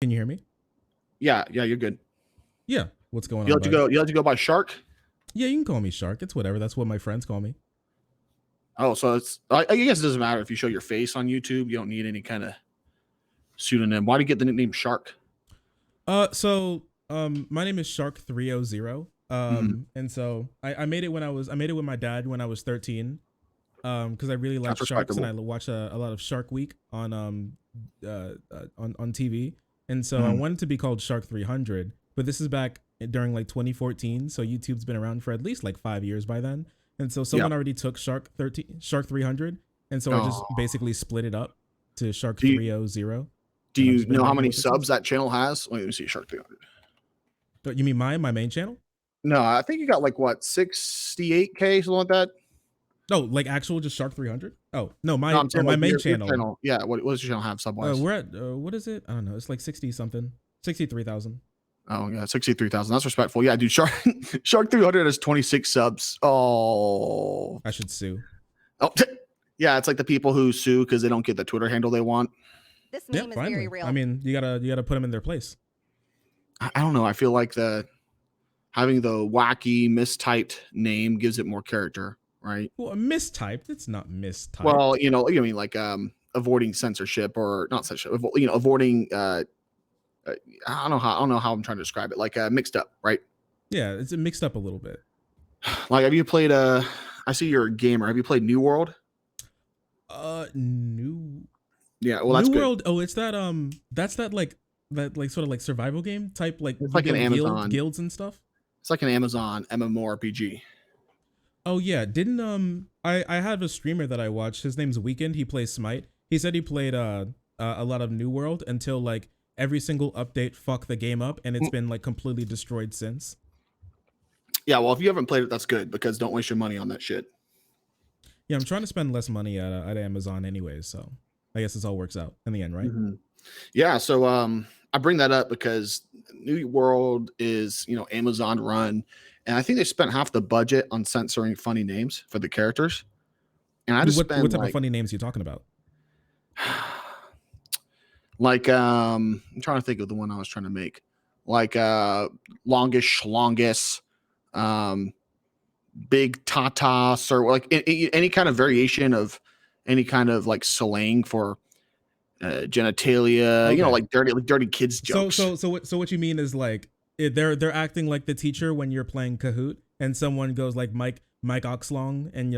Can you hear me? Yeah, you're good. Yeah. What's going You on, like to bud? go. You like to go by Shark. Yeah, you can call me Shark. It's whatever. That's what my friends call me. Oh, so it's. I guess it doesn't matter if you show your face on YouTube. You don't need any kind of pseudonym. Why do you get the nickname Shark? My name is Shark 300. And so I made it I made it with my dad when I was 13. Because I really like That's sharks and I respectable. watch a lot of Shark Week on TV. And so I Mhm. wanted to be called Shark 300, but this is back during like 2014. So YouTube's been around for at least like 5 years by then. And so Yeah. someone already took Shark 300. And so I just Oh. basically split it up to Shark Do you 300. do And I've you just been know how writing many more subs pictures. that channel has? Wait, let me see. Shark 300. You mean my main channel? No, I think you got like what 68K something like that. Oh, like actual just Shark 300? Oh, no, No, I'm saying my like main your channel. channel. Yeah. What does your channel have sub wise? We're at what is it? I don't know. It's like 60 something. 63,000. Oh yeah, 63,000. That's respectful. Yeah, dude. Shark Shark 300 has 26 subs. Oh. I should sue. Oh. Yeah, it's like the people who sue because they don't get the Twitter handle they want. This Yeah, meme is very finally. real. I mean, you gotta put them in their place. I don't know. I feel like having the wacky mistyped name gives it more character, right? Well, mistyped. It's not mistyped. Well, you mean like avoiding censorship or not censorship, avoiding I don't know how I'm trying to describe it. Like mixed up, right? Yeah, it's mixed up a little bit. Like have you played I see you're a gamer. Have you played New World? New Yeah, well that's good. World. Oh, it's that's that like sort of like survival game type, like It's you like an build Amazon. guilds and stuff. It's like an Amazon MMORPG. Oh yeah, didn't I have a streamer that I watched. His name's Weekend. He plays Smite. He said he played a lot of New World until like every single update fucked the game up, and it's been like completely destroyed since. Yeah, well if you haven't played it, that's good because don't waste your money on that shit. Yeah, I'm trying to spend less money at Amazon anyways, so I guess this all works out in the end, right? Mm-hmm. Yeah, so I bring that up because New World is Amazon run, and I think they spent half the budget on censoring funny names for the characters. And I just What spend type of like funny names are you talking about? I'm trying to think of the one I was trying to make, like longish, schlongus, big tata, or like any kind of variation of any kind of like slang for genitalia, Okay. like dirty kids jokes. So what you mean is like they're acting like the teacher when you're playing Kahoot, and someone goes like Mike Oxlong and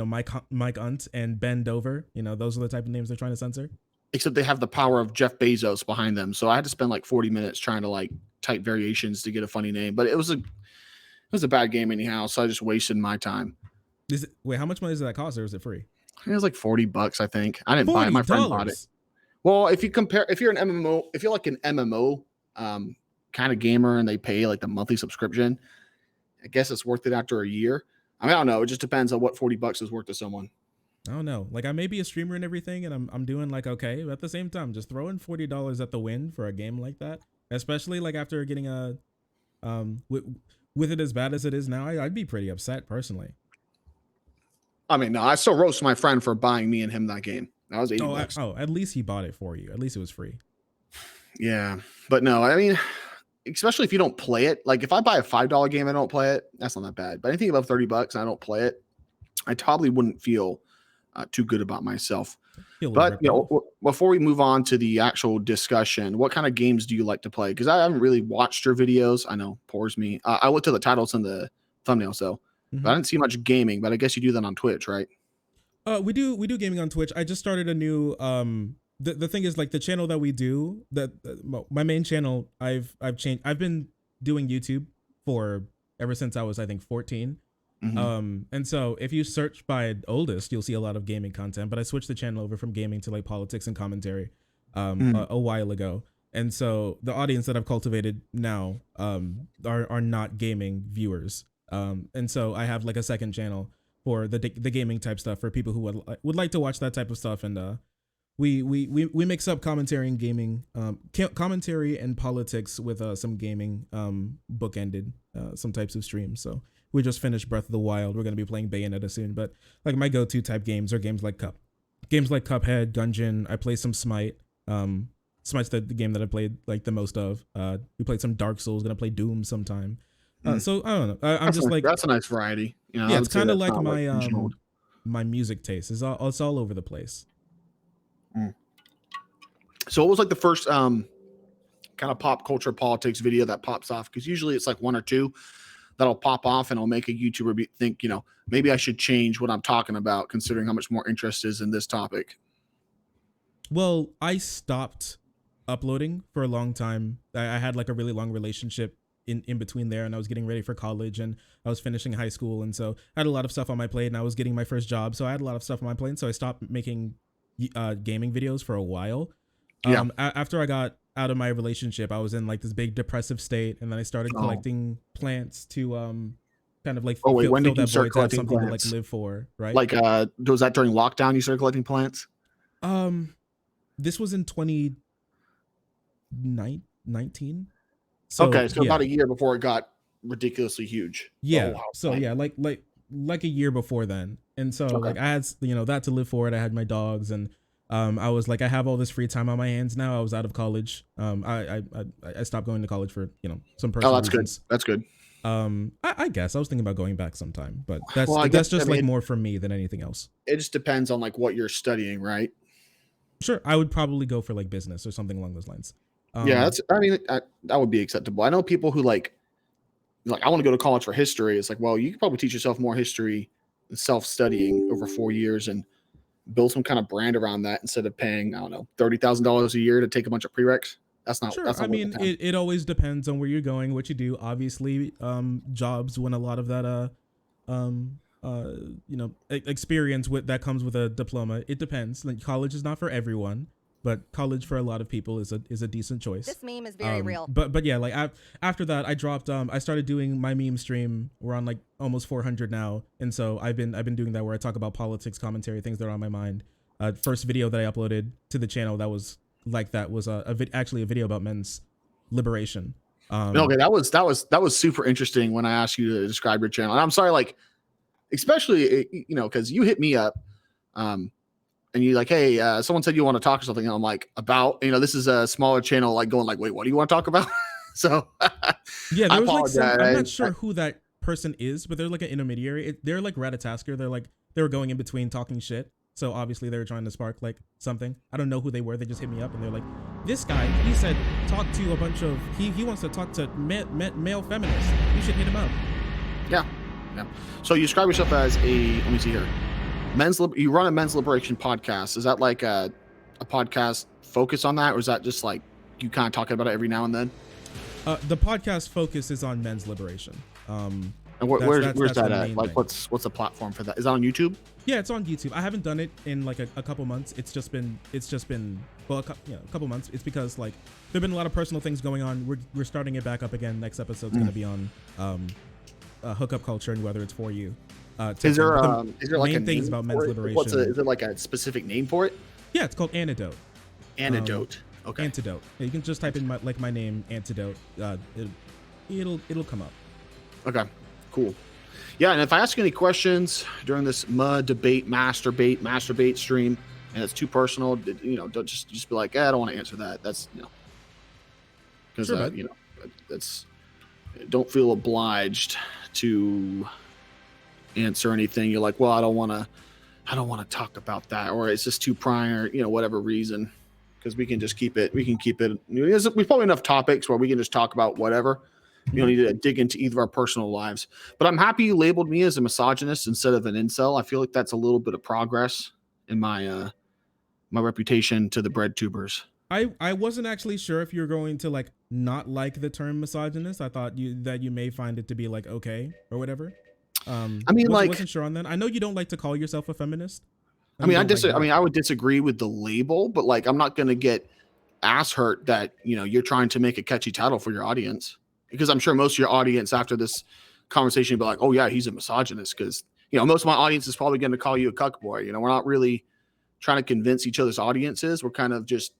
Mike Unt and bend over. Those are the type of names they're trying to censor. Except they have the power of Jeff Bezos behind them. So I had to spend like 40 minutes trying to like type variations to get a funny name, but it was a bad game anyhow. So I just wasted my time. Wait, how much money does that cost, or is it free? It was like $40, I think. I didn't buy it. My friend bought it. Well, if you're an MMO, if you're like an MMO kind of gamer and they pay like the monthly subscription, I guess it's worth it after a year. I mean, I don't know. It just depends on what $40 is worth to someone. I don't know. Like I may be a streamer and everything, and I'm doing like okay, but at the same time, just throwing $40 at the wind for a game like that, especially like after getting a with it as bad as it is now, I'd be pretty upset personally. I mean, no, I still roast my friend for buying me and him that game. That was $80. At least he bought it for you. At least it was free. Yeah, but no, I mean, especially if you don't play it. Like if I buy a $5 game and I don't play it, that's not that bad. But anything above $30 and I don't play it, I probably wouldn't feel too good about myself. But before we move on to the actual discussion, what kind of games do you like to play? Because I haven't really watched your videos. I know, pours me. I looked at the titles and the thumbnails though, but I didn't see much gaming. But I guess you do that on Twitch, right? We do gaming on Twitch. I just started a new the thing is like the channel that we do my main channel I've changed. I've been doing YouTube for ever since I was I think 14. And so if you search by oldest, you'll see a lot of gaming content, but I switched the channel over from gaming to like politics and commentary a while ago. And so the audience that I've cultivated now are not gaming viewers. And so I have like a second channel for the gaming type stuff for people who would like to watch that type of stuff. And we mix up commentary and gaming, commentary and politics with some gaming bookended some types of streams. So we just finished Breath of the Wild. We're gonna be playing Bayonetta soon, but like my go-to type games are games like Cuphead, Gungeon. I play some Smite. Smite's the game that I played like the most of. We played some Dark Souls. Gonna play Doom sometime. So I don't know. I'm just like, that's a nice variety. You know, yeah, I it's would say kind of that's like not like my pigeonholed. my music taste. It's all over the place. So what was like the first kind of pop culture politics video that pops off? Because usually it's like one or two that'll pop off and it'll make a YouTuber think, you know, maybe I should change what I'm talking about considering how much more interest is in this topic. Well, I stopped uploading for a long time. I had like a really long relationship in between there, and I was getting ready for college, and I was finishing high school, and so I had a lot of stuff on my plate, and I was getting my first job, so I had a lot of stuff on my plate, and so I stopped making gaming videos for a while. Yeah. After I got out of my relationship, I was in like this big depressive state, and then I started collecting plants to kind of like Oh wait, when fill did you that start void, to have collecting something to like plants? live for, right? Like was that during lockdown you started collecting plants? This was in 2019. So Okay, so yeah, about a year before it got ridiculously huge. The whole yeah. house So thing. yeah, like a year before then, and so Okay. like I had that to live for. It. I had my dogs, and I was like, I have all this free time on my hands now. I was out of college. I stopped going to college for some Oh, personal that's good. reasons. That's good. I guess I was thinking about going back sometime, but Well, I that's guess just like more for me than anything else. it just depends on like what you're studying, right? Sure, I would probably go for like business or something along those lines. Yeah, that's. I mean, that would be acceptable. I know people who like I want to go to college for history. It's like, well, you could probably teach yourself more history self-studying over 4 years and build some kind of brand around that instead of paying, I don't know, $30,000 a year to take a bunch of prereqs. Sure. That's I not worth the mean, time. it always depends on where you're going, what you do. Obviously, jobs when a lot of that um experience with that comes with a diploma. It depends. Like college is not for everyone, but college for a lot of people is a decent choice. This meme is very real. But yeah, like after that, I dropped. I started doing my meme stream. We're on like almost 400 now, and so I've been doing that where I talk about politics, commentary, things that are on my mind. First video that I uploaded to the channel that was like that was actually a video about men's liberation. Okay, that was super interesting when I asked you to describe your channel. And I'm sorry, like, especially because you hit me up, and you like, hey, someone said you want to talk or something. And I'm like, about this is a smaller channel, like going like, wait, what do you want to talk about? So yeah, there was like some, I'm not I- sure who that person is, but they're like an intermediary. They're like Ratatasker. They were going in between talking shit. So obviously they were trying to spark like something. I don't know who they were. They just hit me up and they're like, this guy, he said, talk to a bunch of, he wants to talk to male feminists. You should hit him up. Yeah. So you describe yourself as let me see here, you run a men's liberation podcast. Is that like a podcast focused on that, or is that just like you kind of talking about it every now and then? The podcast focus is on men's liberation. And where's that at? Like, what's the platform for that? Is that on YouTube? Yeah, it's on YouTube. I haven't done it in like a couple months. It's just been well, a couple months. It's because like there've been a lot of personal things going on. We're starting it back up again. Next episode's going to be on hookup culture and whether it's for you. Is there like a things name about men's for it? liberation? Is there like a specific name for it? Yeah, it's called Antidote. Antidote. Okay. Antidote. Yeah, you can just type in my name, Antidote. It'll come up. Okay. Cool. Yeah, and if I ask you any questions during this masturbate stream, and it's too personal, don't just be like, I don't want to answer that. That's because Sure, that's don't feel obliged to answer anything. You're like, well, I don't want to talk about that, or it's just too prior, whatever reason, because we can keep it. We've probably enough topics where we can just talk about whatever. You don't need to dig into either of our personal lives. But I'm happy you labeled me as a misogynist instead of an incel. I feel like that's a little bit of progress in my my reputation to the bread tubers. I wasn't actually sure if you were going to like not like the term misogynist. I thought that you may find it to be like okay or whatever. I mean, wasn't sure on that. I know you don't like to call yourself a feminist. I would disagree with the label, but like I'm not going to get ass hurt that you're trying to make a catchy title for your audience. Because I'm sure most of your audience after this conversation will be like, oh, yeah, he's a misogynist. Because, most of my audience is probably going to call you a cuck boy. We're not really trying to convince each other's audiences. We're kind of just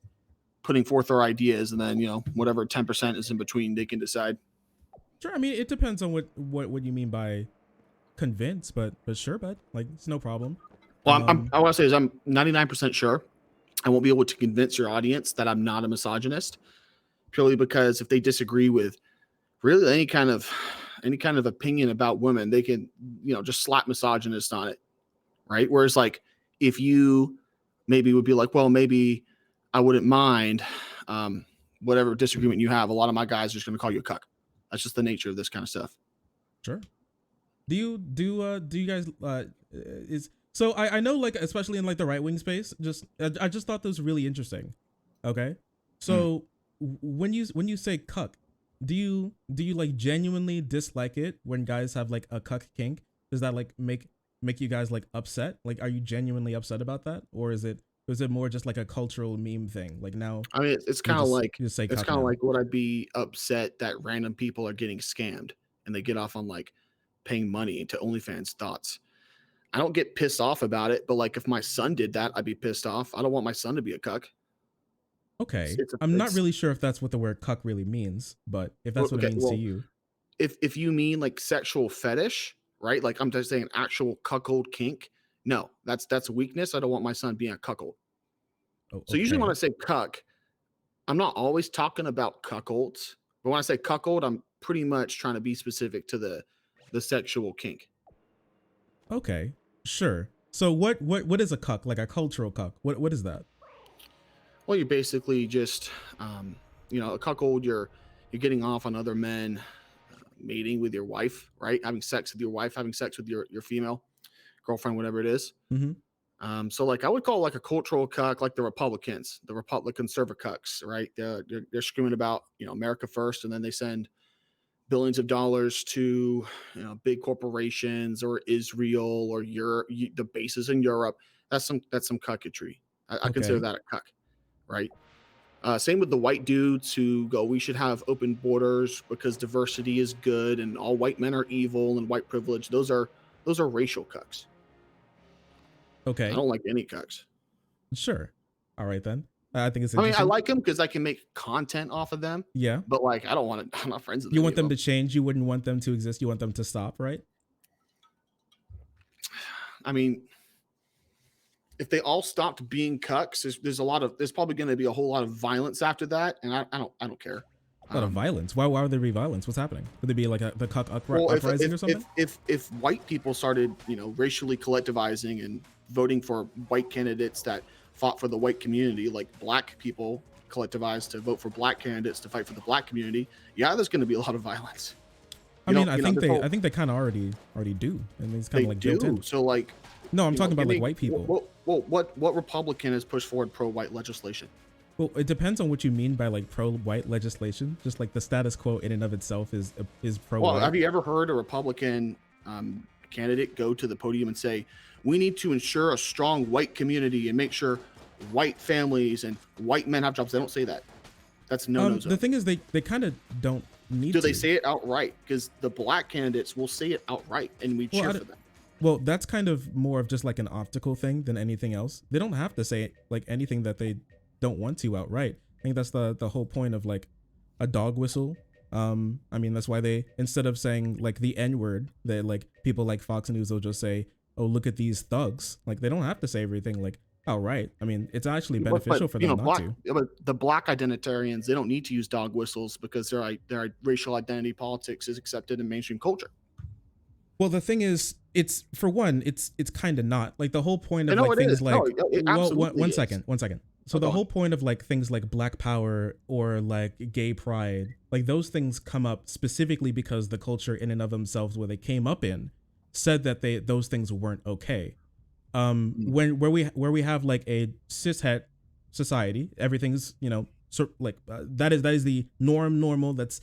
putting forth our ideas. And then, whatever 10% is in between, they can decide. Sure. I mean, it depends on what you mean by convince. But sure, bud. Like, it's no problem. Well, I want to say is I'm 99% sure I won't be able to convince your audience that I'm not a misogynist, purely because if they disagree with really any kind of opinion about women, they can, just slap misogynist on it, right? Whereas like if you maybe would be like, well, maybe I wouldn't mind whatever disagreement you have. A lot of my guys are just going to call you a cuck. That's just the nature of this kind of stuff. Sure. Do you guys is so I know, like, especially in like the right wing space, I just thought this was really interesting. Okay. So when you say cuck, do you like genuinely dislike it when guys have like a cuck kink? Does that like make you guys like upset? Like, are you genuinely upset about that, or is it more just like a cultural meme thing? Like now I mean, you just say it's cuck kind of now. like would I be upset that random people are getting scammed and they get off on like paying money to OnlyFans thoughts. I don't get pissed off about it, but like if my son did that, I'd be pissed off. I don't want my son to be a cuck. Okay. It's I'm not really sure if that's what the word cuck really means, but if that's what it okay. means to Well, you. if you mean like sexual fetish, right? Like I'm just saying actual cuckold kink. No, that's weakness. I don't want my son being a cuckold. Oh, So usually when I okay. say cuck, I'm not always talking about cuckolds, but when I say cuckold, I'm pretty much trying to be specific to the sexual kink. Okay. Sure. So what is a cuck? Like a cultural cuck? What is that? Well, you're basically just, a cuckold. You're getting off on other men, mating with your wife, right? Having sex with your wife, having sex with your female girlfriend, whatever it is. Mm-hmm. So like I would call it like a cultural cuck, like the Republicans, the Republican server cucks, right? They're screaming about America first, and then they send billions of dollars to big corporations or Israel or Europe, the bases in Europe. That's some cucketry. I consider Okay. that a cuck, right? Same with the white dudes who go, we should have open borders because diversity is good and all white men are evil and white privilege. Those are racial cucks. I Okay. don't like any cucks. Sure. All right then. I think it's I mean, I interesting. like them because I can make content off of them, Yeah. but like, I don't want to. I'm not friends with You any want of them them. to change. You wouldn't want them to exist. You want them to stop, right? I mean, if they all stopped being cucks, there's probably going to be a whole lot of violence after that, and I don't care. A lot of violence. Why would there be violence? What's happening? Would there be like the cuck Well, if uprising if or something? if white people started, racially collectivizing and voting for white candidates that fought for the white community, like black people collectivized to vote for black candidates to fight for the black community, yeah, there's going to be a lot of violence. I mean, I think This they whole I think they kind of already do, and it's kind they of like built do. in. So like, No, I'm talking about give like me white people. what Republican has pushed forward pro-white legislation? Well, it depends on what you mean by like pro-white legislation. Just like the status quo in and of itself is Well, pro-white. have you ever heard a Republican candidate go to the podium and say, "We need to ensure a strong white community and make sure white families and white men have jobs"? They don't say that. That's no The zone. thing is, they kind of don't need Do they to. say it outright? Because the black candidates will say it outright, and we Well, cheer for them. well, that's kind of more of just like an optical thing than anything else. They don't have to say like anything that they don't want to outright. I think that's the whole point of like a dog whistle. I mean, that's why they, instead of saying like the N word, they like people like Fox News will just say, "Oh, look at these thugs." Like they don't have to say everything like outright. I mean, it's actually beneficial for them not to. But the black identitarians, they don't need to use dog whistles because their racial identity politics is accepted in mainstream culture. Well, the thing is, it's for one, it's kind of not like the whole point I of know like it is. things No, like, it well, absolutely one is. second, one second. So Oh, the go whole on. point of like things like Black Power or like gay pride, like those things come up specifically because the culture in and of themselves where they came up in said that those things weren't okay. Mm. When where we have like a cishet society, everything's like that is the normal that's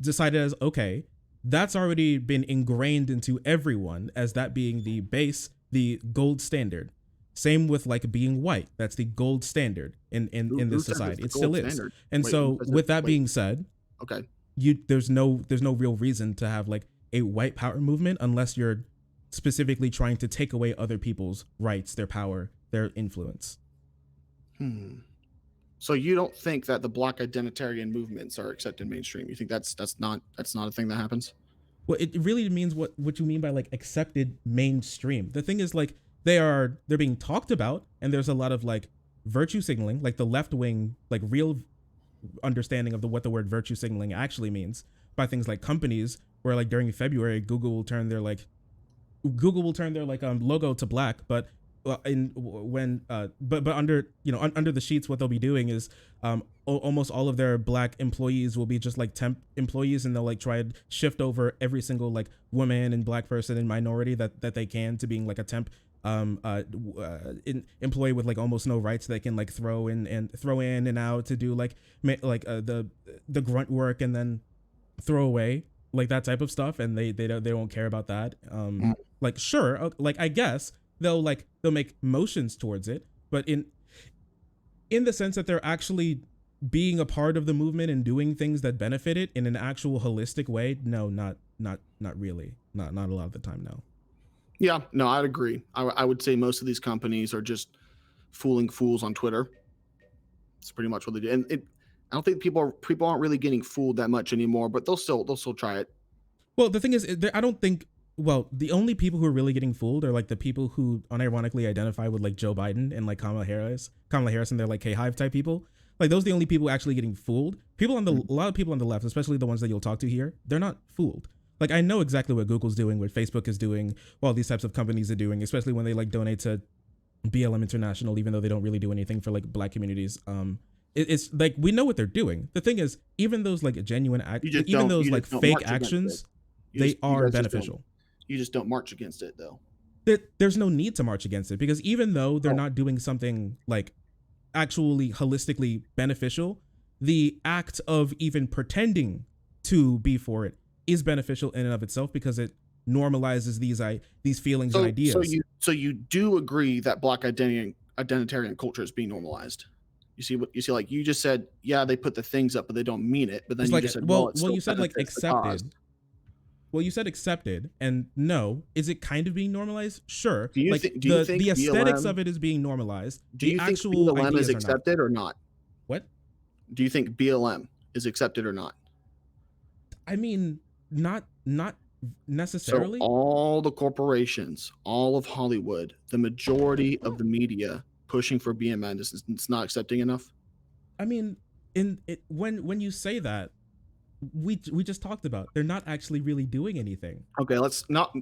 decided as okay. That's already been ingrained into everyone as that being the base, the gold standard. Same with like being white. That's the gold standard in Who this says it's society. the It still gold is. standard? And Wait, who so says it? with that Wait, being said, okay. there's no real reason to have like a white power movement unless you're specifically trying to take away other people's rights, their power, their influence. So you don't think that the black identitarian movements are accepted mainstream? You think that's not a thing that happens? Well, it really means what you mean by like accepted mainstream. The thing is like they're being talked about, and there's a lot of like virtue signaling, like the left wing, like real understanding of what the word virtue signaling actually means by things like companies where like during February Google will turn their logo to black, but but under under the sheets, what they'll be doing is almost all of their black employees will be just like temp employees, and they'll like try to shift over every single like woman and black person and minority that they can to being like a temp employee with like almost no rights. They can like throw in and out to do like the grunt work and then throw away, like that type of stuff, and they won't care about that. Like sure, like I guess they'll make motions towards it, but in the sense that they're actually being a part of the movement and doing things that benefit it in an actual holistic way, no, not really, not a lot of the time, no. Yeah, no, I'd agree. I would say most of these companies are just fooling fools on Twitter. It's pretty much what they do, and I don't think people aren't really getting fooled that much anymore, but they'll still try it. Well, the thing is, I don't think. Well, the only people who are really getting fooled are like the people who unironically identify with like Joe Biden and like Kamala Harris, and they're like K-Hive type people. Like those are the only people actually getting fooled. People on a lot of people on the left, especially the ones that you'll talk to here, they're not fooled. Like I know exactly what Google's doing, what Facebook is doing, what all these types of companies are doing, especially when they like donate to BLM International, even though they don't really do anything for like black communities. It's like we know what they're doing. The thing is, even those like genuine even those like fake actions, they are beneficial. You just don't march against it, though. There's no need to march against it, because even though they're not doing something like actually holistically beneficial, the act of even pretending to be for it is beneficial in and of itself, because it normalizes these feelings and ideas. So you do agree that black identitarian culture is being normalized? You see, like you just said, yeah, they put the things up, but they don't mean it. But then you just said, well, you said like accepted. Well, you said accepted, and no, is it kind of being normalized? Sure. Do you think the aesthetics of it is being normalized? Do you think BLM is accepted or not? What? Do you think BLM is accepted or not? I mean, not necessarily. So all the corporations, all of Hollywood, the majority of the media pushing for BLM, it's not accepting enough. I mean, when you say that, we just talked about, they're not actually really doing anything. Okay, let's not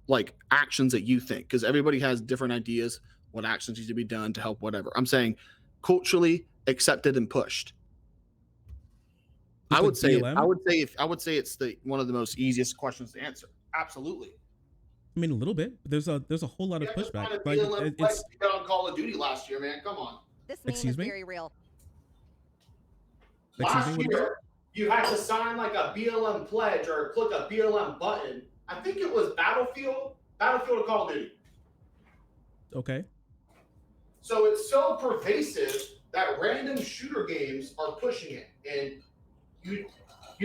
like actions that you think, because everybody has different ideas what actions need to be done to help whatever. I'm saying culturally accepted and pushed. I would say it's one of the most easiest questions to answer. Absolutely. I mean, a little bit. There's a whole lot of pushback. Like it's on Call of Duty last year, man. Come on. This meme is very real. Last year, you had to sign like a BLM pledge or click a BLM button. I think it was Battlefield or Call of Duty. Okay. So it's so pervasive that random shooter games are pushing it, and you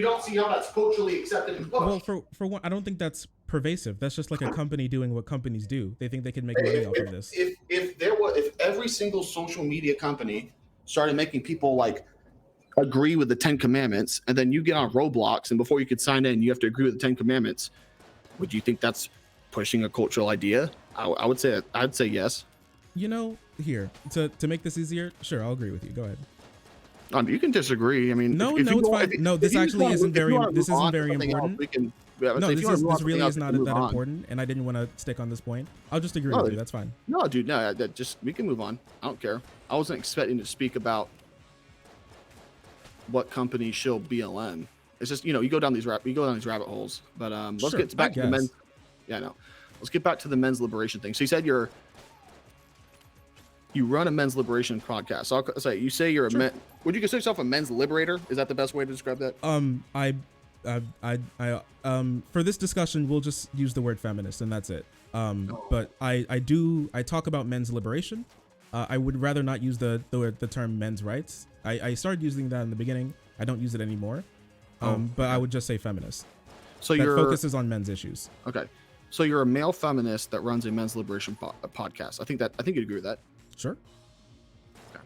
don't see how that's culturally accepted and pushed. Well, for one, I don't think that's pervasive. That's just like a company doing what companies do. They think they can make money off of this. If every single social media company started making people like agree with the 10 Commandments, and then you get on Roblox, and before you could sign in, you have to agree with the 10 Commandments, would you think that's pushing a cultural idea? I'd say yes. You know, here to make this easier, sure, I'll agree with you. Go ahead. You can disagree. I mean, it's fine. No, this actually isn't very. This isn't very important. This really is not that important, and I didn't want to stick on this point. I'll just agree with you. That's fine. No, dude, no, we can move on. I don't care. I wasn't expecting to speak about what companies show BLM. It's just, you go down these rabbit holes. But let's get back to the men's. Yeah, no. Let's get back to the men's liberation thing. So you said you run a men's liberation podcast. So I'll say, you say you're a man. Would you consider yourself a men's liberator? Is that the best way to describe that? For this discussion, we'll just use the word feminist, and that's it. But I talk about men's liberation. I would rather not use the term men's rights. I started using that in the beginning. I don't use it anymore. But I would just say feminist. So that focuses on men's issues. Okay. So you're a male feminist that runs a men's liberation podcast. I think you'd agree with that. Sure. Okay.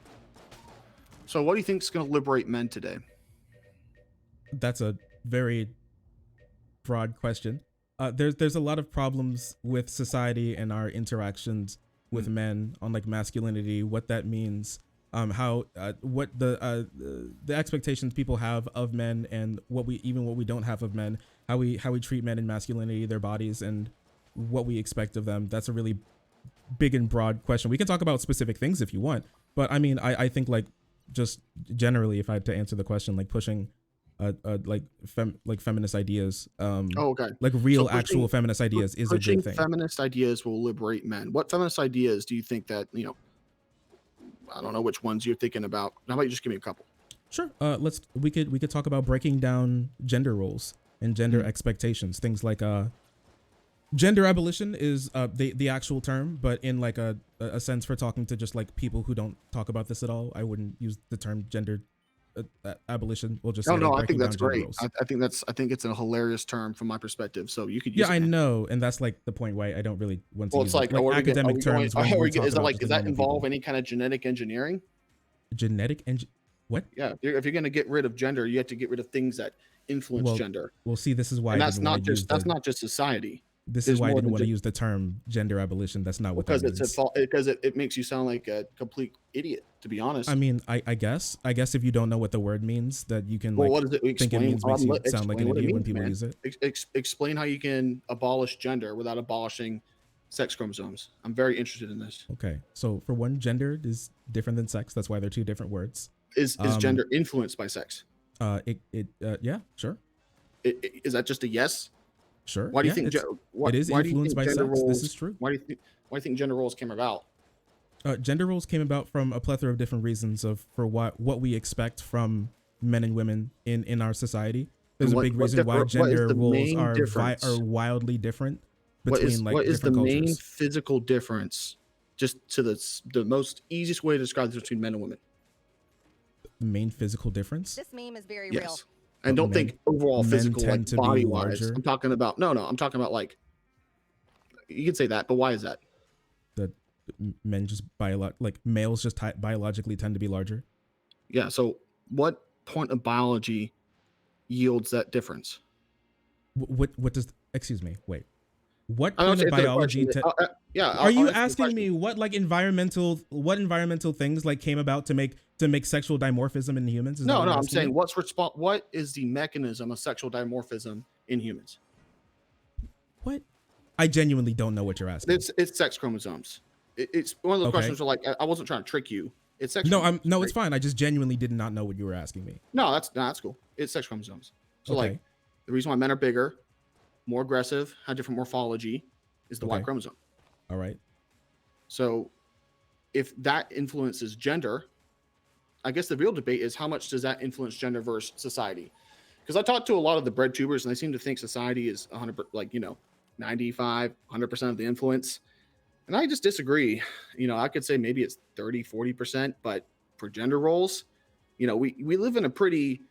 So what do you think is going to liberate men today? That's a very broad question. There's a lot of problems with society and our interactions with men on like masculinity, what that means, how what the expectations people have of men, and what we don't have of men, how we treat men in masculinity, their bodies, and what we expect of them. That's a really big and broad question. We can talk about specific things if you want, but I mean, I think like just generally, if I had to answer the question, like pushing like feminist ideas, Oh, okay. like So real actual feminist ideas is a pushing good thing. feminist ideas will liberate men. What feminist ideas do you think that, I don't know which ones you're thinking about. How about you just give me a couple? Sure. We could talk about breaking down gender roles and gender expectations. Things like gender abolition is the actual term, but in like a sense for talking to just like people who don't talk about this at all, I wouldn't use the term gender abolition. We'll just say Oh no, I think breaking down that's gender great. roles. I think it's a hilarious term from my perspective. So you could use Yeah, it. I man. know, and that's like the point why I don't really want to Well, use it's like, like academic terms when we're talking is that about like, just does the that normal involve people. any kind of genetic engineering? Genetic and what? Yeah, if you're going to get rid of gender, you have to get rid of things that influence Well, gender, see, this is why and I didn't want to use that's not just society. this is There's why I more didn't than want to just use the term gender abolition. That's not what that because it's means. because it makes you sound like a complete idiot, to be honest. I mean, I guess if you don't know what the word means, that you can Well, like what does it think it explain? means makes you sound like an Explain what it idiot when means, people man. use it. Explain how you can abolish gender without abolishing sex chromosomes. I'm very interested in this. Okay, so for one, gender is different than sex. That's why they're two different words. Is gender influenced by sex? Yeah, sure, Is that just a yes? sure. Why do you Yeah, think it is why do you influenced think by gender sex. This roles? is true. Why do you think gender roles came about? Gender roles came about from a plethora of different reasons for what we expect from men and women in our society. There's a big reason why gender roles are wildly different between like what is the different main cultures. physical difference? Just to the most easiest way to describe this between men and women. The main physical difference. This meme is very Yes. real. And don't think overall men physical, tend like to be body wise. larger. I'm talking about I'm talking about like, you can say that, but why is that? That men just males just biologically tend to be larger. Yeah. So what point of biology yields that difference? What does, excuse me, wait. What I don't point of say the biology question. are I'll you answer the asking question. me what environmental things like came about to make sexual dimorphism in humans? No, I'm saying what is the mechanism of sexual dimorphism in humans? What? I genuinely don't know what you're asking. It's sex chromosomes. It's one of those questions where like I wasn't trying to trick you. It's sex. No, it's fine. I just genuinely did not know what you were asking me. No, that's cool. It's sex chromosomes. So Okay. like the reason why men are bigger, more aggressive, have different morphology is the Y chromosome. All right. So if that influences gender, I guess the real debate is how much does that influence gender versus society? Because I talked to a lot of the bread tubers and they seem to think society is 100, 95, 100% of the influence. And I just disagree. I could say maybe it's 30, 40%, but for gender roles, we live in a pretty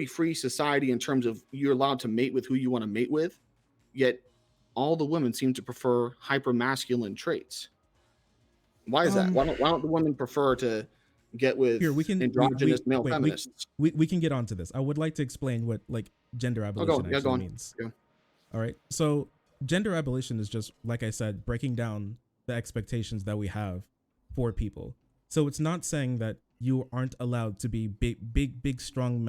free society in terms of you're allowed to mate with who you want to mate with, yet all the women seem to prefer hyper masculine traits. Why is that? Why don't the women prefer to get with androgynous male feminists? We can get onto this. I would like to explain what like gender abolition actually means. Yeah. All right. So gender abolition is just, like I said, breaking down the expectations that we have for people. So it's not saying that you aren't allowed to be big, strong,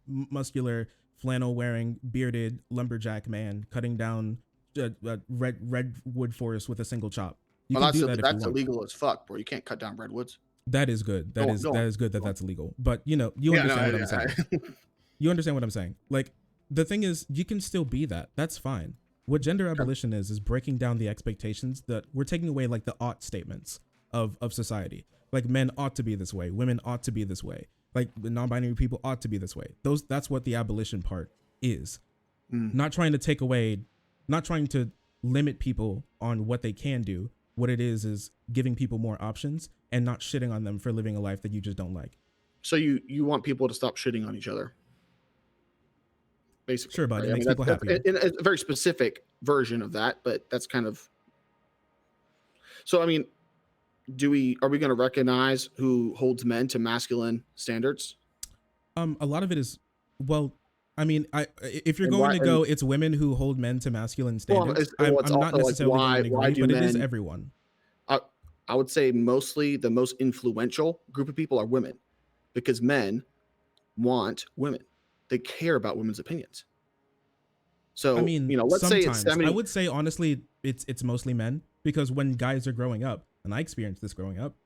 muscular, flannel wearing, bearded lumberjack man cutting down redwood forest with a single chop. You can do that if you want. That's illegal as fuck, bro. You can't cut down redwoods. That is good. That is good that that's illegal. But you understand what I'm saying. You understand what I'm saying. Like the thing is, you can still be that. That's fine. What gender abolition is breaking down the expectations that we're taking away, like the ought statements of society. Like men ought to be this way, women ought to be this way, like non-binary people ought to be this way. That's what the abolition part is. Not trying to take away, not trying to limit people on what they can do. What it is giving people more options and not shitting on them for living a life that you just don't like. So you want people to stop shitting on each other? Basically. Sure, buddy. It makes people happy. It's a very specific version of that, but that's kind of. So, I mean, are we going to recognize who holds men to masculine standards? A lot of it is, well, I mean, if you're going to go, it's women who hold men to masculine standards. I'm not necessarily going to agree, but it is everyone. I would say mostly the most influential group of people are women, because men want women. They care about women's opinions. I So, mean, let's say it's sometimes I 70. would say honestly, it's mostly men because when guys are growing up, and I experienced this growing up,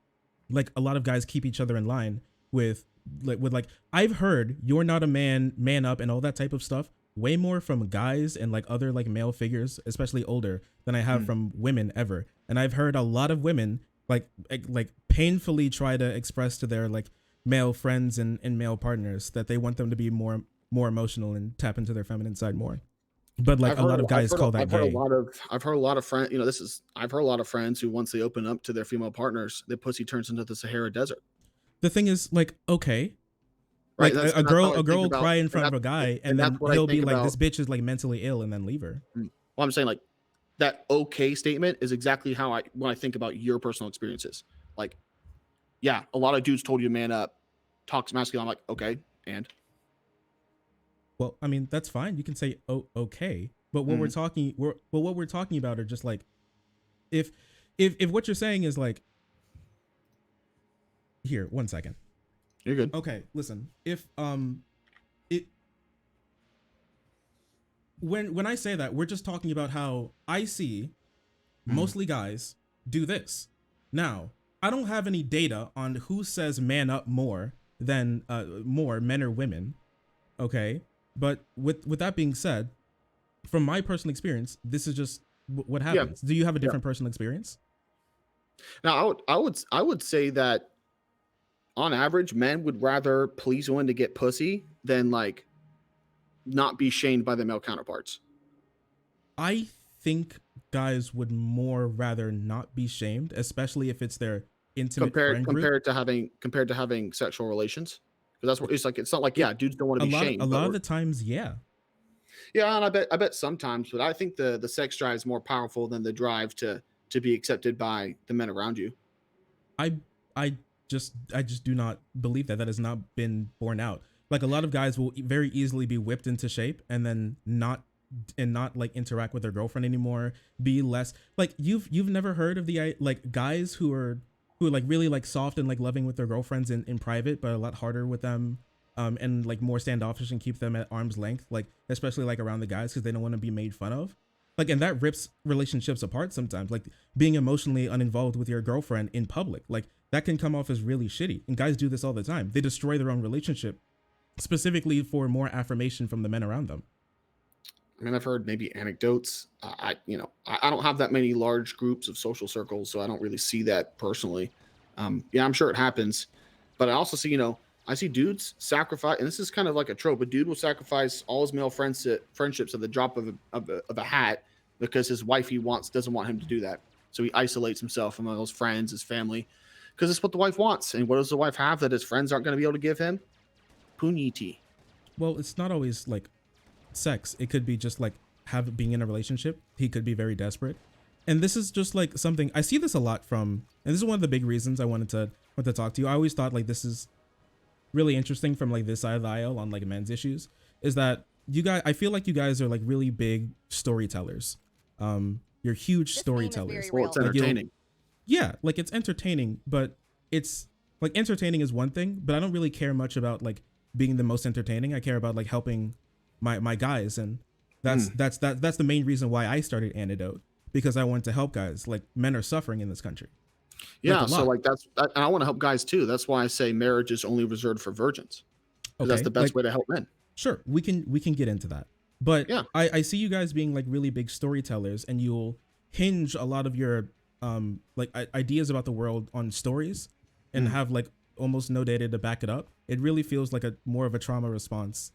like a lot of guys keep each other in line with like I've heard you're not a man, man up, and all that type of stuff way more from guys and like other like male figures, especially older, than I have Mm. from women ever. And I've heard a lot of women like painfully try to express to their like male friends and male partners that they want them to be more emotional and tap into their feminine side more. But like a lot of guys call that gay. I've heard a lot of friends, I've heard a lot of friends who, once they open up to their female partners, their pussy turns into the Sahara Desert. The thing is, like, okay, Right. like That's a and that's girl how I a girl think will about, cry in front of a guy, and that's then what I he'll be think like, about. "This bitch is like mentally ill," and then leave her. Well, I'm saying, like, that okay statement is exactly how when I think about your personal experiences. Like, yeah, a lot of dudes told you to man up, talks masculine. I'm like, okay, and Well, I mean, that's fine. You can say, "Oh, okay," but Mhm. what we're talking about are just like if if what you're saying is like, here, 1 second. You're good. Okay, listen. If it when I say that, we're just talking about how I see Mhm. mostly guys do this. Now, I don't have any data on who says man up more than more men or women. Okay, but with that being said, from my personal experience, this is just what Yeah, happens. Do you have a yeah. different personal experience? Now, I would say that on average, men would rather please women to get pussy than, like, not be shamed by their male counterparts. I think guys would more rather not be shamed, especially if it's their intimate compared friend group. compared to having compared to having sexual relations, because that's what it's like. It's not like, yeah, It dudes don't want to a be lot a shamed, but lot of the times, yeah. yeah, and I bet sometimes, but I think the sex drive is more powerful than the drive to be accepted by the men around you. I I I just do not believe that has not been borne out. Like a lot of guys will very easily be whipped into shape and then not like interact with their girlfriend anymore. Be less like you've never heard of the like guys who are like really like soft and like loving with their girlfriends in private, but a lot harder with them. And like more standoffish and keep them at arm's length, like especially like around the guys because they don't want to be made fun of. Like, and that rips relationships apart sometimes. Like being emotionally uninvolved with your girlfriend in public, like that can come off as really shitty. And guys do this all the time. They destroy their own relationship specifically for more affirmation from the men around them. I mean, I've heard maybe anecdotes. I don't have that many large groups of social circles, so I don't really see that personally. Yeah, I'm sure it happens, but I also see, I see dudes sacrifice, and this is kind of like a trope. A dude will sacrifice all his male friendships at the drop of a hat because his wifey doesn't want him to do that. So he isolates himself from all his friends, his family, because it's what the wife wants. And what does the wife have that his friends aren't going to be able to give him? Puniti. Well, it's not always like sex. It could be just like have being in a relationship. He could be very desperate. And this is just like something I see this a lot from, and this is one of the big reasons I wanted to talk to you. I always thought like this is really interesting from like this side of the aisle on like men's issues is that you guys I feel like you guys are like really big storytellers. You're huge This game is very storytellers. Well, it's real. Like you'll entertaining. yeah, like it's entertaining, but it's like entertaining is one thing, but I don't really care much about like being the most entertaining. I care about like helping my guys, and Mm. that's the main reason why I started Antidote because I want to help guys. Like men are suffering in this country, like a Yeah, so lot. like and I want to help guys too. That's why I say marriage is only reserved for virgins, because that's the Okay, best like way to help men. sure, we can get into that, but Yeah. I see you guys being like really big storytellers, and you'll hinge a lot of your like ideas about the world on stories, and Mm. have like almost no data to back it up. It really feels like a more of a trauma response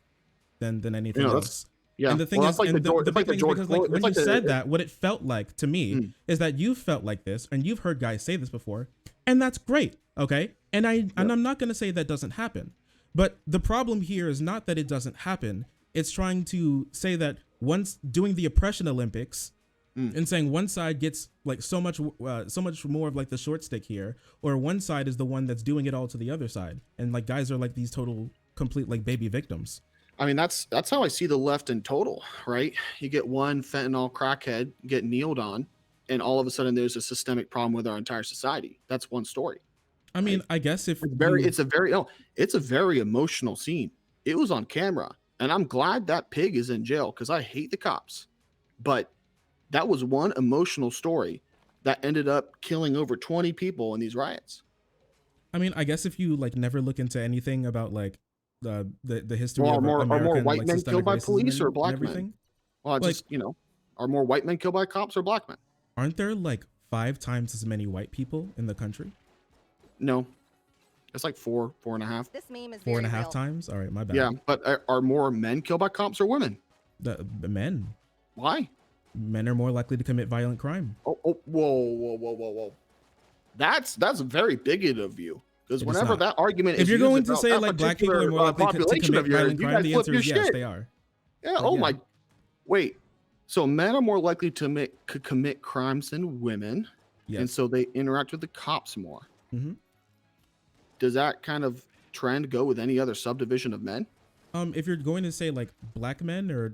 than anything That's else. yeah. And the thing Well, that's is, like and the it's like big the thing is George because like Floyd. It's when you like said the that, what it felt like to me mm, is that you felt like this, and you've heard guys say this before, and that's great, okay? And yeah. I'm not gonna say that doesn't happen, but the problem here is not that it doesn't happen. It's trying to say that once doing the oppression Olympics Mm. and saying one side gets like so much more of like the short stick here, or one side is the one that's doing it all to the other side, and like guys are like these total complete like baby victims. I mean, that's how I see the left in total, right? You get one fentanyl crackhead get kneeled on, and all of a sudden there's a systemic problem with our entire society. That's one story. I mean, Right? I guess if It's a very emotional scene. It was on camera, and I'm glad that pig is in jail because I hate the cops. But that was one emotional story that ended up killing over 20 people in these riots. I mean, I guess if you like never look into anything about like the history Well, of are more American white like men systemic killed by racism police or and black men? everything, Well, like, are more white men killed by cops or black men? aren't there like 5 times as many white people in the country? No, it's like four and a half. This meme is Four and very a half real. times. All right, my bad. Yeah, but are more men killed by cops or women? The men. Why? Men are more likely to commit violent crime. Oh, whoa. That's very bigoted of you. Because It is whenever not. that argument is If you're used going to about say that like black people are particular, more likely to population commit of yours, violent you crime, guys the flip answer your is yes, shit. they are. Yeah. But Oh yeah. my. Wait. So men are more likely to commit crimes than women, Yes. and so they interact with the cops more. Mm-hmm. Does that kind of trend go with any other subdivision of men? If you're going to say like black men or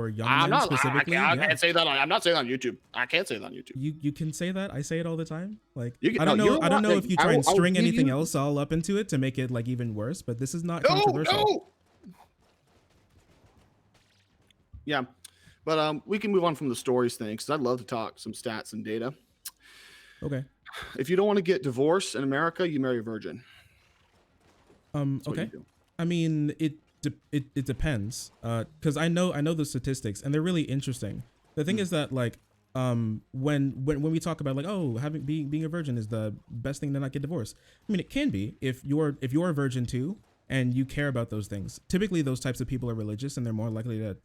young I'm men not. specifically, I yeah. can't say that. I'm not saying that on YouTube. I can't say that on YouTube. You can say that. I say it all the time. Like, You can- I don't no, know. you're I don't know not- if you I try will- and I will string give anything you- else all up into it to make it like even worse. But this is not controversial. No. Yeah, but we can move on from the stories thing because I'd love to talk some stats and data. Okay. If you don't want to get divorced in America, you marry a virgin. That's what you Okay. do. I mean, it depends. Because I know the statistics and they're really interesting. The thing is that like when we talk about like, oh, being a virgin is the best thing to not get divorced. I mean, it can be if you're a virgin too and you care about those things. Typically, those types of people are religious and they're more likely to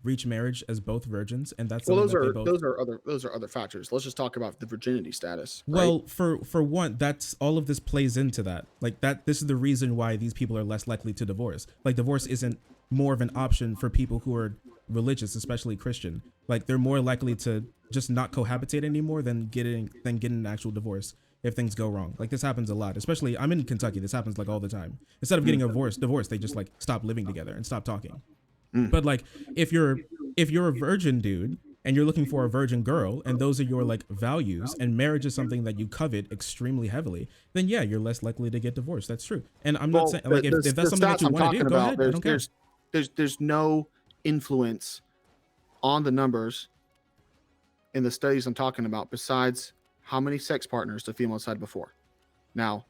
reach marriage as both virgins, and that's Well, something those are other factors. Let's just talk about the virginity status. Right? Well, for one, that's all of this plays into that. Like that, this is the reason why these people are less likely to divorce. Like divorce isn't more of an option for people who are religious, especially Christian. Like they're more likely to just not cohabitate anymore than getting an actual divorce if things go wrong. Like this happens a lot, especially I'm in Kentucky. This happens like all the time. Instead of getting a divorce, they just like stop living together and stop talking. But like if you're a virgin dude and you're looking for a virgin girl and those are your like values and marriage is something that you covet extremely heavily, then yeah, you're less likely to get divorced. That's true. And I'm not saying like if that's something that you want to do, go ahead. I don't care. There's no influence on the numbers in the studies I'm talking about besides how many sex partners the females had before. Now,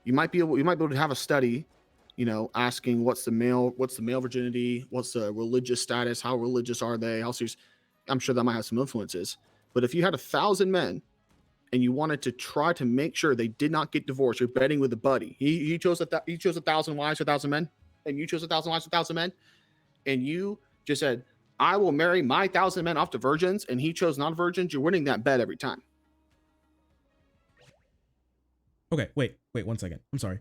you might be able to have a study, asking what's the male virginity, what's the religious status, how religious are they, how serious. I'm sure that might have some influences. But if you had 1,000 men and you wanted to try to make sure they did not get divorced, you're betting with a buddy. He chose 1,000 wives for 1,000 men, and you chose 1,000 wives for 1,000 men, and you just said, I will marry my 1,000 men off to virgins, and he chose non-virgins, you're winning that bet every time. Okay, wait 1 second. I'm sorry.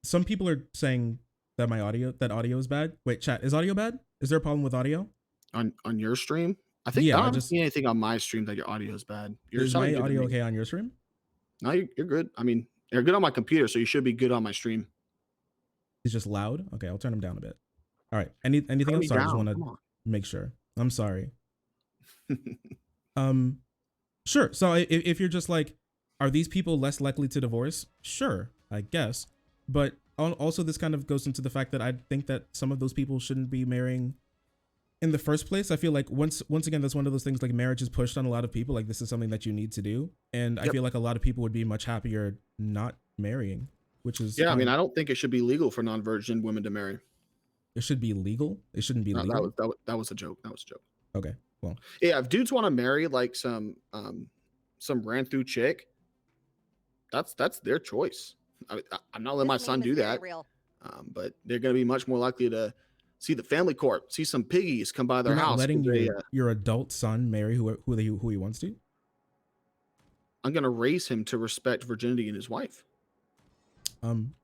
Some people are saying that audio is bad. Wait, chat, is audio bad? Is there a problem with audio? On your stream? I think I haven't seen anything on my stream that your audio is bad. Is my audio okay on your stream? No, you're good. I mean, you're good on my computer, so you should be good on my stream. It's just loud? Okay, I'll turn him down a bit. All right. Anything else? Sorry, I just want to make sure. I'm sorry. Sure. So if you're just like, are these people less likely to divorce? Sure, I guess. But also this kind of goes into the fact that I think that some of those people shouldn't be marrying in the first place. I feel like once again, that's one of those things, like marriage is pushed on a lot of people. Like this is something that you need to do. And I feel like a lot of people would be much happier not marrying, which is. Yeah. I mean, I don't think it should be legal for non-virgin women to marry. It should be legal. It shouldn't be legal. That was a joke. That was a joke. Okay. Well, yeah. If dudes want to marry like some ran through chick, that's their choice. I'm not letting my son do that. But they're going to be much more likely to see the family court, see some piggies come by their house. Letting your adult son marry who he wants to. I'm going to raise him to respect virginity in his wife.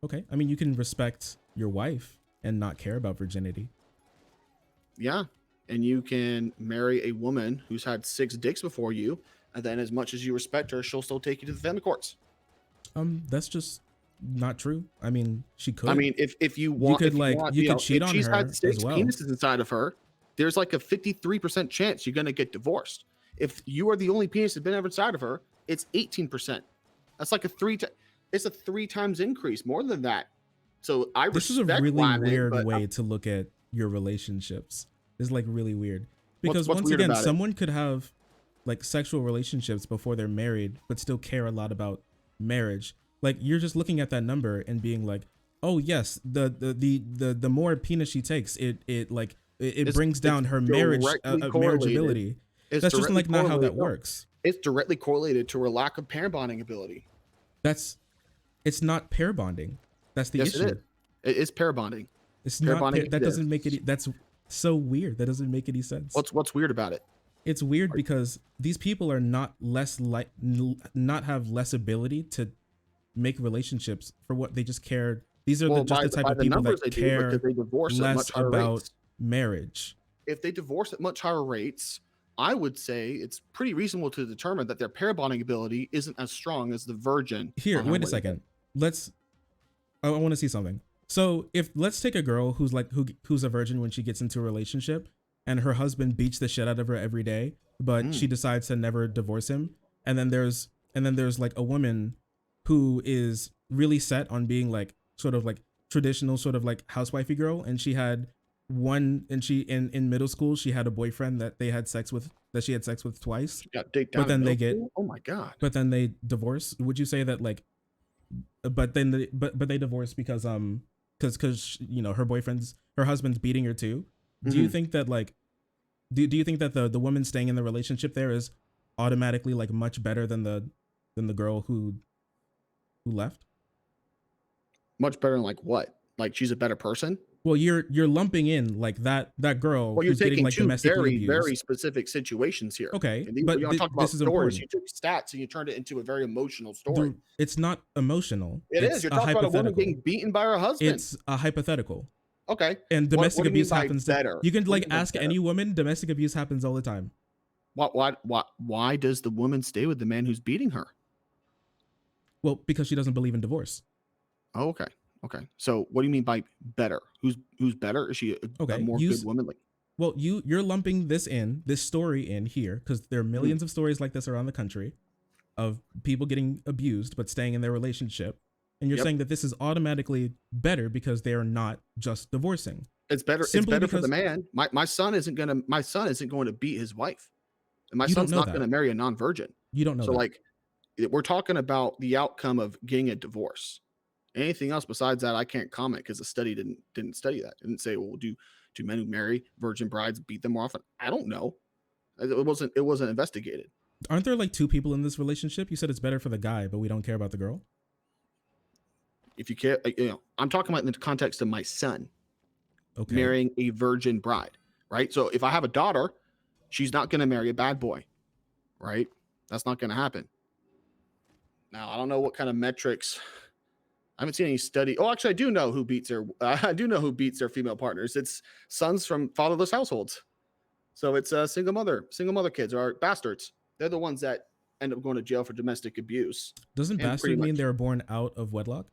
Okay. I mean, you can respect your wife and not care about virginity. Yeah. And you can marry a woman who's had 6 dicks before you. And then as much as you respect her, she'll still take you to the family courts. That's just not true. I mean, she could. I mean, if you want, you could cheat on her had 6 as well. penises inside of her, there's like a 53% chance you're going to get divorced. If you are the only penis that's been ever inside of her, it's 18%. That's like it's a 3 times increase, more than that. So I This is a respect really Hymen, weird but way to look at your relationships. It's like really weird because what's once weird again, about it? someone could have like sexual relationships before they're married, but still care a lot about marriage. Like you're just looking at that number and being like, oh yes, the more penis she takes, it It's brings it's down her directly correlated. marriageability. It's That's just directly like not how that correlated. No, works. it's directly correlated to her lack of pair bonding ability. That's it's not pair bonding. That's the Yes, it is. issue. It is pair bonding. It's Pair not bonding that doesn't make exists. any that's so weird. That doesn't make any sense. What's weird about it? It's weird because these people are not not have less ability to make relationships for what they just care. These are Well, just the type by of the people numbers that they do, because care they divorce at less much higher about rates. marriage. If they divorce at much higher rates, I would say it's pretty reasonable to determine that their pair bonding ability isn't as strong as the virgin. Here, On her wait a way. second. I want to see something. So if let's take a girl who's like who's a virgin when she gets into a relationship and her husband beats the shit out of her every day, but she decides to never divorce him, and then there's like a woman who is really set on being like sort of like traditional sort of like housewifey girl, and she had one and she in middle school she had a boyfriend that she had sex with twice, She got dicked but down in then they middle get school? Oh my god. but then they divorce. Would you say that like but then but they divorced because you know her husband's beating her too? Do you think that like do you think that the woman staying in the relationship there is automatically like much better than the girl who left? Much better than like what? Like she's a better person? Well, you're lumping in like that girl Well, you're who's getting taking like two domestically very, very abused. specific situations here. Okay, And but you don't talk this about is stories. important. You took stats and you turned it into a very emotional story. It's not emotional. It is. It's You're a talking about a woman hypothetical. getting beaten by her husband. It's a hypothetical. Okay. And What domestic do you mean abuse by happens. better? You can What do like you mean by ask better? any woman. Domestic abuse happens all the time. Why does the woman stay with the man who's beating her? Well, because she doesn't believe in divorce. Oh, okay. Okay. So what do you mean by better? Who's better? Is she a Okay, more good woman? Like, well, you're lumping this story in here because there are millions of stories like this around the country of people getting abused but staying in their relationship, and you're Yep. saying that this is automatically better because they are not just divorcing. it's better. Simply It's better for the because man. My son isn't going to beat his wife, and my you don't son's know not that. going to marry a non-virgin. You don't know So that. like, we're talking about the outcome of getting a divorce. Anything else besides that, I can't comment because the study didn't study that. It didn't say, well, do men who marry virgin brides beat them more often? I don't know. It wasn't investigated. Aren't there like two people in this relationship? You said it's better for the guy, but we don't care about the girl. If you care, I'm talking about in the context of my son Okay. marrying a virgin bride, right? So if I have a daughter, she's not going to marry a bad boy, right? That's not going to happen. Now, I don't know what kind of metrics. I haven't seen any study. Oh, actually, I do know who beats their female partners. It's sons from fatherless households. So it's single mother kids or bastards. They're the ones that end up going to jail for domestic abuse. Doesn't bastard mean they were born out of wedlock?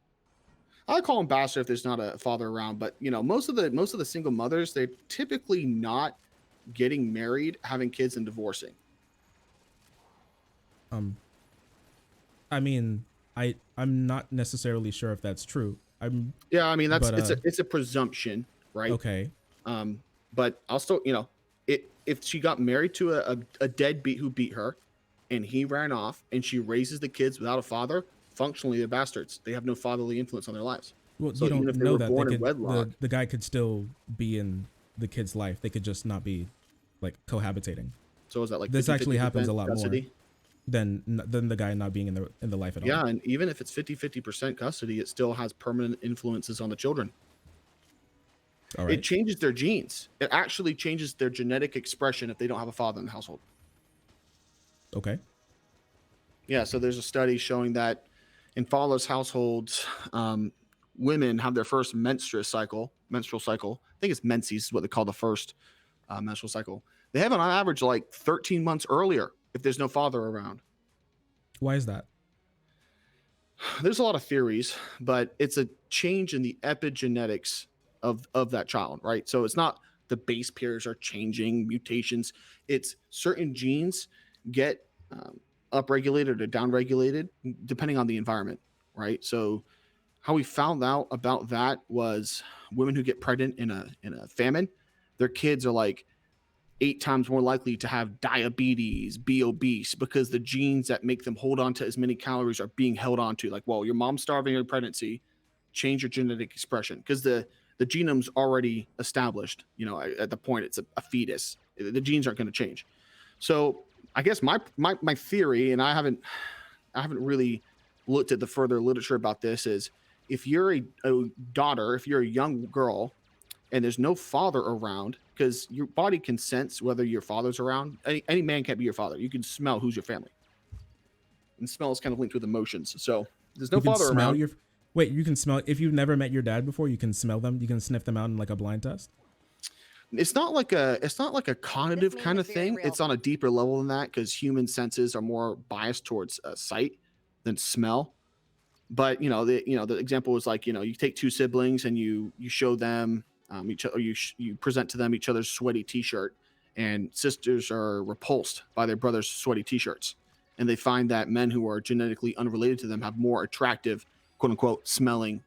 I call them bastard if there's not a father around, but most of the single mothers, they're typically not getting married, having kids, and divorcing. I mean, I'm not necessarily sure if that's true. Yeah, I mean it's a presumption, right? Okay. But I'll still, if she got married to a deadbeat who beat her, and he ran off, and she raises the kids without a father, functionally they're bastards. They have no fatherly influence on their lives. Well, So you even don't if they know were that born in wedlock, the guy could still be in the kid's life. They could just not be like cohabitating. so is that like This actually happens a lot custody? more than the guy not being in the life at all. Yeah, and even if it's 50% custody, it still has permanent influences on the children. All right. It changes their genes. It actually changes their genetic expression if they don't have a father in the household. Okay. Yeah, so there's a study showing that in fatherless households, women have their first menstrual cycle. I think it's menses is what they call the first menstrual cycle. They have it on average like 13 months earlier if there's no father around. Why is that? There's a lot of theories, but it's a change in the epigenetics of that child, right? So it's not the base pairs are changing, mutations. It's certain genes get upregulated or downregulated depending on the environment, right? So how we found out about that was women who get pregnant in a famine, their kids are like 8 times more likely to have diabetes, be obese, because the genes that make them hold on to as many calories are being held on to. Like, well, your mom's starving in pregnancy, change your genetic expression, because the genome's already established. You know, at the point it's a fetus, the genes aren't going to change. So I guess my theory, and I haven't really looked at the further literature about this, is if you're a daughter, if you're a young girl and there's no father around, because your body can sense whether your father's around. Any man can't be your father. You can smell who's your family. And smell is kind of linked with emotions. So there's no You can father smell around. your. Wait, you can smell if you've never met your dad before. You can smell them. You can sniff them out in like a blind test. It's not like a cognitive kind of thing. It's on a deeper level than that, because human senses are more biased towards sight than smell. But the example was like, you take two siblings and you show them you present to them each other's sweaty t-shirt, and sisters are repulsed by their brother's sweaty t-shirts, and they find that men who are genetically unrelated to them have more attractive, quote unquote, smelling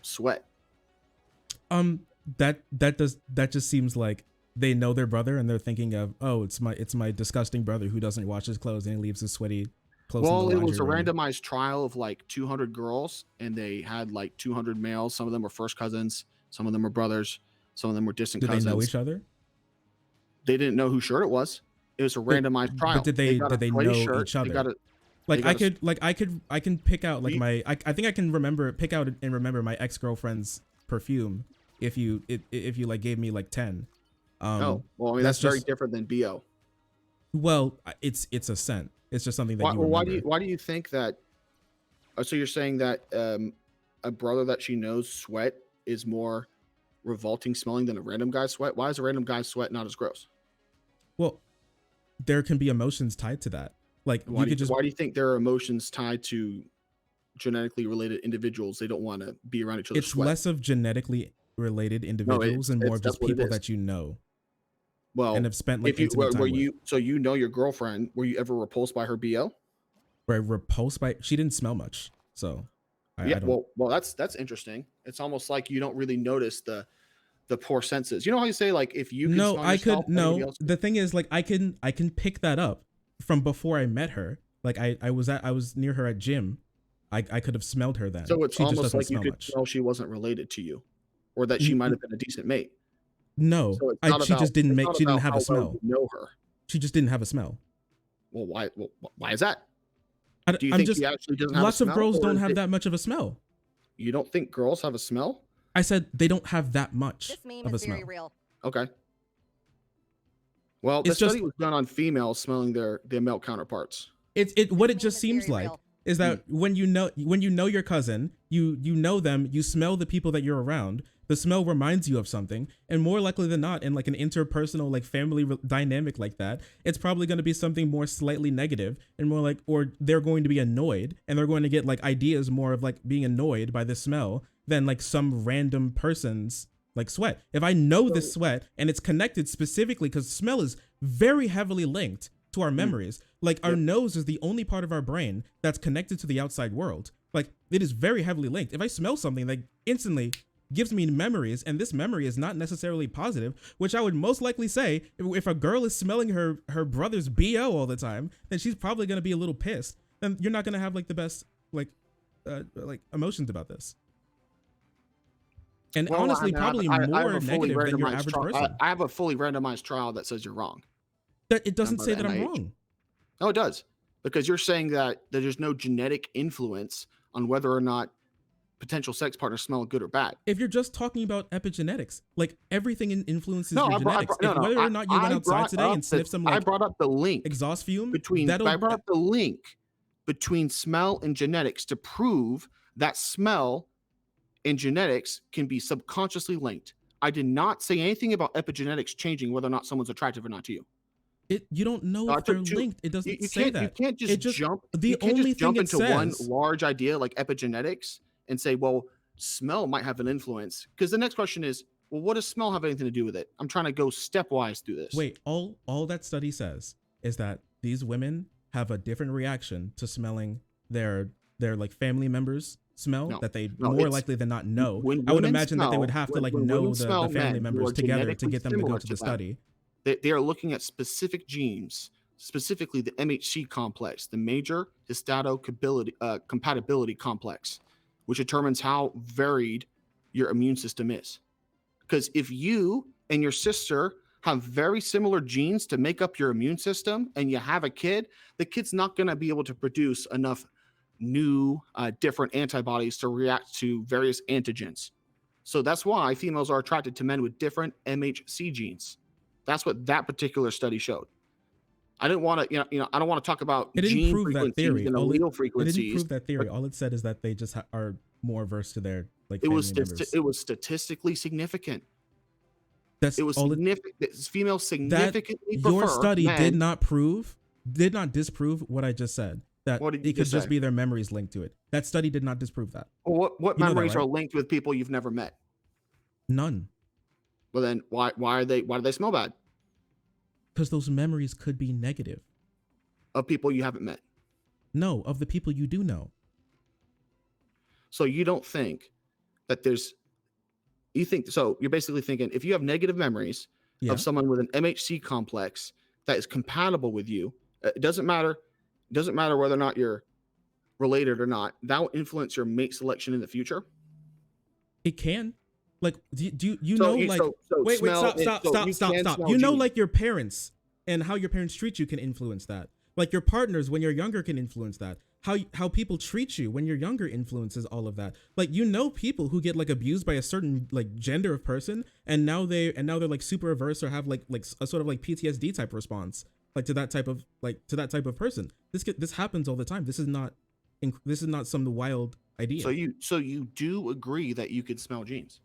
sweat. That just seems like they know their brother and they're thinking of, oh, it's my disgusting brother who doesn't wash his clothes and he leaves his sweaty clothes in the Well, it laundry was a room. randomized trial of like 200 girls, and they had like 200 males. Some of them were first cousins, some of them were brothers, some of them were distant Did cousins. they know each other? They didn't know whose shirt it was. It was a randomized trial. But did they know each other? I can pick out like I think I can pick out and remember my ex-girlfriend's perfume if you like gave me like 10. Oh, well, I mean, that's very different than BO. Well, it's a scent. It's just something that you remember. Why do you think that? So you're saying that a brother that she knows sweat is more revolting smelling than a random guy's sweat? Why is a random guy's sweat not as gross? Well, there can be emotions tied to that. Like, why do you think there are emotions tied to genetically related individuals? They don't want to be around each other. It's less of genetically related individuals and more of just people that you know. Well, and have spent like intimate time with. So your girlfriend, were you ever repulsed by her BO? Repulsed by? She didn't smell much, so I don't. Well, that's interesting. It's almost like you don't really notice the poor senses. You know how you say like if you can no, smell I yourself, could no. The thing is like I can pick that up from before I met her. Like I was near her at gym. I could have smelled her then. So it's almost like you could tell she wasn't related to you, or that she might have been a decent mate. No, so she just didn't make. She didn't have a smell. Know her. She just didn't have a smell. Well, why? Well, why is that? Do you think she actually doesn't have lots a smell? Of girls don't have that much of a smell. You don't think girls have a smell? I said they don't have that much This meme of a is smell. very real. Okay. Well, the study was done on females smelling their male counterparts. What it just seems like is that when you know your cousin, you know them, you smell the people that you're around. The smell reminds you of something, and more likely than not, in like an interpersonal like family dynamic like that, it's probably going to be something more slightly negative and more like, or they're going to be annoyed and they're going to get like ideas more of like being annoyed by the smell than like some random person's like sweat. If I know the sweat and it's connected specifically, because smell is very heavily linked to our memories. Like our nose is the only part of our brain that's connected to the outside world. Like it is very heavily linked. If I smell something, like instantly gives me memories, and this memory is not necessarily positive, which I would most likely say if a girl is smelling her brother's BO all the time, then she's probably going to be a little pissed. Then you're not going to have like the best like emotions about this. And honestly, probably more negative than your average person. I have a fully randomized trial that says you're wrong. That it doesn't say that I'm wrong. No, it does. Because you're saying that there's no genetic influence on whether or not potential sex partners smell good or bad. If you're just talking about epigenetics, like everything influences your genetics. Whether or not you went outside today and sniffed some like I brought up the link exhaust fume I brought up the link between smell and genetics to prove that smell and genetics can be subconsciously linked. I did not say anything about epigenetics changing whether or not someone's attractive or not to you. You don't know if they're linked. It doesn't say that. You can't just jump. The only thing into one large idea like epigenetics and say, well, smell might have an influence. Because the next question is, well, what does smell have anything to do with it? I'm trying to go stepwise through this. Wait, all that study says is that these women have a different reaction to smelling their like family members smell that they more likely than not know. I would imagine that they would have to like know the family members together to get them to go to the study. They are looking at specific genes, specifically the MHC complex, the major histocompatibility complex, which determines how varied your immune system is. Because if you and your sister have very similar genes to make up your immune system and you have a kid, the kid's not going to be able to produce enough new different antibodies to react to various antigens. So that's why females are attracted to men with different MHC genes. That's what that particular study showed. I didn't want to, I don't want to talk about gene frequencies and allele frequencies. It didn't prove that theory. All it said is that they just are more averse to their like. It was statistically significant. It was significant. Females significantly prefer your study men. did not disprove what I just said. That it could just be their memories linked to it. That study did not disprove that. Well, what memories are linked with people you've never met? None. Well, then why do they smell bad? Because those memories could be negative. Of people you haven't met? No, of the people you do know. So you don't think that you're basically thinking if you have negative memories of someone with an MHC complex that is compatible with you, it doesn't matter whether or not you're related or not, that will influence your mate selection in the future? It can. Like, do you know, like, wait, stop. You know, like your parents and how your parents treat you can influence that. Like your partners when you're younger can influence that. How people treat you when you're younger influences all of that. Like, you know, people who get like abused by a certain like gender of person and now they're like super averse or have like a sort of like PTSD type response like to that type of person. This happens all the time. This is not some wild idea. So you do agree that you could smell genes?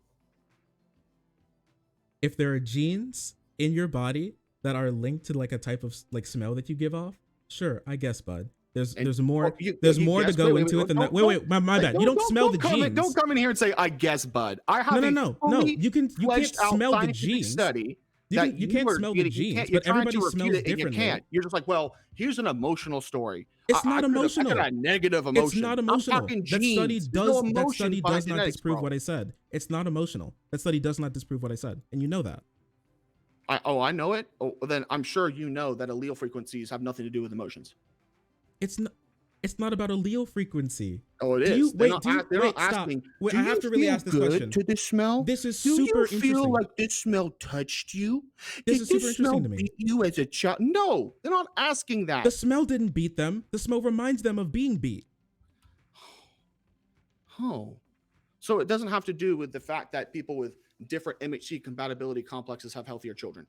If there are genes in your body that are linked to like a type of like smell that you give off, sure, I guess, bud. There's more to go into it than that. Wait, my bad. You don't smell the genes. Don't come in here and say, I guess, bud. I have no. You can't smell the genes. Study you can't smell the genes, but everybody smells differently. You're just like, well, here's an emotional story. It's not emotional. I got a negative emotion. It's not emotional. That study does not disprove what I said. It's not emotional. That study does not disprove what I said, and you know that. I know it. Oh, then I'm sure you know that allele frequencies have nothing to do with emotions. It's not about allele frequency. Oh, it is. They're not asking. Wait, I have to really ask this question. To this smell? This is super interesting. Do you feel like this smell touched you? This is super interesting to me. Beat you as a child? No, they're not asking that. The smell didn't beat them. The smell reminds them of being beat. Oh, so it doesn't have to do with the fact that people with different MHC compatibility complexes have healthier children.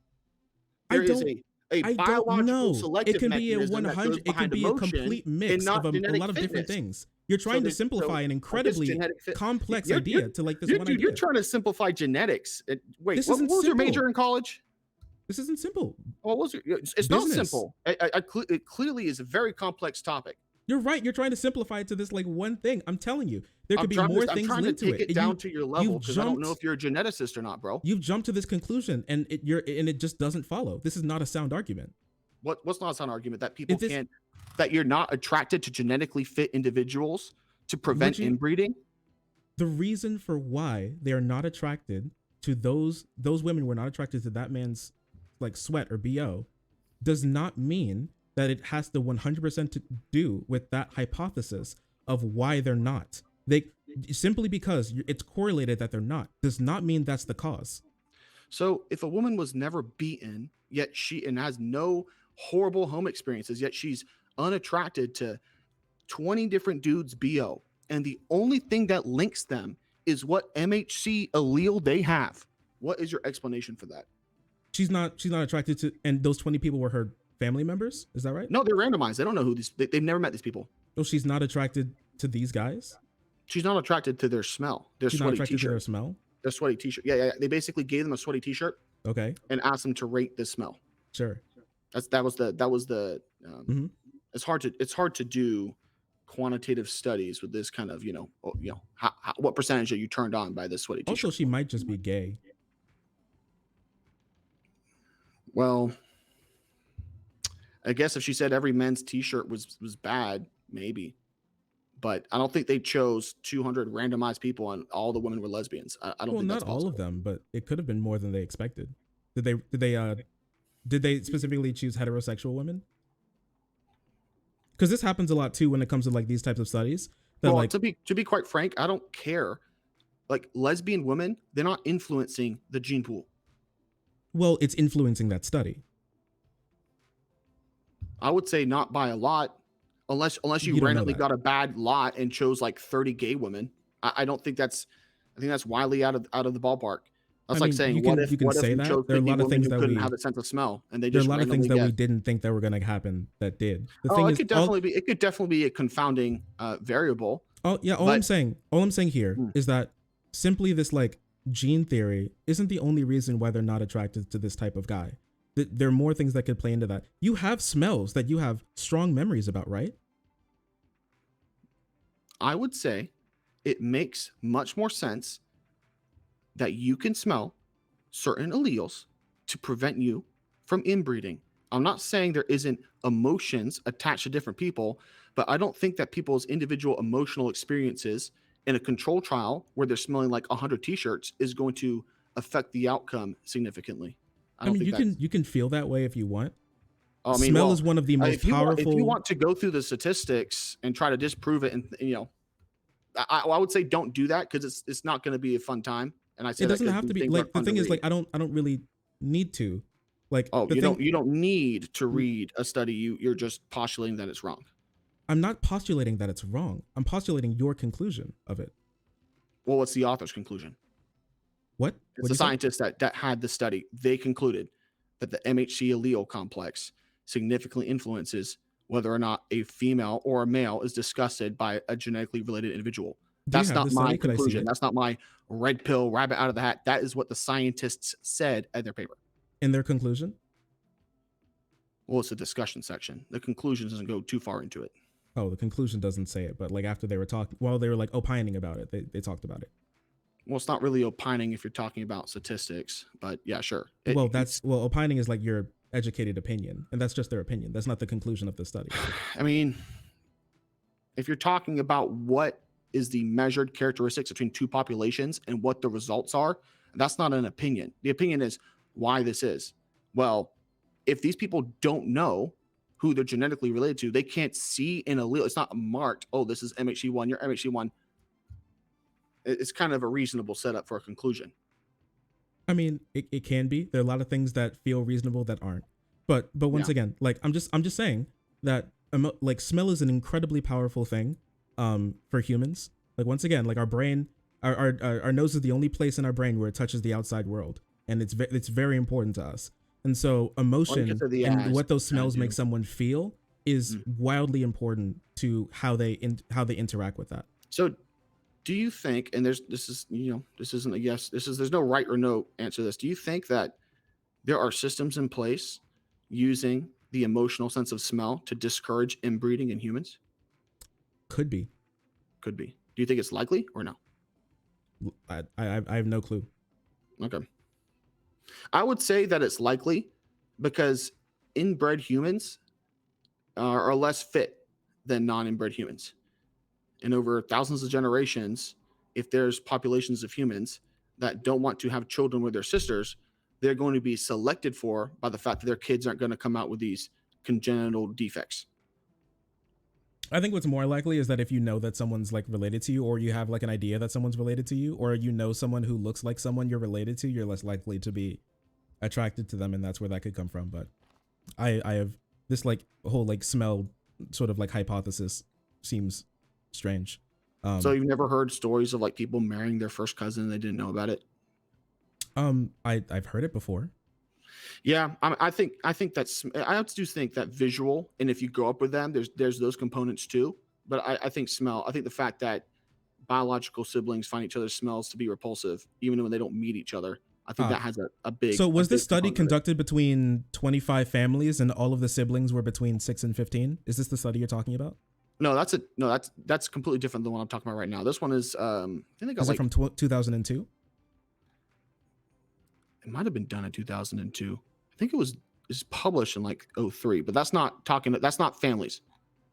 There is a biological selective it can be a mechanism 100. It can be a complete mix of a lot of different things. You're trying to simplify an incredibly complex idea to like this one idea. You're trying to simplify genetics. Wait, what was your major in college? This isn't simple. What was it's not simple. It clearly is a very complex topic. You're right. You're trying to simplify it to this like one thing. I'm telling you, there could be more things linked to it. I'm trying to take it down to your level because I don't know if you're a geneticist or not, bro. You've jumped to this conclusion, and it just doesn't follow. This is not a sound argument. What's not a sound argument? That people can't, that you're not attracted to genetically fit individuals to prevent inbreeding? The reason for why they are not attracted to those women who are not attracted to that man's like sweat or BO does not mean that it has to 100% to do with that hypothesis of why they're not. They simply because it's correlated that they're not does not mean that's the cause. So if a woman was never beaten, yet and has no horrible home experiences, yet she's unattracted to 20 different dudes BO, and the only thing that links them is what MHC allele they have, what is your explanation for that? She's not attracted to, and those 20 people were her family members, is that right? No, they're randomized. They don't know who they've never met these people. So she's not attracted to these guys? She's not attracted to their smell. Their she's sweaty not attracted t-shirt. to their smell? Their sweaty t-shirt. Yeah. They basically gave them a sweaty t-shirt. Okay. And asked them to rate the smell. Sure. That was the it's hard to do quantitative studies with this kind of, what percentage are you turned on by this sweaty t-shirt? Also, she might just be gay. Well, I guess if she said every men's t-shirt was bad, maybe. But I don't think they chose 200 randomized people and all the women were lesbians. I don't Well, think not that's all of possible. them, but it could have been more than they expected. Did they specifically choose heterosexual women? Because this happens a lot too when it comes to like these types of studies. That Well, like, to be quite frank, I don't care. Like lesbian women, they're not influencing the gene pool. well, it's influencing that study. I would say not by a lot, unless you You don't know randomly that. got a bad lot and chose like 30 gay women. I don't think that's. I think that's wildly out of the ballpark. I That's like mean, saying, you can what if say you chose that. There are a 50 lot of women things who that couldn't have a sense of smell and they there are a just lot of things randomly that we guessed? didn't think that were going to happen that did. The Oh, thing is, it could definitely be a confounding variable. all But I'm saying here mm, is that simply this like gene theory isn't the only reason why they're not attracted to this type of guy. There are more things that could play into that. You have smells that you have strong memories about, right? I would say it makes much more sense that you can smell certain alleles to prevent you from inbreeding. I'm not saying there isn't emotions attached to different people, but I don't think that people's individual emotional experiences in a control trial where they're smelling like 100 t-shirts is going to affect the outcome significantly. I I don't mean, think that's. you can feel that way if you want. I mean, Smell well, is one of the most if you powerful. want to go through the statistics and try to disprove it, and I would say don't do that because it's not going to be a fun time. And I It say that doesn't because have to these be things like aren't the fun to thing is like read. I don't really need to. Like Oh, the thing you don't need to read a study. You're just postulating that it's wrong. I'm not postulating that it's wrong. I'm postulating your conclusion of it. Well, what's the author's conclusion? What? It's What'd the you say? scientists that had the study. They concluded that the MHC allele complex significantly influences whether or not a female or a male is disgusted by a genetically related individual. Do you That's have not the my study? Could I see conclusion. it? That's not my red pill rabbit out of the hat. That is what the scientists said at their paper. In their conclusion? Well, it's a discussion section. The conclusion doesn't go too far into it. Oh, the conclusion doesn't say it, but like after they were talking, while they were like opining about it, they talked about it. Well, it's not really opining if you're talking about statistics, but yeah, sure. It's. Well, opining is like your educated opinion, and that's just their opinion. That's not the conclusion of the study. I mean, if you're talking about what is the measured characteristics between two populations and what the results are, that's not an opinion. The opinion is why this is. Well, if these people don't know who they're genetically related to, they can't see an allele. It's not marked, oh, this is MHC1, you're MHC1. It's kind of a reasonable setup for a conclusion. I mean, it can be. There are a lot of things that feel reasonable that aren't. But once Yeah. again, like I'm just saying that like smell is an incredibly powerful thing for humans. Like once again, like our brain, our nose is the only place in our brain where it touches the outside world, and it's very important to us. And so Well, you emotion consider the and eyes what those kind of smells make do. someone feel is wildly important to how they interact with that. So do you think, and this is, this isn't a yes, there's no right or no answer to this. Do you think that there are systems in place using the emotional sense of smell to discourage inbreeding in humans? Could be. Could be. Do you think it's likely or no? I have no clue. Okay. I would say that it's likely because inbred humans are less fit than non-inbred humans. And over thousands of generations, if there's populations of humans that don't want to have children with their sisters, they're going to be selected for by the fact that their kids aren't going to come out with these congenital defects. I think what's more likely is that if you know that someone's like related to you, or you have like an idea that someone's related to you, or you know someone who looks like someone you're related to, you're less likely to be attracted to them, and that's where that could come from. But I have this like whole like smell sort of like hypothesis seems strange. So you've never heard stories of like people marrying their first cousin and they didn't know about it? I've heard it before. Yeah, I think that's, I do think that visual, and if you grow up with them, there's those components too. But I think smell. I think the fact that biological siblings find each other's smells to be repulsive, even when they don't meet each other, I think that has So was this big study component of it. conducted between 25 families and all of the siblings were between 6 and 15? Is this the study you're talking about? No, that's completely different than what I'm talking about right now. This one is I think they got Is it from 2002? it might have been done in 2002. I think it was is published in like '03, but that's not families.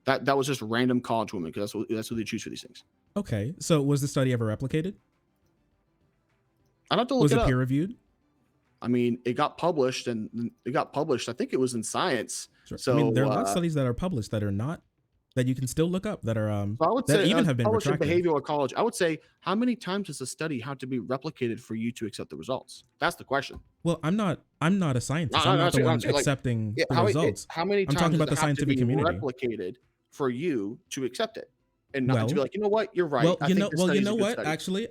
That was just random college women because that's who they choose for these things. Okay, so was the study ever replicated? I'd have to look Was it it up. peer reviewed? I mean, it got published, and it got published. I think it was in Science. Sure. So I mean, there are a lot of studies that are published that are not, that you can still look up, that are so I would that say even have been published in retracted. behavioral ecology. I would say, how many times does a study have to be replicated for you to accept the results? That's the question. Well, I'm not a scientist. No, I'm not the one like, accepting the results. how many I'm times talking does about it the have to scientific be community. replicated for you to accept it, and not Well, to be like, you know what, you're right. Well, I you think know, this well, you study's a know good what? study. Actually,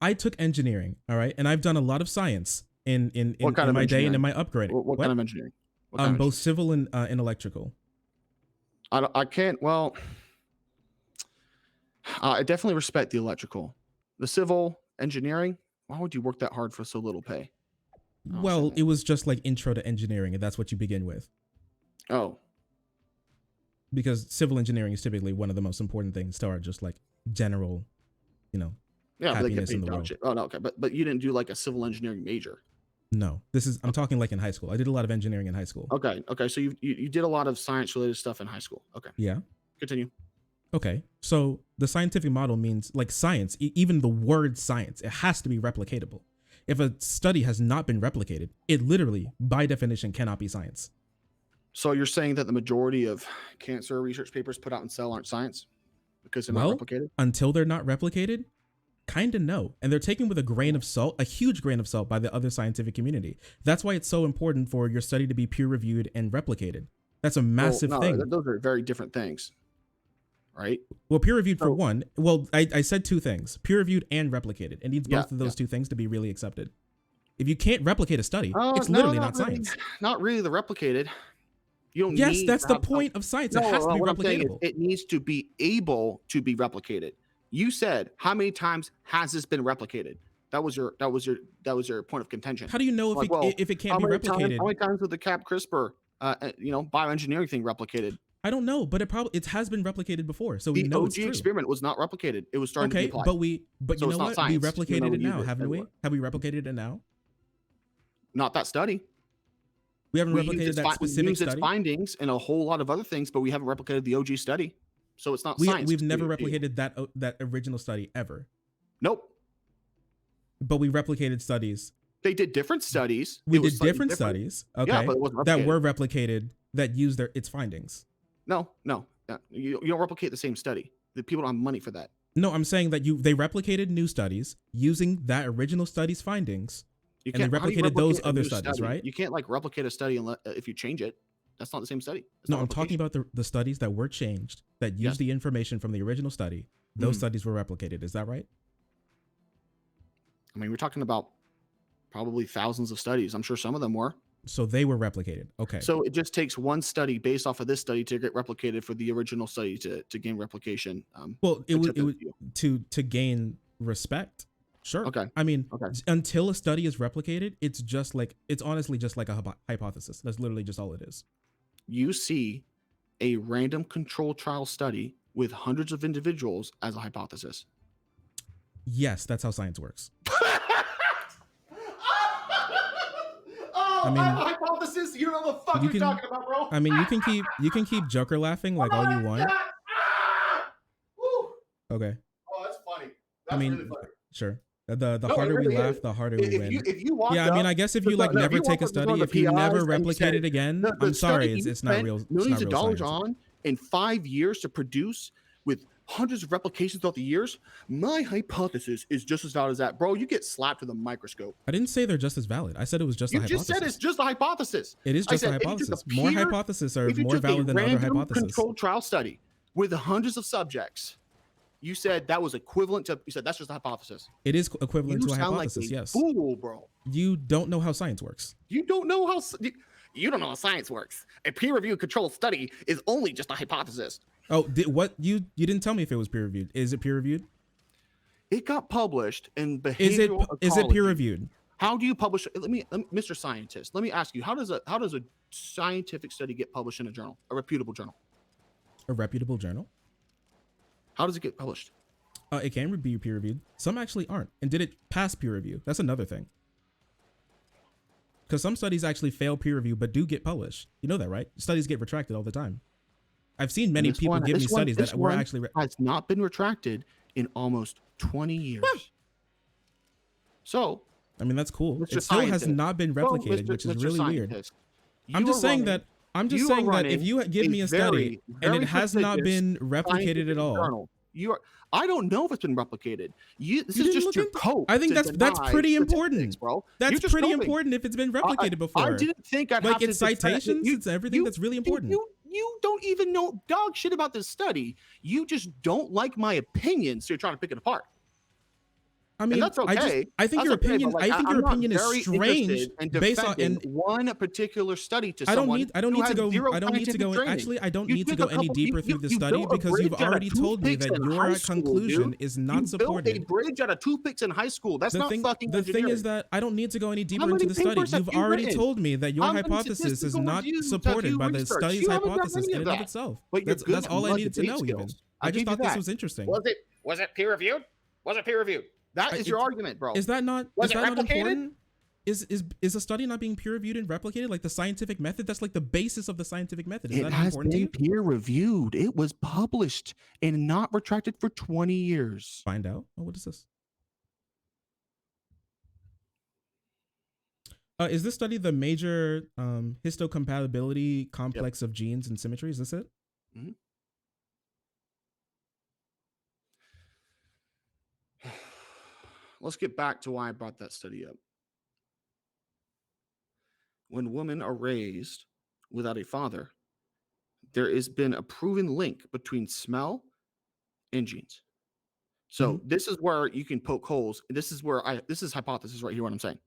I took engineering, all right, and I've done a lot of science in What kind of my day and engineering? in my upgrading. What kind of engineering? What kind of Both engineering? civil and electrical. I can't. Well, I definitely respect the electrical, the civil engineering. Why would you work that hard for so little pay? Well, it was just like intro to engineering, and that's what you begin with. Oh, because civil engineering is typically one of the most important things to our just like general, yeah, happiness in the world. Oh no, okay, but you didn't do like a civil engineering major. No, I'm talking like in high school. I did a lot of engineering in high school. Okay, so you did a lot of science related stuff in high school. Okay, yeah, continue. Okay, so the scientific model means like science, even the word science, it has to be replicatable. If a study has not been replicated, it literally, by definition, cannot be science. So you're saying that the majority of cancer research papers put out in Cell aren't science because they're not replicated? Until they're not replicated, kind of no. And they're taken with a grain of salt, a huge grain of salt by the other scientific community. That's why it's so important for your study to be peer reviewed and replicated. That's a massive thing. Those are very different things, right? Well, peer reviewed for one. Well, I said two things: peer reviewed and replicated. It needs both of those two things to be really accepted. If you can't replicate a study, it's literally not science. Not really the replicated. You don't yes, that's the point of science. It has to be replicatable. It needs to be able to be replicated. You said, how many times has this been replicated? That was your point of contention. How do you know if it can't be replicated? How many times was the Cap CRISPR bioengineering thing replicated? I don't know, but it has been replicated before, so we know it's true. The OG experiment was not replicated. It was starting to be applied. But you know what? We replicated it now, haven't we? Have we replicated it now? Not that study. We haven't replicated that specific study. Its findings and a whole lot of other things, but we haven't replicated the OG study. So it's not science. We've never replicated that original study ever. Nope. But we replicated studies. They did different studies. We did different studies. Okay. Yeah, but it wasn't replicated. That were replicated that used its findings. No. You don't replicate the same study. The people don't have money for that. No, I'm saying that they replicated new studies using that original study's findings. And they replicated those other studies, right? You can't like replicate a study if you change it. That's not the same study. No, I'm talking about the studies that were changed that used the information from the original study. Those studies were replicated. Is that right? I mean, we're talking about probably thousands of studies. I'm sure some of them were. So they were replicated. Okay. So it just takes one study based off of this study to get replicated for the original study to gain replication. Well, it would to gain respect. Sure. Okay. I mean, until a study is replicated, it's honestly just like a hypothesis. That's literally just all it is. You see a random control trial study with hundreds of individuals as a hypothesis. Yes, that's how science works. I mean, hypothesis. You don't know what the fuck you're talking about, bro. I mean, you can keep Joker laughing like all you want. Okay. Oh, that's funny. That's really funny. Sure. The harder we laugh, the harder we win. Yeah, I mean, I guess if you never take a study, if you never replicate it again, I'm sorry, it's not real. Millions of dollars on in 5 years to produce with hundreds of replications throughout the years. My hypothesis is just as valid as that, bro. You get slapped with a microscope. I didn't say they're just as valid. I said it was just a hypothesis. You just said it's just a hypothesis. It is just a hypothesis. More hypotheses are more valid than other hypotheses. Controlled trial study with hundreds of subjects. You said that was equivalent to. You said that's just a hypothesis. It is equivalent to a hypothesis. Like a yes. Fool, bro. You don't know how science works. You don't know how science works. A peer-reviewed controlled study is only just a hypothesis. Oh, you didn't tell me if it was peer reviewed. Is it peer reviewed? It got published in behavioral ecology. Is it peer reviewed? How do you publish? Let me, Mr. Scientist. Let me ask you. How does a scientific study get published in a journal, a reputable journal? A reputable journal? How does it get published? It can be peer reviewed. Some actually aren't. And did it pass peer review? That's another thing. Because some studies actually fail peer review, but do get published. You know that, right? Studies get retracted all the time. I've seen many people give me studies that were actually has not been retracted in almost 20 years. So, I mean, that's cool. Mr. It still has Scientist. not been replicated, which is Mr. really weird. Scientist, I'm just saying running- that I'm just you saying are that if you give me a study and it has not been replicated at all, journal, I don't know if it's been replicated. This is didn't just look your into- cope. I think to that's deny pretty statistics, important. bro. That's You're just pretty coping. important if it's been replicated before. I didn't think I'd like have to it's defend- citations, it's everything that's really important. You don't even know dog shit about this study. You just don't like my opinion, so you're trying to pick it apart. I mean, that's okay. I think your opinion. But, like, I think I'm your not opinion is very strange interested in based on defending one particular study to I don't someone need to who go. has zero I don't need to go. scientific training. Actually, I don't You need to took go a any couple- deeper you- through the you study built a because you've bridge out of already told me toothpicks that in your high school, conclusion dude. is not You supported. built a bridge out of toothpicks in high school. That's not fucking The thing is engineering. that I don't need to go any deeper How into many the study. papers have You've you already written? told me that your How many hypothesis is statistical not reviews have supported you by the researched? study's You haven't done hypothesis any in of and of that. itself. But you're That's good all I on needed to know. debate Even skills. I just give you thought this that. was interesting. Was it peer reviewed? Was it peer reviewed? That is your argument, bro. Is that not? Was is it that not replicated? important? Is a study not being peer reviewed and replicated like the scientific method? That's like the basis of the scientific method. Is It that not has important to been you? peer reviewed. It was published and not retracted for 20 years. Find out. Oh, what is this? Is this study the major histocompatibility complex of genes and symmetry? Is this it? Mm-hmm. Let's get back to why I brought that study up. When women are raised without a father, there has been a proven link between smell and genes. So this is where you can poke holes. This is hypothesis right here, what I'm saying.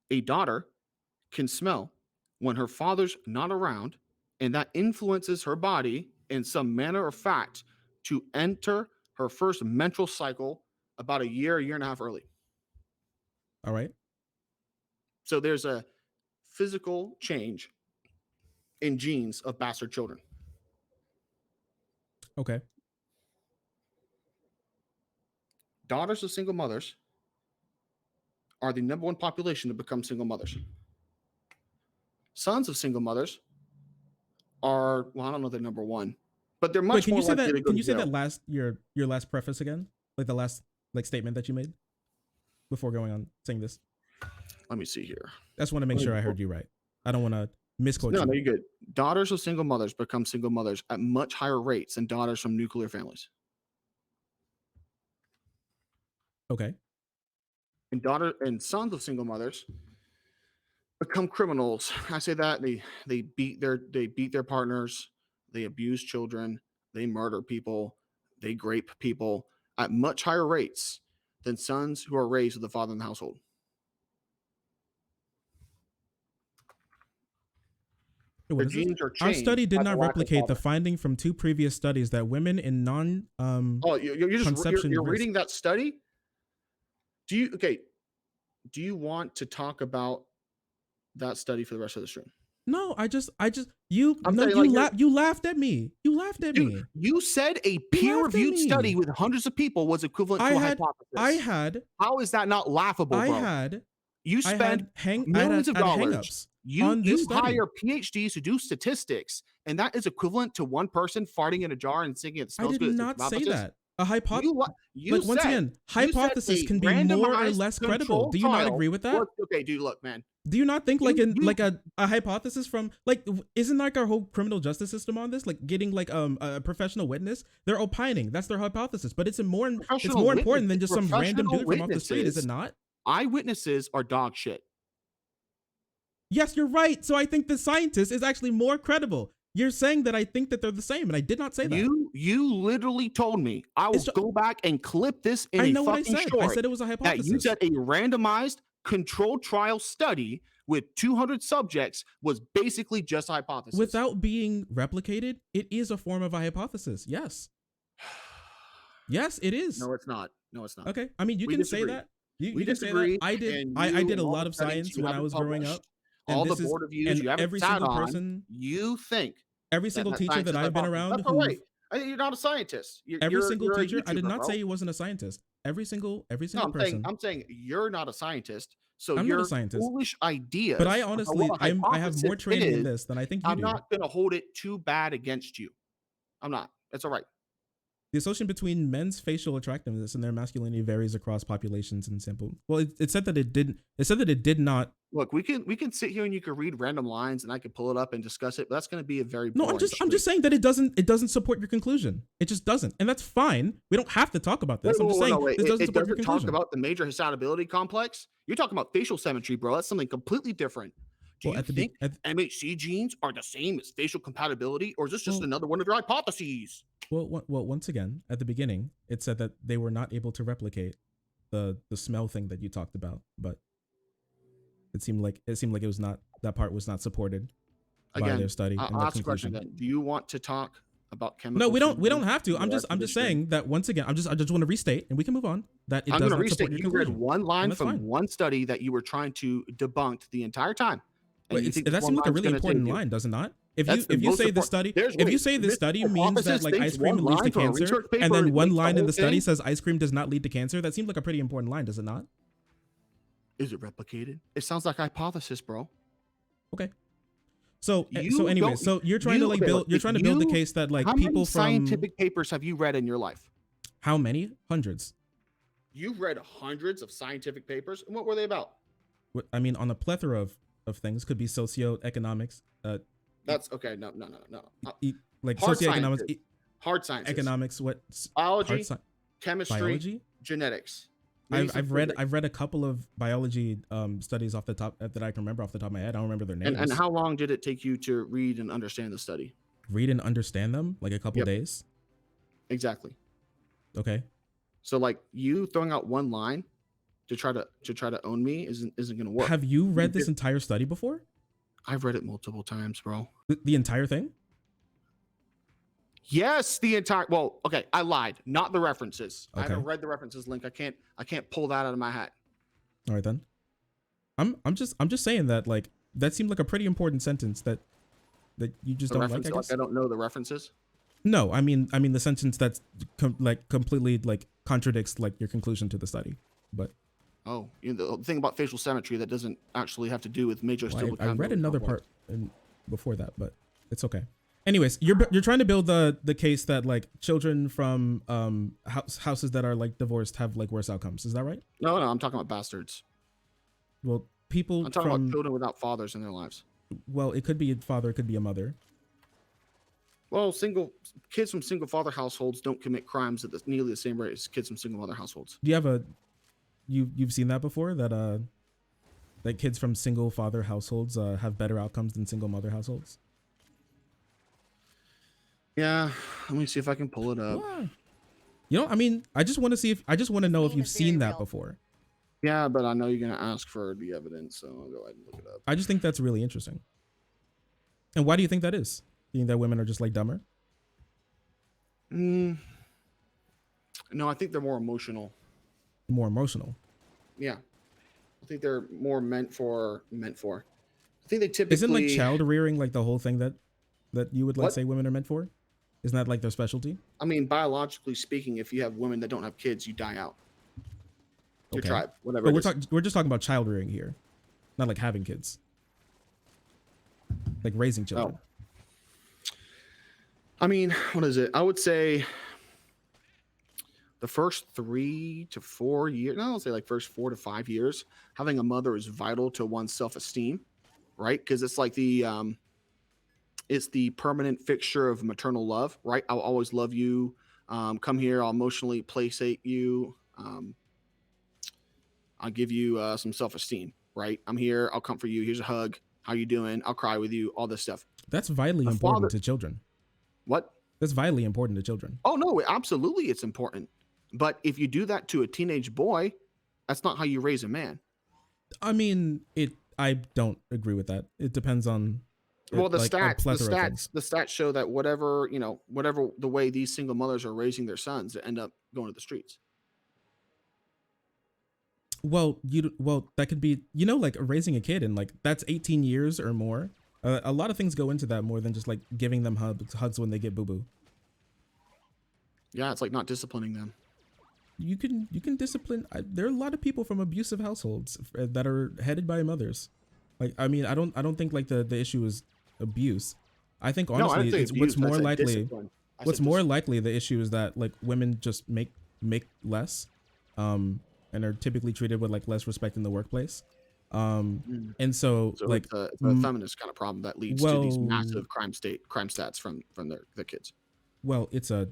A daughter can smell when her father's not around, and that influences her body in some manner or fact to enter her first menstrual cycle about a year and a half early. All right. So there's a physical change in genes of bastard children. Okay. Daughters of single mothers are the number one population to become single mothers. Sons of single mothers are, well, I don't know if they're number one, but they're much more likely to go Can you to say jail. that last your last preface again? Like the last statement that you made before going on saying this? Let me see here. I just want to make sure I heard you right. I don't want to misquote you. No, you're good. Daughters of single mothers become single mothers at much higher rates than daughters from nuclear families. Okay. And sons of single mothers become criminals. I say that they beat their partners, they abuse children, they murder people, they grape people at much higher rates than sons who are raised with a father in the household. Their genes are Our changed study did by not the lack of replicate the father. finding from two previous studies that women in non You're risk- reading that study? Do you want to talk about that study for the rest of the stream? No, you laughed at me. You laughed at me. You said a peer-reviewed study with hundreds of people was equivalent to a hypothesis. How is that not laughable, bro? You spend millions of dollars. You hire PhDs to do statistics, and that is equivalent to one person farting in a jar and thinking it smells good. I did not say that. A hypothesis. Like, once again, hypothesis can be more or less credible. Do you not agree with that? Okay, dude, look, man. Do you not think a hypothesis from isn't like our whole criminal justice system on this, like getting like a professional witness? They're opining. That's their hypothesis, but it's more important than just some random dude from off the street, is it not? Eyewitnesses are dog shit. Yes, you're right. So I think the scientist is actually more credible. You're saying that I think that they're the same, and I did not say that. You literally told me. I will go back and clip this in a fucking short. I said it was a hypothesis. That you said a randomized controlled trial study with 200 subjects was basically just a hypothesis. Without being replicated, it is a form of a hypothesis. Yes. Yes, it is. No, it's not. Okay. I mean, you can say that. You can say that. I did a lot of science when I was growing up. All the board of views you haven't sat on, you think every single teacher that I've been around. That's all right. You're not a scientist. Every single teacher. I did not say he wasn't a scientist. Every single person. I'm saying you're not a scientist. So I'm not a your scientist, foolish ideas but I about what honestly, a I have more hypothesis training in is, this than I think you I'm do. not going to hold it too bad against you. I'm not. It's all right. The association between men's facial attractiveness and their masculinity varies across populations and sample. Well, it said that it didn't. It said that it did not. Look, we can sit here and you can read random lines and I could pull it up and discuss it, but that's going to be a very No, boring I'm just saying that it doesn't support your conclusion. It just doesn't, and that's fine. We don't have to talk about this. I'm just saying this doesn't support your It doesn't talk conclusion. about the major histoutability complex. You're talking about facial symmetry, bro. That's something completely different. Do Well, you think MHC genes are the same as facial compatibility, or is this just another one of your hypotheses? Well, once again, at the beginning, it said that they were not able to replicate the smell thing that you talked about, but it seemed like it was not, that part was not supported by their study. I'll ask the question again. Do you want to talk about chemical? No, we don't have to. I'm just saying that once again, I just want to restate, and we can move on, that it does not support your conclusion. You read one line from one study that you were trying to debunk the entire time. Wait, that seems like a really important line, does it not? If you say this study means that like ice cream leads to cancer, and then one line in the study says ice cream does not lead to cancer, that seems like a pretty important line, does it not? Is it replicated? It sounds like a hypothesis, bro. Okay. So anyway, so you're trying to build the case that like people from scientific papers have you read in your life? How many? Hundreds. You've read hundreds of scientific papers, and what were they about? I mean, on a plethora of things. Could be socioeconomics. That's okay. No. Like socioeconomics, hard sciences, economics, what? Biology, chemistry, genetics. I've read a couple of biology studies off the top that I can remember off the top of my head. I don't remember their names. And how long did it take you to read and understand the study? Read and understand them, like a couple days. Exactly. Okay. So like you throwing out one line to try to own me isn't going to work. Have you read this entire study before? I've read it multiple times, bro. The entire thing? Yes, the entire. Well, okay, I lied. Not the references. Okay. I haven't read the references link. I can't pull that out of my hat. All right then. I'm just saying that like that seemed like a pretty important sentence that you just don't like. I guess. I don't know the references. No, I mean the sentence that's completely like contradicts like your conclusion to the study, but. Oh, the thing about facial symmetry that doesn't actually have to do with major. Well, I read another part before that, but it's okay. Anyways, you're trying to build the case that like children from houses that are like divorced have like worse outcomes. Is that right? No, I'm talking about bastards. Well, I'm talking about children without fathers in their lives. Well, it could be a father, it could be a mother. Well, kids from single father households don't commit crimes at nearly the same rate as kids from single mother households. Do you have you've seen that before, that kids from single father households have better outcomes than single mother households? Yeah, let me see if I can pull it up. What? You know, I mean, I just want to know if you've seen that before. Yeah, but I know you're gonna ask for the evidence, so I'll go ahead and look it up. I just think that's really interesting. And why do you think that is? You think that women are just like dumber? No, I think they're more emotional. More emotional. Yeah, I think they're more meant for. I think they typically isn't like child rearing like the whole thing that you would like say women are meant for? Isn't that like their specialty? I mean, biologically speaking, if you have women that don't have kids, you die out. Your tribe, whatever. But we're just talking about child rearing here, not like having kids, like raising children. Oh. I mean, what is it? I would say the first 3 to 4 years, no, I'll say like first 4 to 5 years, having a mother is vital to one's self-esteem, right? Because it's like it's the permanent fixture of maternal love, right? I'll always love you. Come here, I'll emotionally placate you. I'll give you some self-esteem, right? I'm here, I'll comfort you. Here's a hug. How you doing? I'll cry with you. All this stuff. That's vitally important to children. What? That's vitally important to children. Oh, no, absolutely it's important. But if you do that to a teenage boy, that's not how you raise a man. I mean, I don't agree with that. It depends on the stats show that whatever the way these single mothers are raising their sons, they end up going to the streets. Well, that could be, like raising a kid and like that's 18 years or more. A lot of things go into that more than just like giving them hugs when they get boo-boo. Yeah, it's like not disciplining them. you can discipline. There are a lot of people from abusive households that are headed by mothers. Like, I mean, I don't think like the issue is abuse. I think No, I honestly, didn't say it's what's abuse. I more said likely. discipline. I What's said more discipline. likely the issue is that like women just make less, and are typically treated with like less respect in the workplace. Mm. And so So like, it's a feminist kind of problem that leads to these well, massive crime stats from their kids. well, it's a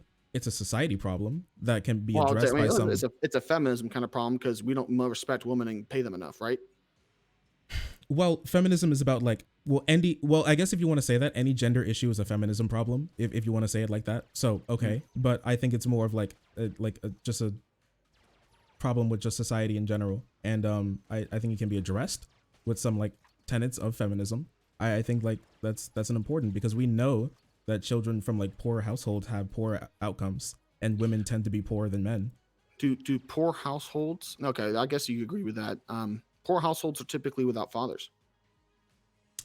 society problem that can be Well, I addressed by mean, some. it's a feminism kind of problem because we don't respect women and pay them enough, right? Well, feminism is about like, well, I guess if you want to say that, any gender issue is a feminism problem, if you want to say it like that. So okay, but I think it's more of like just a problem with just society in general, and I think it can be addressed with some like tenets of feminism. I think like that's an important, because we know that children from like poor households have poor outcomes, and women tend to be poorer than men. Do poor households? Okay, I guess you agree with that. Poor households are typically without fathers.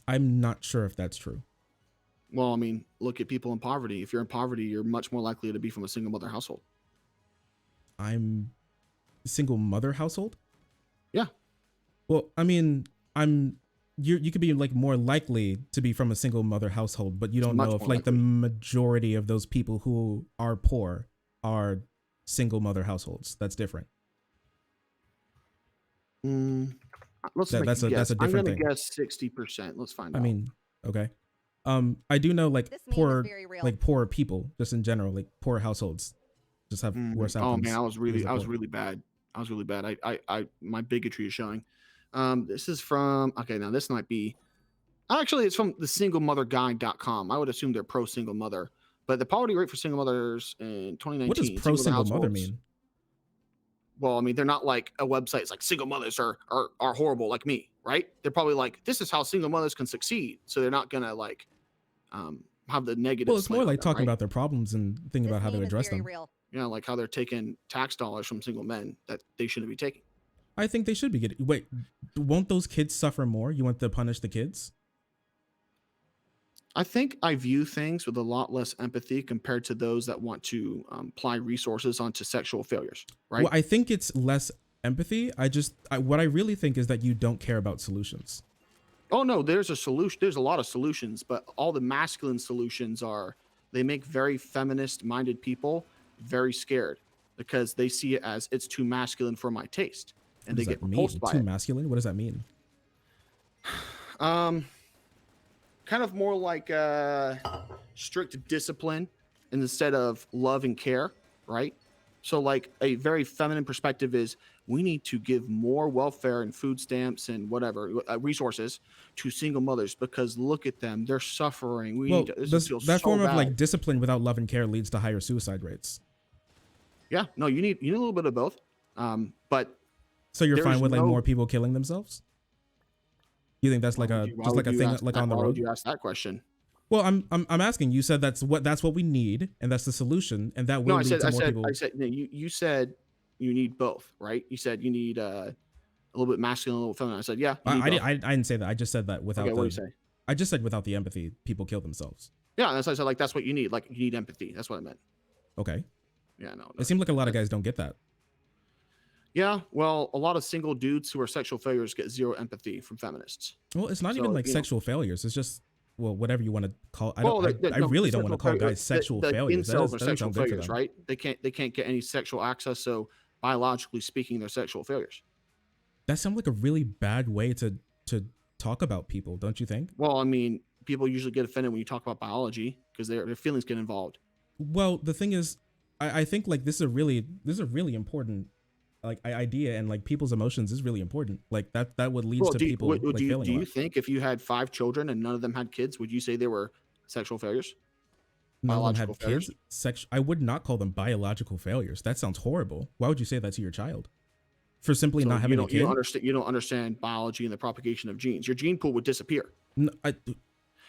I'm not sure if that's true. Well, I mean, look at people in poverty. If you're in poverty, you're much more likely to be from a single mother household. I'm single mother household. Yeah. Well, I mean, you could be like more likely to be from a single mother household, but you It's don't much know if more like the likely. majority of those people who are poor are single mother households. That's different. Let's That, make a that's a guess. that's a I'm different gonna thing. guess 60%. Let's find I out. mean, okay. I do know like This meme is poor, very real. like poor people just in general, like poor households just have worse Oh outcomes. man, I was because they're poor. really bad. I was really bad. My bigotry is showing. This is from, okay, now this might be, actually it's from the singlemotherguide.com. I would assume they're pro single mother, but the poverty rate for single mothers in 2019. What does pro single mother mean? Well, I mean, they're not like a website. It's like single mothers are horrible like me, right? They're probably like, this is how single mothers can succeed. So they're not gonna like have the negative. Well, it's more slant on like them, talking right? about their problems and thinking This about how to meme is address very them. real. You know, like how they're taking tax dollars from single men that they shouldn't be taking. I think they should be getting. Wait, won't those kids suffer more? You want to punish the kids? I think I view things with a lot less empathy compared to those that want to apply resources onto sexual failures, right? Well, I think it's less empathy. What I really think is that you don't care about solutions. Oh no, there's a solution. There's a lot of solutions, but all the masculine solutions are, they make very feminist minded people very scared because they see it as it's too masculine for my taste, and What they does get that repulsed mean? by Too it. masculine? What does that mean? Kind of more like strict discipline instead of love and care, right? So like a very feminine perspective is, we need to give more welfare and food stamps and whatever resources to single mothers because look at them, they're suffering. Well, This feels that so form of bad. like discipline without love and care leads to higher suicide rates. Yeah, no, you need a little bit of both. But So you're fine there's with like no- more people killing themselves? You think that's like why a would you- why just would like a you thing ask like that- on the why would road? you ask that question? Well, I'm asking. You said that's what we need, and that's the solution, and that will No, I lead said to more people. no, you said you need both, right? You said you need a little bit masculine, a little feminine. I said, yeah, you need both. I didn't say that. I just said that without Okay, what do you the. say? I just said without the empathy, people kill themselves. Yeah, that's what I said. Like that's what you need. Like you need empathy. That's what I meant. Okay. Yeah, no. It seems like a lot of guys don't get that. Yeah, well, a lot of single dudes who are sexual failures get zero empathy from feminists. Well, it's not So, even like you know. sexual failures. It's just, well, whatever you want to call. I Well, don't. I really don't want to call guys sexual the failures. That incels are doesn't sexual sound good for failures, them. right? They can't get any sexual access, so biologically speaking, they're sexual failures. That sounds like a really bad way to talk about people, don't you think? Well, I mean, people usually get offended when you talk about biology because their feelings get involved. Well, the thing is, I think like this is a really important like idea, and like people's emotions is really important. Like that would lead to people like failing. Do you think if you had 5 children and none of them had kids, would you say they were sexual failures? None of them biological had failures? kids? I would not call them biological failures. That sounds horrible. Why would you say that to your child? For simply So not having a kid? you don't understand biology and the propagation of genes. Your gene pool would disappear. No, that's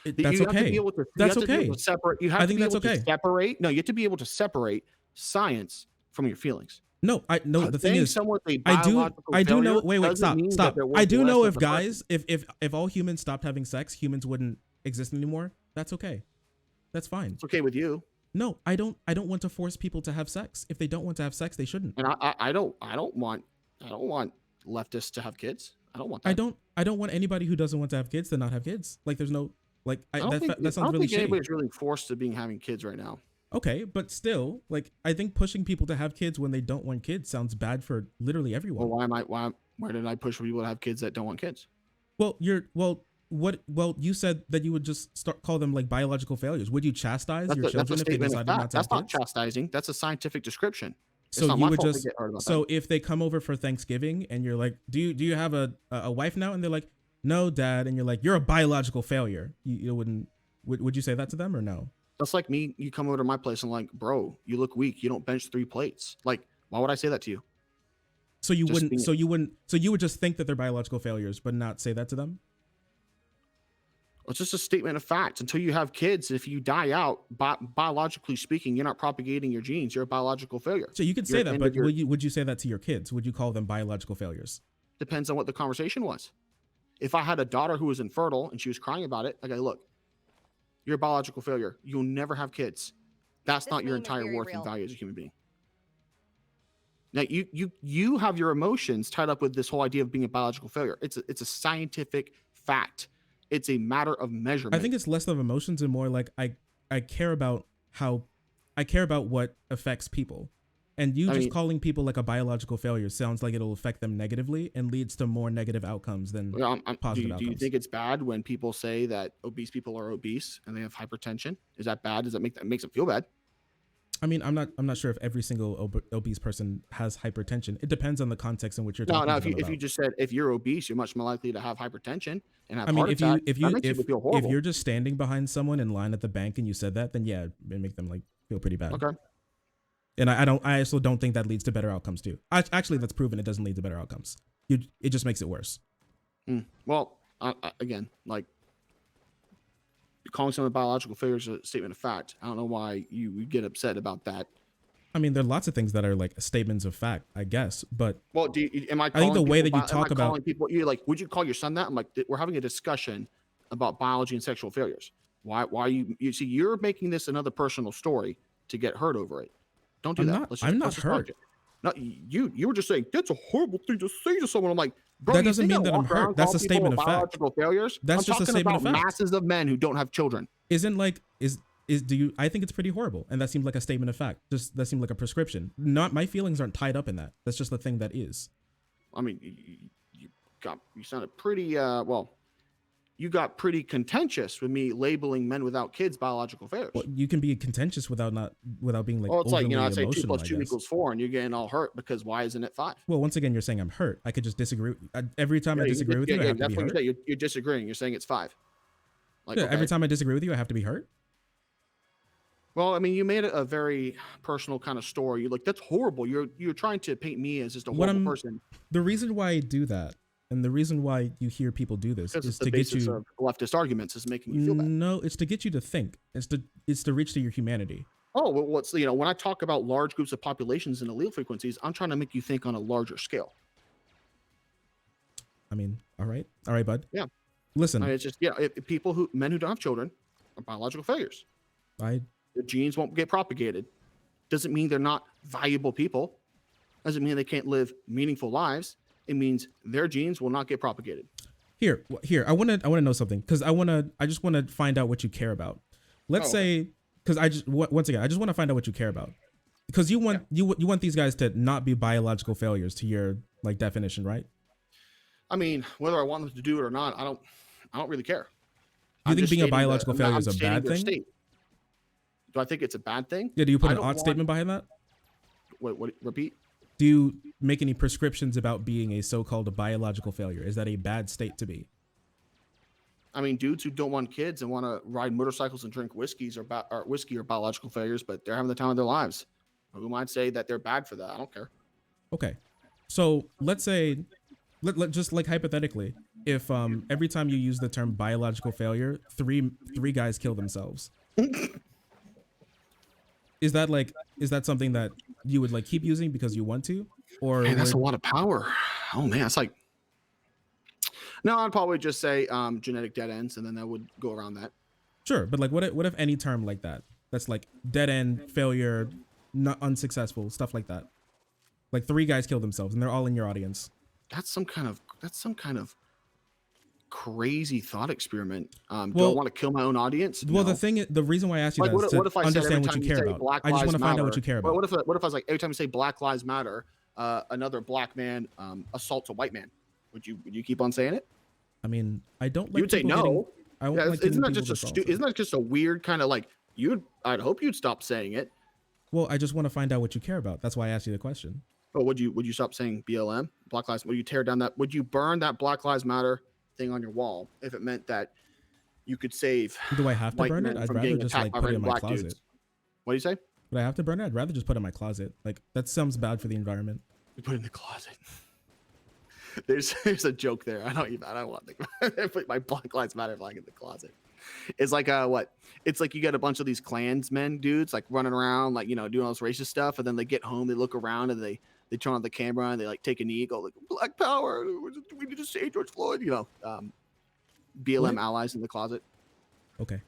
You have to okay. be able to, That's you have to be okay. able to separate. You have I to think be that's able to okay. separate. No, you have to be able to separate science from your feelings. No, the thing Saying is, someone's a I do biological know. failure Wait, doesn't mean stop. that they're I worth do less know as if a person. guys, if all humans stopped having sex, humans wouldn't exist anymore. That's okay. That's fine. It's okay with you. No, I don't want to force people to have sex. If they don't want to have sex, they shouldn't. And I don't want leftists to have kids. I don't want that. I don't want anybody who doesn't want to have kids to not have kids. Like there's no like that sounds really shitty. Anybody's really forced to having kids right now. Okay, but still, like I think pushing people to have kids when they don't want kids sounds bad for literally everyone. Well, why did I push for people to have kids that don't want kids? Well, you said that you would just call them like biological failures. Would you chastise your children if they decided not to have kids? That's not chastising. That's a scientific description. So you would just if they come over for Thanksgiving and you're like, do you have a wife now? And they're like, no, dad. And you're like, you're a biological failure. You wouldn't would you say that to them or no? That's like me. You come over to my place and like, bro, you look weak. You don't bench 3 plates. Like, why would I say that to you? So you wouldn't. So you would just think that they're biological failures, but not say that to them. It's just a statement of fact. Until you have kids, if you die out, biologically speaking, you're not propagating your genes. You're a biological failure. So you could say that, but would you say that to your kids? Would you call them biological failures? Depends on what the conversation was. If I had a daughter who was infertile and she was crying about it, I go, look, you're a biological failure. You'll never have kids. That's not your entire worth and value as a human being. Now you have your emotions tied up with this whole idea of being a biological failure. It's a scientific fact. It's a matter of measurement. I think it's less of emotions and more like I care about what affects people. And calling people like a biological failure sounds like it'll affect them negatively and leads to more negative outcomes than positive outcomes. Do you think it's bad when people say that obese people are obese and they have hypertension? Is that bad? Does that makes them feel bad? I mean, I'm not sure if every single obese person has hypertension. It depends on the context in which you're talking about. If you just said if you're obese, you're much more likely to have hypertension and have heart attack. If you're just standing behind someone in line at the bank and you said that, then yeah, it make them like feel pretty bad. Okay. And I also don't think that leads to better outcomes too. Actually, that's proven it doesn't lead to better outcomes. It just makes it worse. Well, again, like calling someone a biological failure is a statement of fact. I don't know why you get upset about that. I mean, there are lots of things that are like statements of fact, I guess. But well, I think the way that you talk about people, you're like, would you call your son that? I'm like, we're having a discussion about biology and sexual failures. Why you see you're making this another personal story to get hurt over it. Don't do that. I'm not hurt. No, you were just saying that's a horrible thing to say to someone. I'm like, bro, that doesn't mean that I'm hurt. That's a statement of fact. Biological failures. That's just a statement of fact. Masses of men who don't have children. I think it's pretty horrible, and that seems like a statement of fact. That seemed like a prescription. Not my feelings aren't tied up in that. That's just the thing that is. I mean, you sounded pretty you got pretty contentious with me labeling men without kids biological failures. Well, you can be contentious without being like. Well, it's like, I say 2 + 2 = 4, and you're getting all hurt because why isn't it 5? Well, once again, you're saying I'm hurt. I could just disagree. Every time I disagree with you, I have to be hurt. You're disagreeing. You're saying it's 5. Like, yeah, okay. Every time I disagree with you, I have to be hurt. Well, I mean, you made it a very personal kind of story. You're like, that's horrible. You're trying to paint me as just a horrible person. The reason why I do that, and the reason why you hear people do this, is to get you of leftist arguments is making you feel bad. No, it's to get you to think. It's to reach to your humanity. Oh, well, when I talk about large groups of populations and allele frequencies, I'm trying to make you think on a larger scale. I mean, all right, bud. Yeah. Listen, it's just men who don't have children are biological failures. The genes won't get propagated. Doesn't mean they're not valuable people. Doesn't mean they can't live meaningful lives. It means their genes will not get propagated. Here. I want to know something because I just want to find out what you care about. Let's say, because I just want to find out what you care about because you want these guys to not be biological failures to your like definition, right? I mean, whether I want them to do it or not, I don't really care. Do you think being a biological failure is a bad thing? State. Do I think it's a bad thing? Yeah. Do you put an odd statement behind that? What? Repeat. Do you make any prescriptions about being a so-called biological failure? Is that a bad state to be? I mean, dudes who don't want kids and want to ride motorcycles and drink whiskey are biological failures, but they're having the time of their lives. Who might say that they're bad for that? I don't care. Okay. So let's say, just like hypothetically, if every time you use the term biological failure, three guys kill themselves. Is that something that you would like keep using because you want to, or that's a lot of power? Oh man, it's like, no, I'd probably just say genetic dead ends, and then that would go around that. Sure, but like, what if any term like that, that's like dead end, failure, not unsuccessful, stuff like that. Like 3 guys killed themselves, and they're all in your audience. That's some kind of crazy thought experiment. Do I Well, want to kill my own audience? well, No. the reason why I asked you Like, that is to what if I said every understand what time you you care say about. Black I just Lives want to find out Matter, what you care about. what if I was like, every time you say Black Lives Matter, another black man assaults a white man? Would you keep on saying it? I mean, I don't like You would say people getting. no. I don't Yeah, like getting people isn't that just a weird kind of like I'd hope you'd stop saying it. Well, I just want to find out what you care about. That's why I asked you the question. But would you stop saying BLM, Black Lives? Would you tear down that? Would you burn that Black Lives Matter thing on your wall if it meant that you could save Do I have to white burn men it? I'd from rather getting just attacked like by put it random in my black closet. dudes? What do you say? Would I have to burn it? I'd rather just put it in my closet. Like that sounds bad for the environment. You put it in the closet. There's a joke there. I don't want to put my Black Lives Matter flag in the closet. It's like what? It's like you get a bunch of these Klansmen dudes like running around like doing all this racist stuff, and then they get home, they look around, and they turn on the camera and they like take a knee, go like Black Power, we need to save George Floyd. BLM What? allies in the closet. Okay.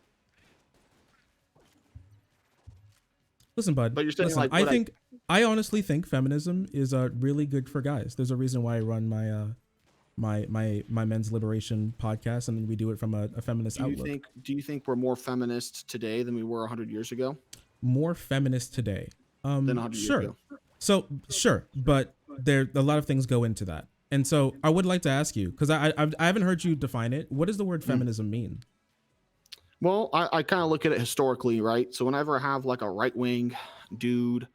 Listen, bud. But you're saying listen, like I honestly think feminism is really good for guys. There's a reason why I run my my men's liberation podcast, and we do it from a feminist outlook. Do you think we're more feminist today than we were 100 years ago? More feminist today. Than 100 years sure. ago. So sure, but there a lot of things go into that. And so I would like to ask you, because I haven't heard you define it. What does the word feminism mean? Well, I kind of look at it historically, right? So whenever I have like a right-wing dude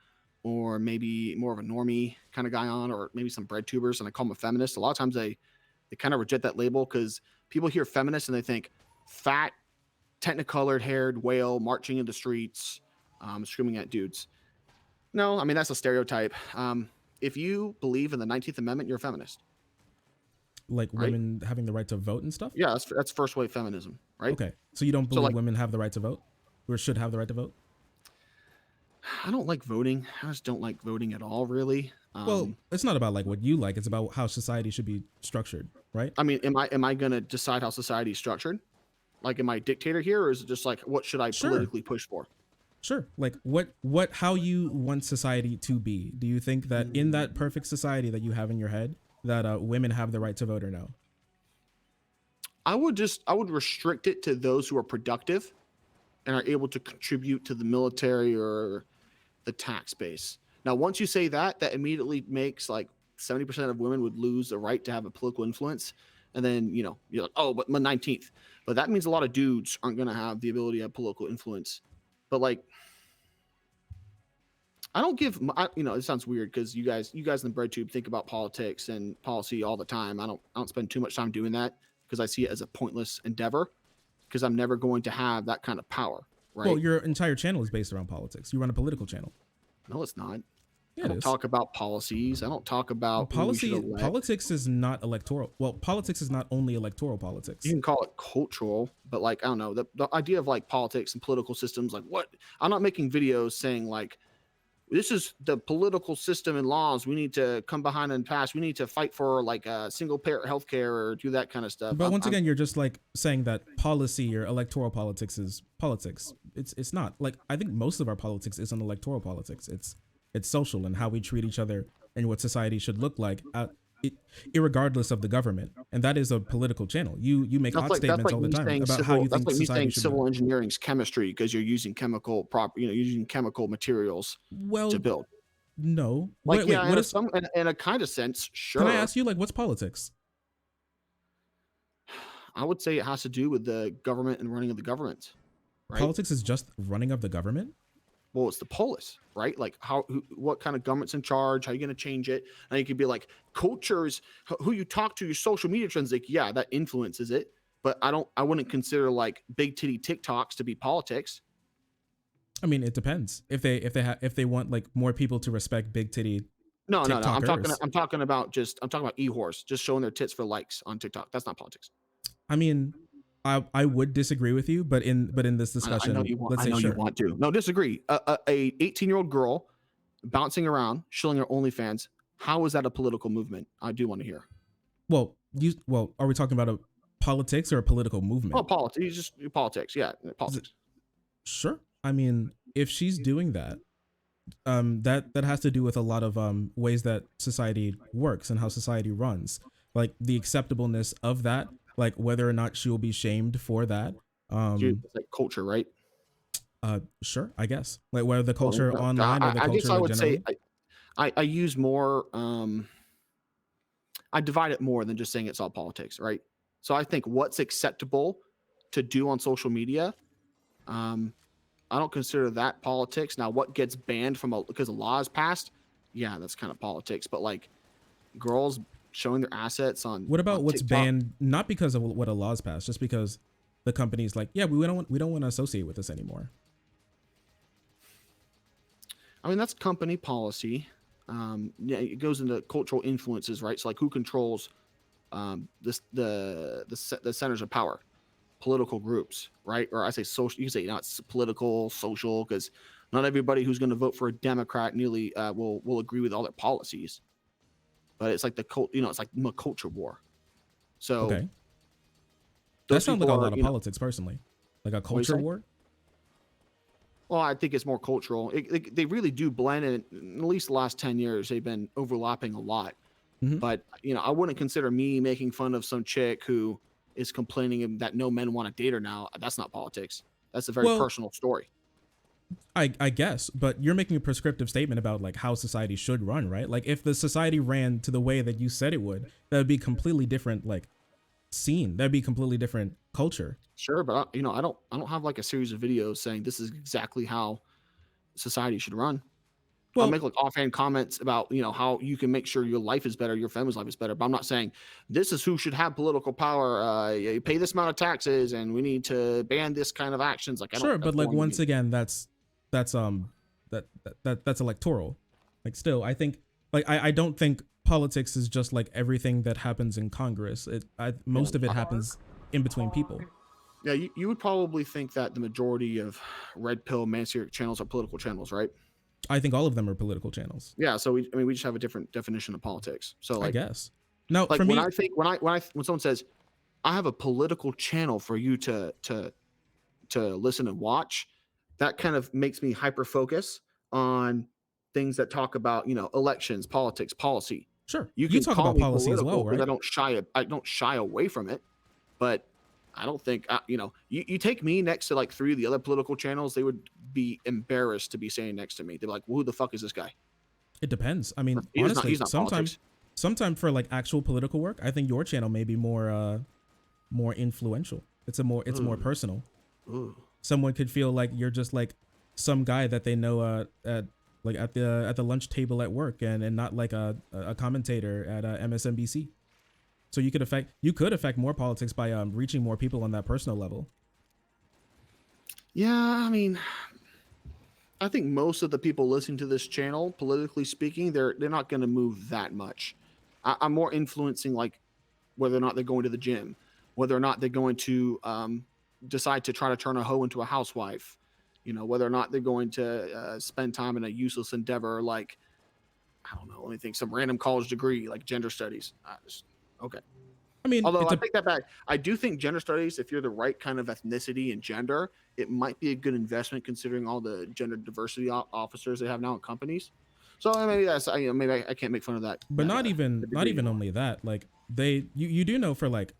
or maybe more of a normie kind of guy on, or maybe some bread tubers, and I call them a feminist, a lot of times they kind of reject that label because people hear feminist and they think fat, technicolored haired whale marching in the streets, screaming at dudes. No, I mean, that's a stereotype. If you believe in the 19th Amendment, you're a feminist. Like women having the right to vote and stuff? Yeah, that's first wave feminism, right? Okay. So you don't believe women have the right to vote? Or should have the right to vote? I don't like voting. I just don't like voting at all, really. Well, it's not about like what you like. It's about how society should be structured, right? I mean, am I going to decide how society is structured? Like, am I a dictator here, or is it just like, what should I politically push for? Sure. Like how you want society to be. Do you think that in that perfect society that you have in your head, that women have the right to vote or no? I would restrict it to those who are productive and are able to contribute to the military or the tax base. Now, once you say that immediately makes like 70% of women would lose the right to have a political influence. And then, you're like, oh, but my 19th. But that means a lot of dudes aren't going to have the ability to have political influence. But like, I don't give, it sounds weird because you guys in the bread tube think about politics and policy all the time. I don't spend too much time doing that because I see it as a pointless endeavor because I'm never going to have that kind of power, right? Well, your entire channel is based around politics. You run a political channel. No, it's not. Yeah, I don't talk about policies. I don't talk about politics is not electoral. Well, politics is not only electoral politics. You can call it cultural, but like, I don't know, the idea of like politics and political systems, like what? I'm not making videos saying like, this is the political system and laws we need to come behind and pass. We need to fight for like a single payer healthcare or do that kind of stuff. But once again, you're just like saying that policy or electoral politics is politics. It's not. Like, I think most of our politics isn't electoral politics. It's social and how we treat each other and what society should look like, irregardless of the government. And that is a political channel. You make hot statements all the time about how you think society should be. That's like me saying civil engineering's chemistry because you're using chemical materials to build. No. Like, in a kind of sense, sure. Can I ask you, like, what's politics? I would say it has to do with the government and running of the government. Right? Politics is just running of the government? Well, it's the polis, right? Like what kind of government's in charge? How are you going to change it? And you could be like, cultures, who you talk to, your social media trends. Like, yeah, that influences it. But I wouldn't consider like big titty TikToks to be politics. I mean, it depends. If they want like more people to respect big titty. No. I'm talking about e-horse just showing their tits for likes on TikTok. That's not politics. I mean, I would disagree with you, but in this discussion, you want to. No, disagree. A 18-year-old girl bouncing around, shilling her OnlyFans. How is that a political movement? I do want to hear. Well, are we talking about a politics or a political movement? Oh, politics. Just politics. Yeah, politics. Sure. I mean, if she's doing that, that has to do with a lot of ways that society works and how society runs, like the acceptableness of that, like whether or not she will be shamed for that. It's like culture, right? Sure, I guess, like whether the Well, culture online or the I guess culture I like would say generally. I use more. I divide it more than just saying it's all politics, right? So I think what's acceptable to do on social media, um, I don't consider that politics. Now, what gets banned from because a law is passed, yeah, that's kind of politics. But like girls showing their assets on What about what's TikTok, banned? Not because of what a law's passed, just because the company's like, yeah, we don't want to associate with this anymore. I mean, that's company policy. Yeah, it goes into cultural influences, right? So, like, who controls this the centers of power? Political groups, right? Or I say social. You can say not political, social, because not everybody who's going to vote for a Democrat nearly will agree with all their policies. But it's like the cult, it's like a culture war. So Okay, that those sounds like people a are, lot of politics, personally, like a what do you culture say? war. Well, I think it's more cultural. They really do blend, and at least the last 10 years, they've been overlapping a lot. Mm-hmm. But I wouldn't consider me making fun of some chick who is complaining that no men want to date her now. That's not politics. That's a very Well, personal story. I guess, but you're making a prescriptive statement about like how society should run, right? Like if the society ran to the way that you said it would, that would be completely different, like scene. That'd be completely different culture. Sure, but I don't have like a series of videos saying this is exactly how society should run. I'll Well, make like offhand comments about how you can make sure your life is better, your family's life is better. But I'm not saying this is who should have political power. You pay this amount of taxes, and we need to ban this kind of actions. Like I don't. sure, That but like belong to once me. again, that's that's electoral. Like still, I think like I don't think politics is just like everything that happens in Congress. Most Well, of it happens in between people. yeah, you would probably think that the majority of red pill messianic channels are political channels, right? I think all of them are political channels. Yeah. So we just have a different definition of politics. So I guess. Now, like for when I me, think when someone says I have a political channel for you to listen and watch, that kind of makes me hyper focus on things that talk about elections, politics, policy. sure, You you can talk call about me policy as political well, because right? I don't shy away from it, but I don't think you take me next to like three of the other political channels, they would be embarrassed to be saying next to me. They're like, well, who the fuck is this guy? It depends. I mean, He's honestly, not politics. sometime for like actual political work, I think your channel may be more influential. It's more Ooh, personal. ooh. Someone could feel like you're just like some guy that they know at like at the lunch table at work, and not like a commentator at MSNBC. So you could affect more politics by reaching more people on that personal level. Yeah, I mean, I think most of the people listening to this channel, politically speaking, they're not going to move that much. I'm more influencing like whether or not they're going to the gym, whether or not they're going to decide to try to turn a hoe into a housewife, whether or not they're going to spend time in a useless endeavor like I don't know, let me think, some random college degree like gender studies. Okay. I mean, Although it's I a take that back, I do think gender studies, if you're the right kind of ethnicity and gender, it might be a good investment considering all the gender diversity officers they have now in companies. So maybe maybe I can't make fun of that but the not degree even anymore. only that. Like you do know for like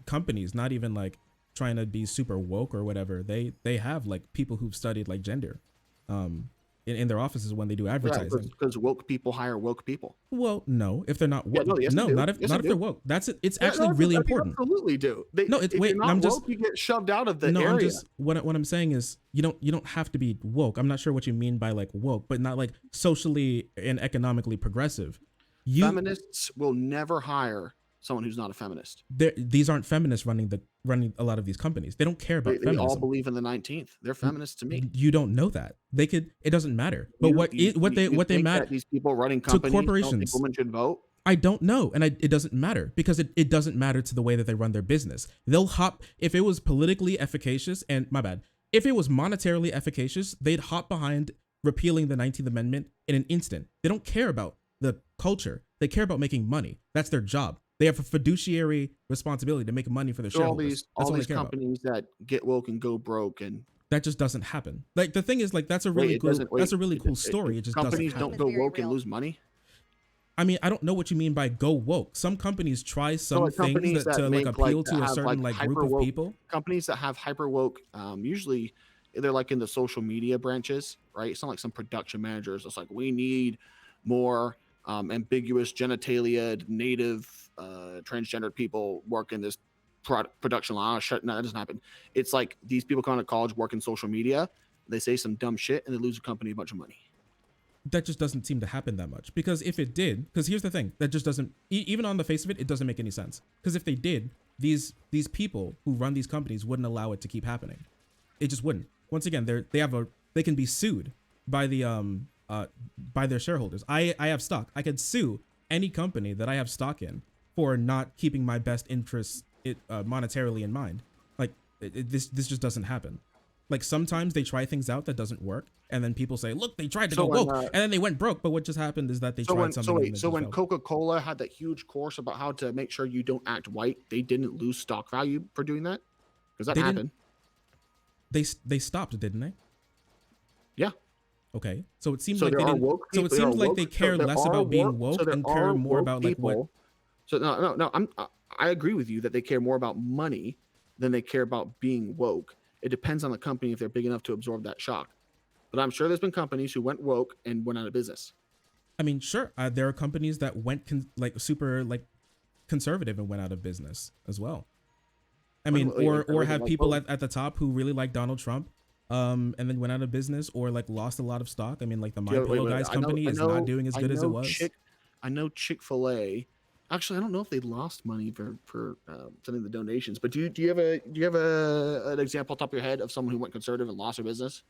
companies, not even like trying to be super woke or whatever. They have like people who've studied like gender, um, in their offices when they do Yeah, advertising. because woke people hire woke people. Well, no, if they're not Yeah, woke, no, yes they no, do. Yes they not if they're do. woke. That's it. It's Yeah, actually no, really they important. absolutely do. They No, it's if you're wait. not I'm just woke, you get shoved out of the no. I'm area. just what I'm saying is you don't have to be woke. I'm not sure what you mean by like woke, but not like socially and economically progressive. You Feminists will never hire someone who's not a feminist. these aren't feminists running a lot of these companies. They don't care about They all feminism. believe in the 19th. They're feminists to me. You don't know that. They could. It doesn't matter. But You what they think matter that these people running to companies don't think corporations. women should vote? I don't know, and it doesn't matter because it doesn't matter to the way that they run their business. They'll hop if it was politically efficacious, and my bad, if it was monetarily efficacious, they'd hop behind repealing the 19th Amendment in an instant. They don't care about the culture. They care about making money. That's their job. They have a fiduciary responsibility to make money for their So shareholders. That's all all they these care about. companies that get woke and go broke and That just doesn't happen. Like the thing is, like that's a Wait, really it cool. doesn't. That's Wait, a really cool story. It just doesn't companies don't happen. go Very woke and real. lose money. I mean, I don't know what you mean by go woke. Some companies try So some like things companies that that to like make like appeal that to a have certain like like group hyper of woke people. companies that have hyper woke. Usually they're like in the social media branches, right? It's not like some production managers. It's like we need more ambiguous genitalia, native, transgendered people work in this production line. Shut, no, that doesn't happen. It's like these people come out of college, work in social media. They say some dumb shit and they lose a company a bunch of money. That just doesn't seem to happen that much, because if it did, because here's the thing, that just doesn't even on the face of it, it doesn't make any sense. Because if they did, these people who run these companies wouldn't allow it to keep happening. It just wouldn't. Once again, they can be sued by the by their shareholders. I have stock. I could sue any company that I have stock in for not keeping my best interests monetarily in mind. Like this just doesn't happen. Like sometimes they try things out that doesn't work, and then people say, "Look, they tried to go woke, and then they went broke." But what just happened is that they tried something. So when Coca-Cola had that huge course about how to make sure you don't act white, they didn't lose stock value for doing that, because that happened. They stopped, didn't they? Yeah. Okay. So it seems So like there they are didn't. woke So people. it There are seems like woke- they so care there less are about being woke- so woke there and are care more woke about like what. people. So no. I agree with you that they care more about money than they care about being woke. It depends on the company if they're big enough to absorb that shock. But I'm sure there's been companies who went woke and went out of business. I mean, sure. There are companies that went super like conservative and went out of business as well. I mean, or have people at the top who really like Donald Trump, and then went out of business or like lost a lot of stock. I mean, like the My Pillow Guys company is not doing as good as it was. I know Chick-fil-A. Actually, I don't know if they lost money for sending the donations. But do you have an example off the top of your head of someone who went conservative and lost their business?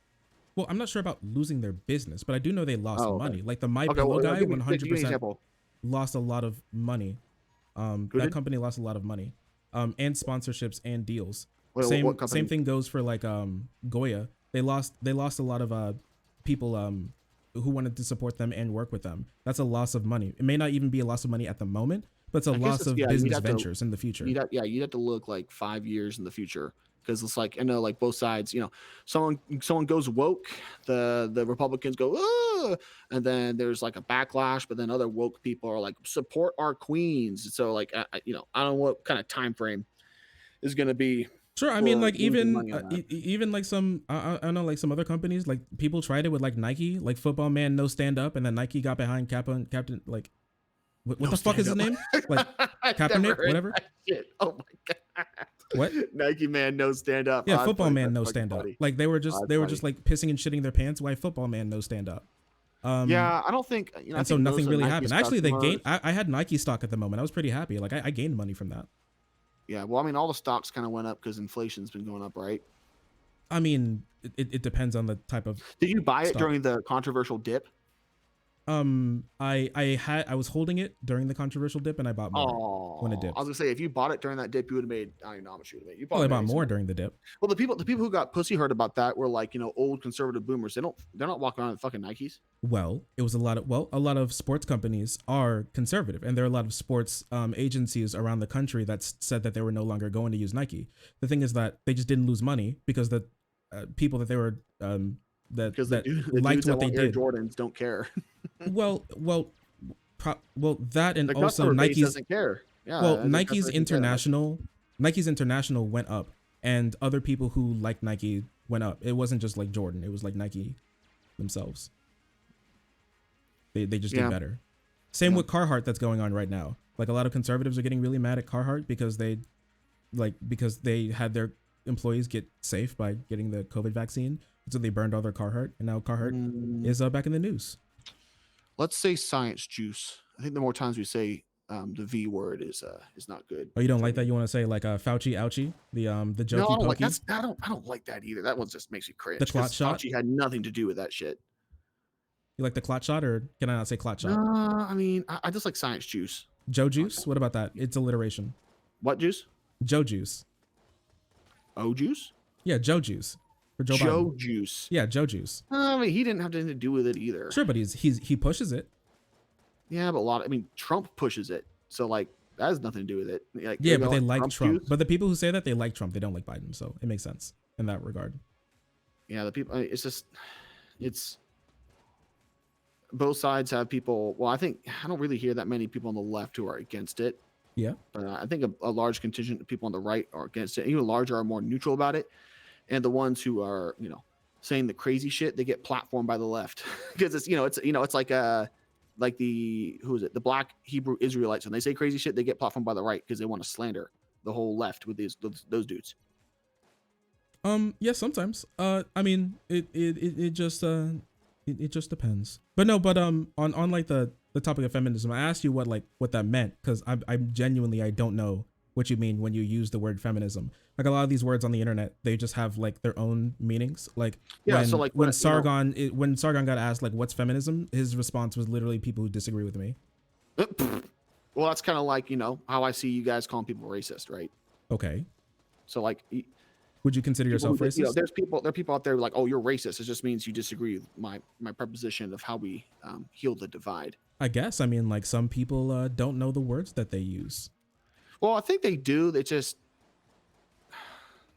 Well, I'm not sure about losing their business, but I do know they lost money. Like the My Okay, Pillow well, guy, give me an 100% example. lost a lot of money. That did? company lost a lot of money, and sponsorships and deals. Wait, what company? Same thing goes for like Goya. They lost a lot of people who wanted to support them and work with them. That's a loss of money. It may not even be a loss of money at the moment, but it's a loss of business ventures in the future. You'd have to look like 5 years in the future, because it's like, I know, like both sides, someone goes woke, the Republicans go, oh, and then there's like a backlash, but then other woke people are like, support our queens. So like, I don't know what kind of time frame is going to be. Sure, I mean, like even like some I don't know, like some other companies, like people tried it with like Nike, like football man no stand up, and then Nike got behind Captain like what the fuck is his name? Like Kaepernick, whatever. Oh my god. What? Nike man no stand up. Yeah, football man no stand up. Like they were just like pissing and shitting their pants. Why football man no stand up? Yeah, I don't think. And so nothing really happened. Actually, they gained. I had Nike stock at the moment. I was pretty happy. Like I gained money from that. Yeah, well, I mean, all the stocks kind of went up because inflation's been going up, right? I mean, it depends on the type of. Did you buy it during the controversial dip? I was holding it during the controversial dip, and I bought more when it dipped. I was gonna say, if you bought it during that dip, you would have made. I don't know how much you would have made. You probably bought more during the dip. Well, the people who got pussy hurt about that were like, old conservative boomers. They're not walking around in fucking Nikes. Well, it was a lot of sports companies are conservative, and there are a lot of sports agencies around the country that said that they were no longer going to use Nike. The thing is that they just didn't lose money because the people that they were liked what they did. Jordans don't care. well, that and the also Nike's doesn't care. Yeah. Well, Nike's international went up, and other people who like Nike went up. It wasn't just like Jordan. It was like Nike themselves. They just did better. Same with Carhartt that's going on right now. Like a lot of conservatives are getting really mad at Carhartt because they had their employees get safe by getting the COVID vaccine. So they burned all their Carhartt, and now Carhartt is back in the news. Let's say science juice. I think the more times we say the V word is not good. Oh, you don't like that? You want to say like Fauci ouchie, the jokey no, pokey? I don't like that either. That one just makes me cringe. The clot shot? Fauci had nothing to do with that shit. You like the clot shot, or can I not say clot shot? I mean, I just like science juice. Joe juice? What about that? It's alliteration. What juice? Joe juice. O juice? Yeah, Joe juice. For Joe juice. Yeah, Joe juice. I mean, he didn't have anything to do with it either. Sure, but he pushes it. Yeah, but Trump pushes it. So like that has nothing to do with it. Like, but they like Trump. But the people who say that, they like Trump. They don't like Biden. So it makes sense in that regard. yeah, the people. It's just it's both sides have people. Well, I don't really hear that many people on the left who are against it. Yeah. But I think a large contingent of people on the right are against it. Even larger are more neutral about it, and the ones who are saying the crazy shit, they get platformed by the left because it's like the who is it, the black Hebrew Israelites, when they say crazy shit, they get platformed by the right because they want to slander the whole left with those dudes. Yeah, sometimes. I mean, it just it just depends. But no, but on like the topic of feminism, I asked you what that meant, because I'm genuinely, I don't know what you mean when you use the word feminism. Like a lot of these words on the internet, they just have like their own meanings. Like Yeah, when so like when Sargon when Sargon got asked like what's feminism, his response was literally people who disagree with me. well, that's kind of like how I see you guys calling people racist, right? Okay. So like Would you consider yourself racist? there are people out there like, oh, you're racist. It just means you disagree with my proposition of how we heal the divide. I guess. I mean, like some people don't know the words that they use. Well, I think they do.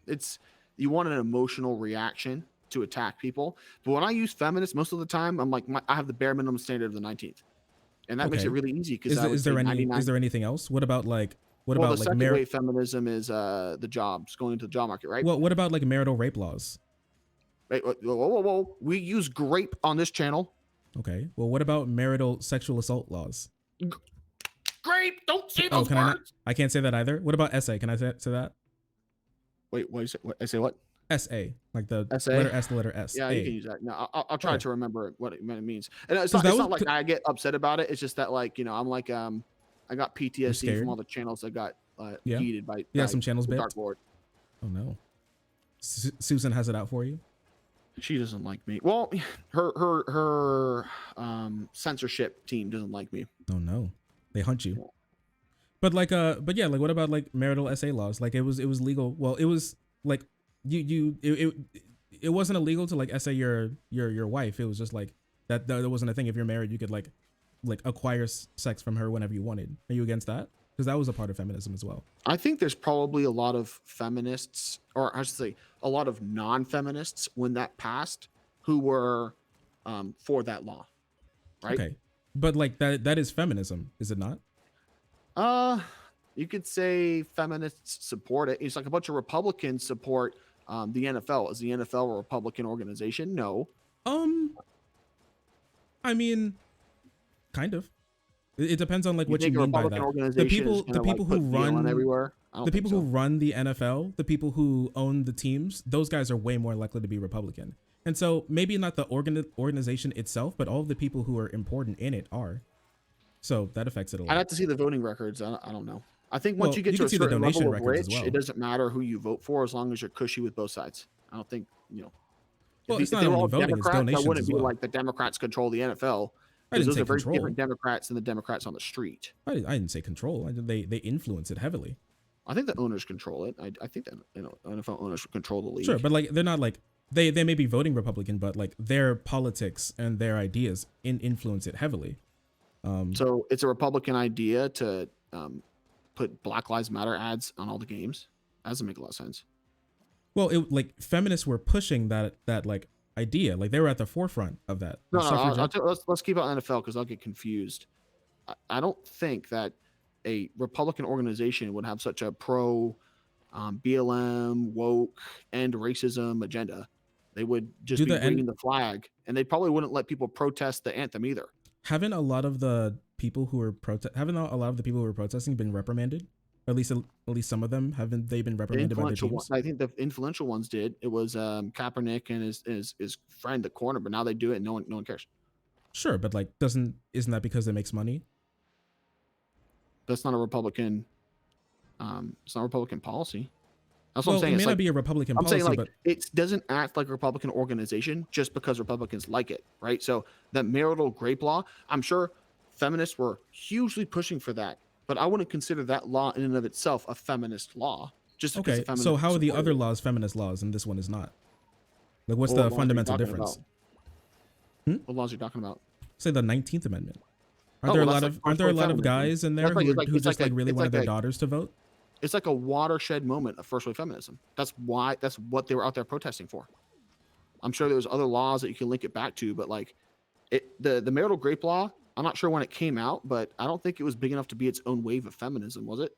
It's you want an emotional reaction to attack people. But when I use feminist, most of the time, I'm like, I have the bare minimum standard of the 19th, and that makes it really easy because is there anything else? What about like the second wave feminism is the jobs, going into the job market, right? Well, what about like marital rape laws? Wait, whoa. We use grape on this channel. Okay. Well, what about marital sexual assault laws? Grape, don't say those can words. I can't say that either. What about SA? Can I say that? Wait, what you say? I say what? SA, like the SA? letter S, the letter S. Yeah, A. you can use that. No, I'll try to remember what it means. And it's not like I get upset about it. It's just that like I'm like I got PTSD from all the channels that got heated by some channels the Dark Lord. Oh no, Susan has it out for you. She doesn't like me. Well, her censorship team doesn't like me. Oh no, they hunt you. But like yeah, like what about like marital SA laws? Like it was legal. Well, it was like it wasn't illegal to like SA your wife. It was just like that wasn't a thing. If you're married, you could like acquire sex from her whenever you wanted. Are you against that? Because that was a part of feminism as well. I think there's probably a lot of feminists, or I should say a lot of non-feminists when that passed, who were for that law, right? Okay, but like that is feminism, is it not? You could say feminists support it. It's like a bunch of Republicans support the NFL. Is the NFL a Republican organization? No. I mean, kind of. It depends on like what you mean by that. The people who run everywhere. The people who run the NFL, the people who own the teams, those guys are way more likely to be Republican. And so maybe not the organization itself, but all of the people who are important in it are. So that affects it a lot. I'd have to see the voting records. I don't know. I think once you get to a certain level of rich, it doesn't matter who you vote for as long as you're cushy with both sides. I don't think, Well, it's not only voting, it's donations. I wouldn't be like the Democrats control the NFL. Because those are very different Democrats than the Democrats on the street. I didn't say control. They influence it heavily. I think the owners control it. I think that NFL owners control the league. Sure, but like they're not like they may be voting Republican, but like their politics and their ideas influence it heavily. So it's a Republican idea to put Black Lives Matter ads on all the games. That doesn't make a lot of sense. Well, like feminists were pushing that like idea, like they were at the forefront of that. Let's keep out NFL because I'll get confused. I don't think that a Republican organization would have such a pro BLM, woke, and racism agenda. They would just be reading the flag, and they probably wouldn't let people protest the anthem either. Haven't a lot of the people who were protesting been reprimanded? At least some of them, haven't they been reprimanded by their teams? I think the influential ones did. It was Kaepernick and his friend, the corner, but now they do it and no one cares. Sure, but like isn't that because it makes money? That's not a Republican. It's not a Republican policy. That's what well, I'm saying. It may not be a Republican policy, saying, like, but it doesn't act like a Republican organization just because Republicans like it, right? So that marital rape law, I'm sure feminists were hugely pushing for that. But I wouldn't consider that law in and of itself a feminist law. Just okay. So how are the other laws feminist laws and this one is not? Like, what's the fundamental difference? What laws are you talking about? Say the 19th Amendment. Aren't there a lot of guys in there who just really wanted their daughters to vote? It's like a watershed moment of first wave feminism. That's what they were out there protesting for. I'm sure there's other laws that you can link it back to, but like the marital grape law, I'm not sure when it came out, but I don't think it was big enough to be its own wave of feminism, was it?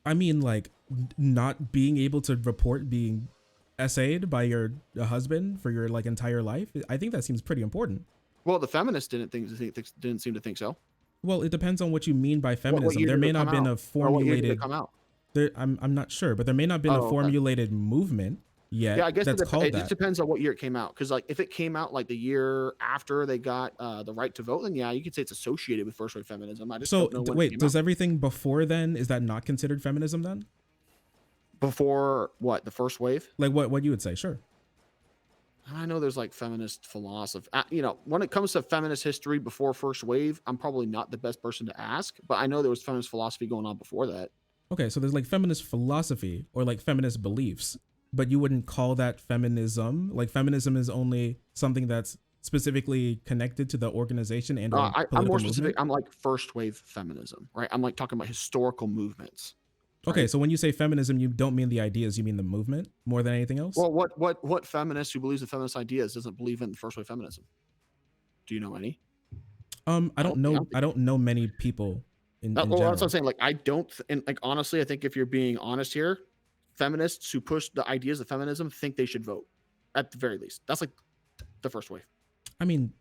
I mean, like, not being able to report being essayed by your husband for your like entire life. I think that seems pretty important. Well, the feminists didn't seem to think so. Well, it depends on what you mean by What feminism. year There did may it not come been out? a Or what year did formulated. it come out? I'm not sure, but there may not have been Oh, a okay. formulated movement yet. Yeah, I guess that's called it just that. depends on what year it came out. Because like if it came out like the year after they got the right to vote, then yeah, you could say it's associated with first wave feminism. I just So don't know when it wait, came does out. everything before then, is that not considered feminism then? Before what? The first wave? Like what you would say? Sure. I know there's like feminist philosophy. You know, when it comes to feminist history before first wave, I'm probably not the best person to ask, but I know there was feminist philosophy going on before that. Okay, so there's like feminist philosophy or like feminist beliefs, but you wouldn't call that feminism. Like feminism is only something that's specifically connected to the organization and or I'm political more specific. movement. I'm like first wave feminism, right? I'm like talking about historical movements. Okay, Right? so when you say feminism, you don't mean the ideas, you mean the movement more than anything else? Well, what feminist who believes in feminist ideas doesn't believe in first wave feminism? Do you know any? I don't I know. don't I think. don't know many people in Well, that's what I'm general. saying. Like, I don't, and like honestly, I think if you're being honest here, feminists who push the ideas of feminism think they should vote, at the very least. That's like the first wave. I mean,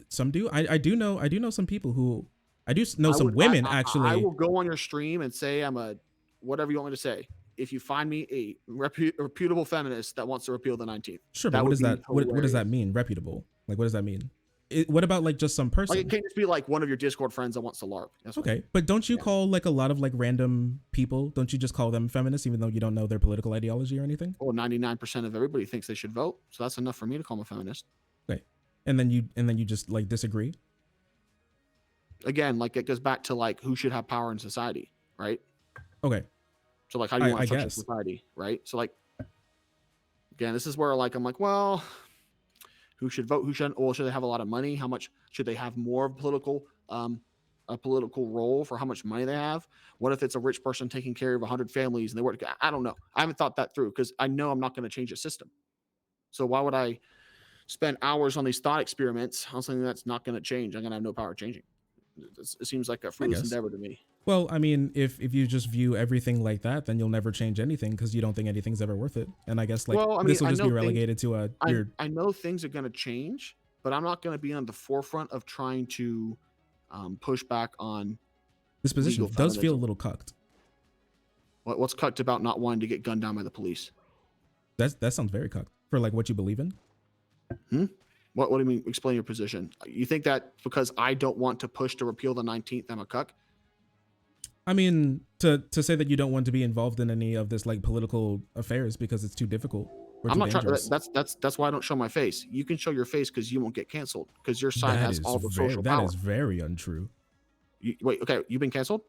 some do. I do know some people who I do know I some would, women I actually. will go on your stream and say I'm a whatever you want me to say. If you find me a reputable feminist that wants to repeal the 19th, Sure, but that what would does be that what does that hilarious. mean? Reputable? Like what does that mean? What about like just some Like it person? can't just be like one of your Discord friends that wants to LARP. That's what I Okay, mean. but don't you Yeah. call like a lot of like random people? Don't you just call them feminists even though you don't know their political ideology or anything? Well, 99% of everybody thinks they should vote, so that's enough for me to call them a feminist. Okay, and then you just like disagree. Again, like it goes back to like who should have power in society, right? Okay, So like how do you want I to structure guess. society, right? So like again, this is where like I'm like, well, who should vote? Who shouldn't? Well, should they have a lot of money? How much should they have more of a political role for how much money they have? What if it's a rich person taking care of 100 families and they work? I don't know. I haven't thought that through because I know I'm not going to change the system. So why would I spend hours on these thought experiments on something that's not going to change? I'm going to have no power changing. It seems like a I fruitless guess. endeavor to me. Well, I mean, if you just view everything like that, then you'll never change anything because you don't think anything's ever worth it. And I guess like Well, I mean, this will I just be know things. relegated to a your I know things are going to change, but I'm not going to be on the forefront of trying to push back on this position legal does feel a feminism. little cucked. What's cucked about not wanting to get gunned down by the police? That sounds very cucked for like what you believe in. What do you mean? Explain your position. You think that because I don't want to push to repeal the 19th, I'm a cuck? I mean, to say that you don't want to be involved in any of this like political affairs because it's too difficult or I'm too not trying. dangerous. That's why I don't show my face. You can show your face because you won't get canceled because your side has all the social that power. is very untrue. Wait, okay, you've been canceled?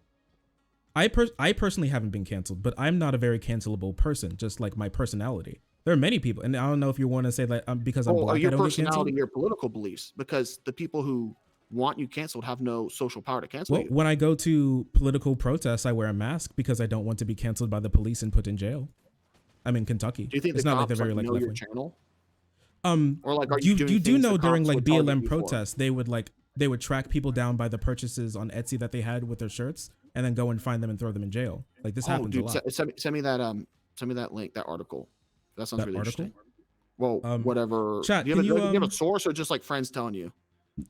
I personally haven't been canceled, but I'm not a very cancelable person, just like my personality. There are many people, and I don't know if you want to say that because I'm black, I Your don't get personality, canceled. your political beliefs, because the people who want you canceled have no social power to cancel Well, you. when I go to political protests, I wear a mask because I don't want to be canceled by the police and put in jail. I'm in Kentucky. Do you think It's the not like they're cops very like like know left your wing. channel? Or like, are you doing You do things know the during cops like would target BLM you for? protests, they would track people down by the purchases on Etsy that they had with their shirts, and then go and find them and throw them in jail. Like this Oh, happens a dude, lot. send me that link, that article. That sounds That really article. interesting. Well, whatever. Chat, Do you can have, you do you have a source or just like friends telling you?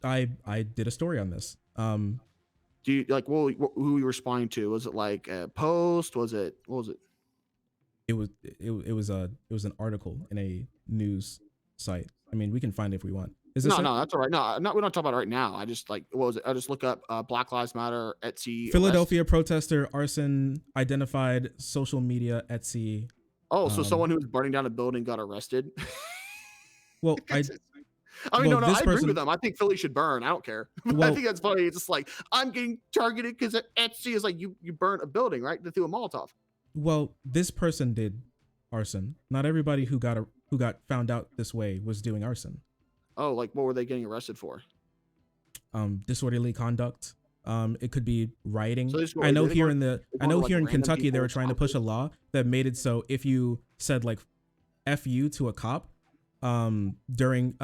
I did a story on this. Do you like who were you responding to? Was it like a post? Was it what was it? It was an article in a news site. I mean, we can find it if we want. Is this No, it? no, that's all right. No, not we don't talk about it right now. I just like what was it? I just look up Black Lives Matter Etsy arrest. Philadelphia protester arson identified social media Etsy. Oh, so someone who was burning down a building got arrested. Well, I mean, well, no, this I agree person, with them. I think Philly should burn. I don't care. But I well, think that's funny. It's just like I'm getting targeted because Etsy is like you burn a building, right? They threw a Molotov. well, this person did arson. Not everybody who got found out this way was doing arson. Oh, like what were they getting arrested for? Disorderly conduct. It could be rioting. So I know here in like here in random Kentucky they were people's trying to push a houses? law that made it so if you said like "f you" to a cop, during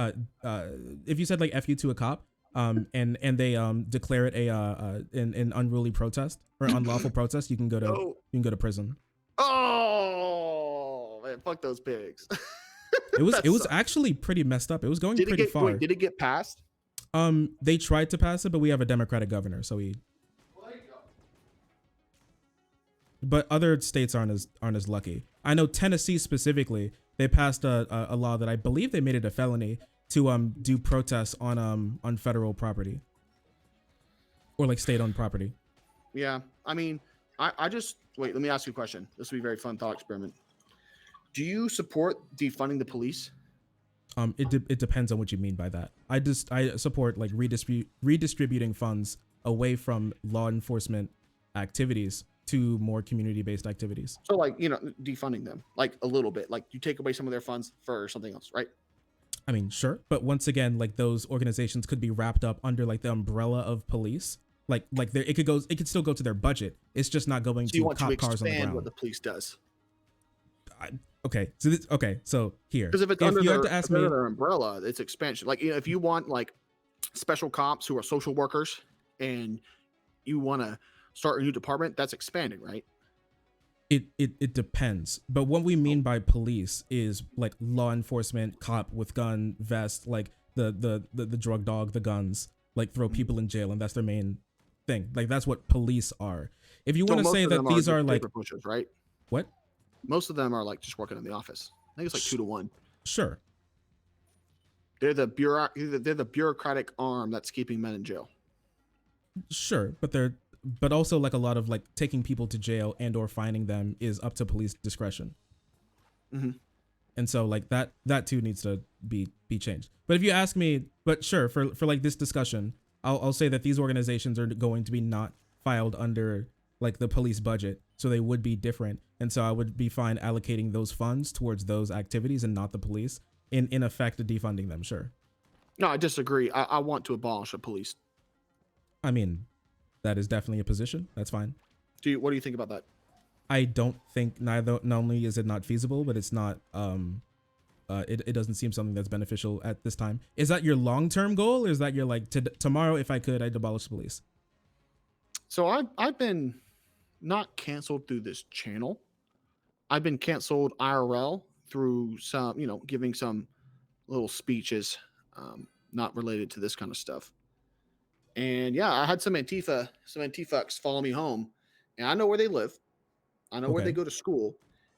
if you said like F you to a cop, and they declare it an unruly protest or unlawful protest, you can go to prison. Oh man, fuck those pigs. It was actually pretty messed up. It was going pretty far. Wait, did it get passed? They tried to pass it, but we have a Democratic governor, so we. But other states aren't as lucky. I know Tennessee specifically, they passed a law that I believe they made it a felony to do protests on federal property or like state-owned property. Yeah, I mean, I just wait. Let me ask you a question. This will be a very fun thought experiment. Do you support defunding the police? It depends on what you mean by that. I support like redistributing funds away from law enforcement activities to more community-based activities. So like, you know, defunding them like a little bit, like you take away some of their funds for something else, right? I mean, sure. But once again, like those organizations could be wrapped up under like the umbrella of police. Like it could still go to their budget. It's just not going to cop cars on the ground. What the police does. Okay. So here, because if it's under their umbrella, it's expansion. Like, you know, if you want like special cops who are social workers and you want to start a new department, that's expanding, right? It depends. But what we mean by police is like law enforcement, cop with gun, vest, like the drug dog, the guns, like throw people in jail, and that's their main thing. Like that's what police are. If you want to say that these are like pushers, right? What? Most of them are like just working in the office. I think it's like 2 to 1. Sure. They're the bureaucratic arm that's keeping men in jail. Sure, but also like a lot of like taking people to jail and or fining them is up to police discretion. Mm-hmm. And so like that too needs to be changed. But if you ask me, but sure, for like this discussion, I'll say that these organizations are going to be not filed under like the police budget, so they would be different. And so I would be fine allocating those funds towards those activities and not the police, in effect defunding them. Sure. No, I disagree. I want to abolish the police. I mean, that is definitely a position. That's fine. What do you think about that? I don't think not only is it not feasible, but it's not it doesn't seem something that's beneficial at this time. Is that your long-term goal, or is that your like tomorrow if I could I'd abolish the police? So I've been not canceled through this channel. I've been canceled IRL through some, you know, giving some little speeches not related to this kind of stuff. And yeah, I had some Antifucks follow me home, and I know where they live. I know where they go to school.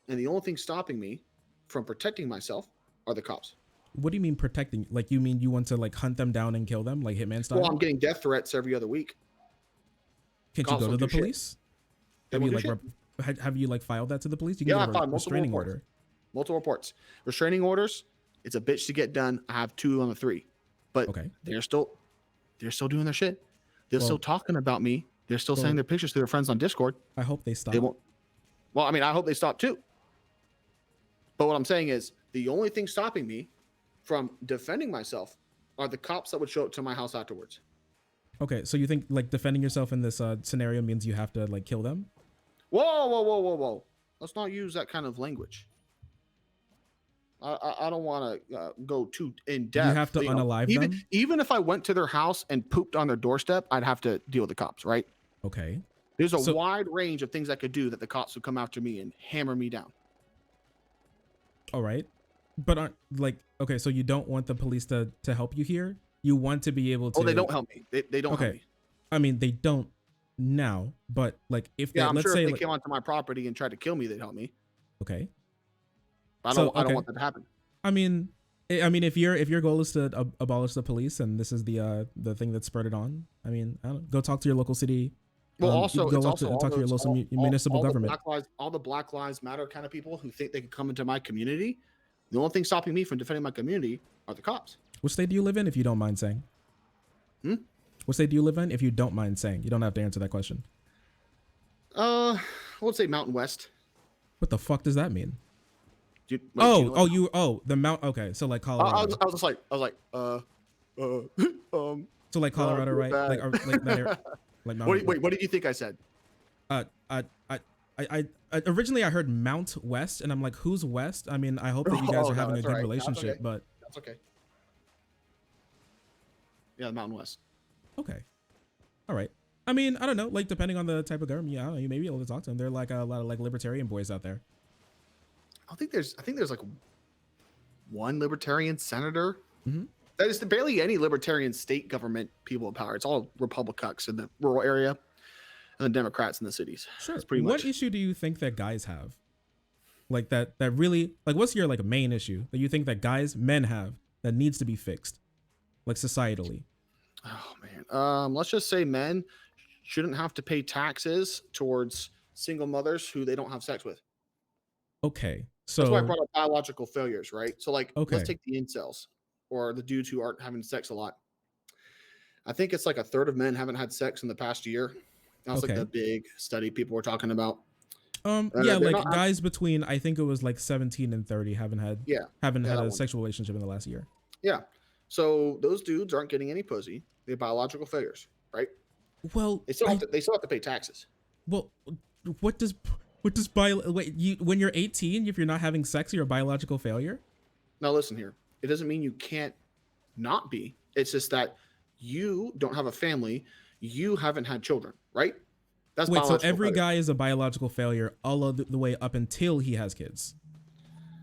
And the only thing stopping me from protecting myself are the cops. What do you mean protecting? Like, you mean you want to like hunt them down and kill them like Hitman style? Well, I'm getting death threats every other week. Can't you go to the police? Have you like filed that to the police? You can get a restraining order. Multiple reports. Restraining orders, it's a bitch to get done. I have 2 on the 3. But they're still doing their shit. They're still talking about me. They're still sending their pictures to their friends on Discord. I hope they stop. They won't. Well, I mean, I hope they stop too. But what I'm saying is the only thing stopping me from defending myself are the cops that would show up to my house afterwards. Okay, so you think like defending yourself in this scenario means you have to like kill them? Whoa. Let's not use that kind of language. I don't want to go too in depth. You have to unalive them? Even if I went to their house and pooped on their doorstep, I'd have to deal with the cops, right? Okay. There's a wide range of things I could do that the cops would come after me and hammer me down. All right. But okay, so you don't want the police to help you here? You want to be able to... Oh, they don't help me. They don't help me. I mean, they don't now, but like if they... I'm let's sure say if they came onto my property and tried to kill me, they'd help me. Okay. I don't want that to happen. I mean, if your goal is to abolish the police and this is the thing that spurred it on, I mean, go talk to your local city. Well, talk to your local municipal government. All the Black Lives Matter kind of people who think they can come into my community. The only thing stopping me from defending my community are the cops. What state do you live in, if you don't mind saying? What state do you live in, if you don't mind saying? You don't have to answer that question. Let's say Mountain West. What the fuck does that mean? The Mount. Okay, so like Colorado. I was like, So like Colorado, right? Like that area. Like what did you think I said? I originally I heard Mount West, and I'm like, who's West? I mean, I hope that you guys are having a good relationship, but That's okay. Yeah, the Mountain West. Okay. All right. I mean, I don't know. Like, depending on the type of government, yeah, I don't know, you may be able to talk to them. There are like a lot of like libertarian boys out there. I think there's like one libertarian senator. Mm-hmm. There's barely any libertarian state government people in power. It's all Republicans in the rural area and the Democrats in the cities. Sure. That's pretty What much. issue do you think that guys have? Like that really, like, what's your like main issue that you think that men have that needs to be fixed, like societally? Oh man. Let's just say men shouldn't have to pay taxes towards single mothers who they don't have sex with. Okay. That's why I So, brought up biological failures, right? So like okay. let's take the incels or the dudes who aren't having sex a lot. I think it's like a third of men haven't had sex in the past year. That was like the big study people were talking about. Yeah, like guys between, I think it was like 17 and 30 haven't had a sexual relationship in the last year. Yeah. So those dudes aren't getting any pussy. They're biological failures, right? Well, they still have to pay taxes. Well, when you're 18, if you're not having sex, you're a biological failure? Now listen here. It doesn't mean you can't not be. It's just that you don't have a family. You haven't had children, right? Wait, so every guy is a biological failure all of the way up until he has kids?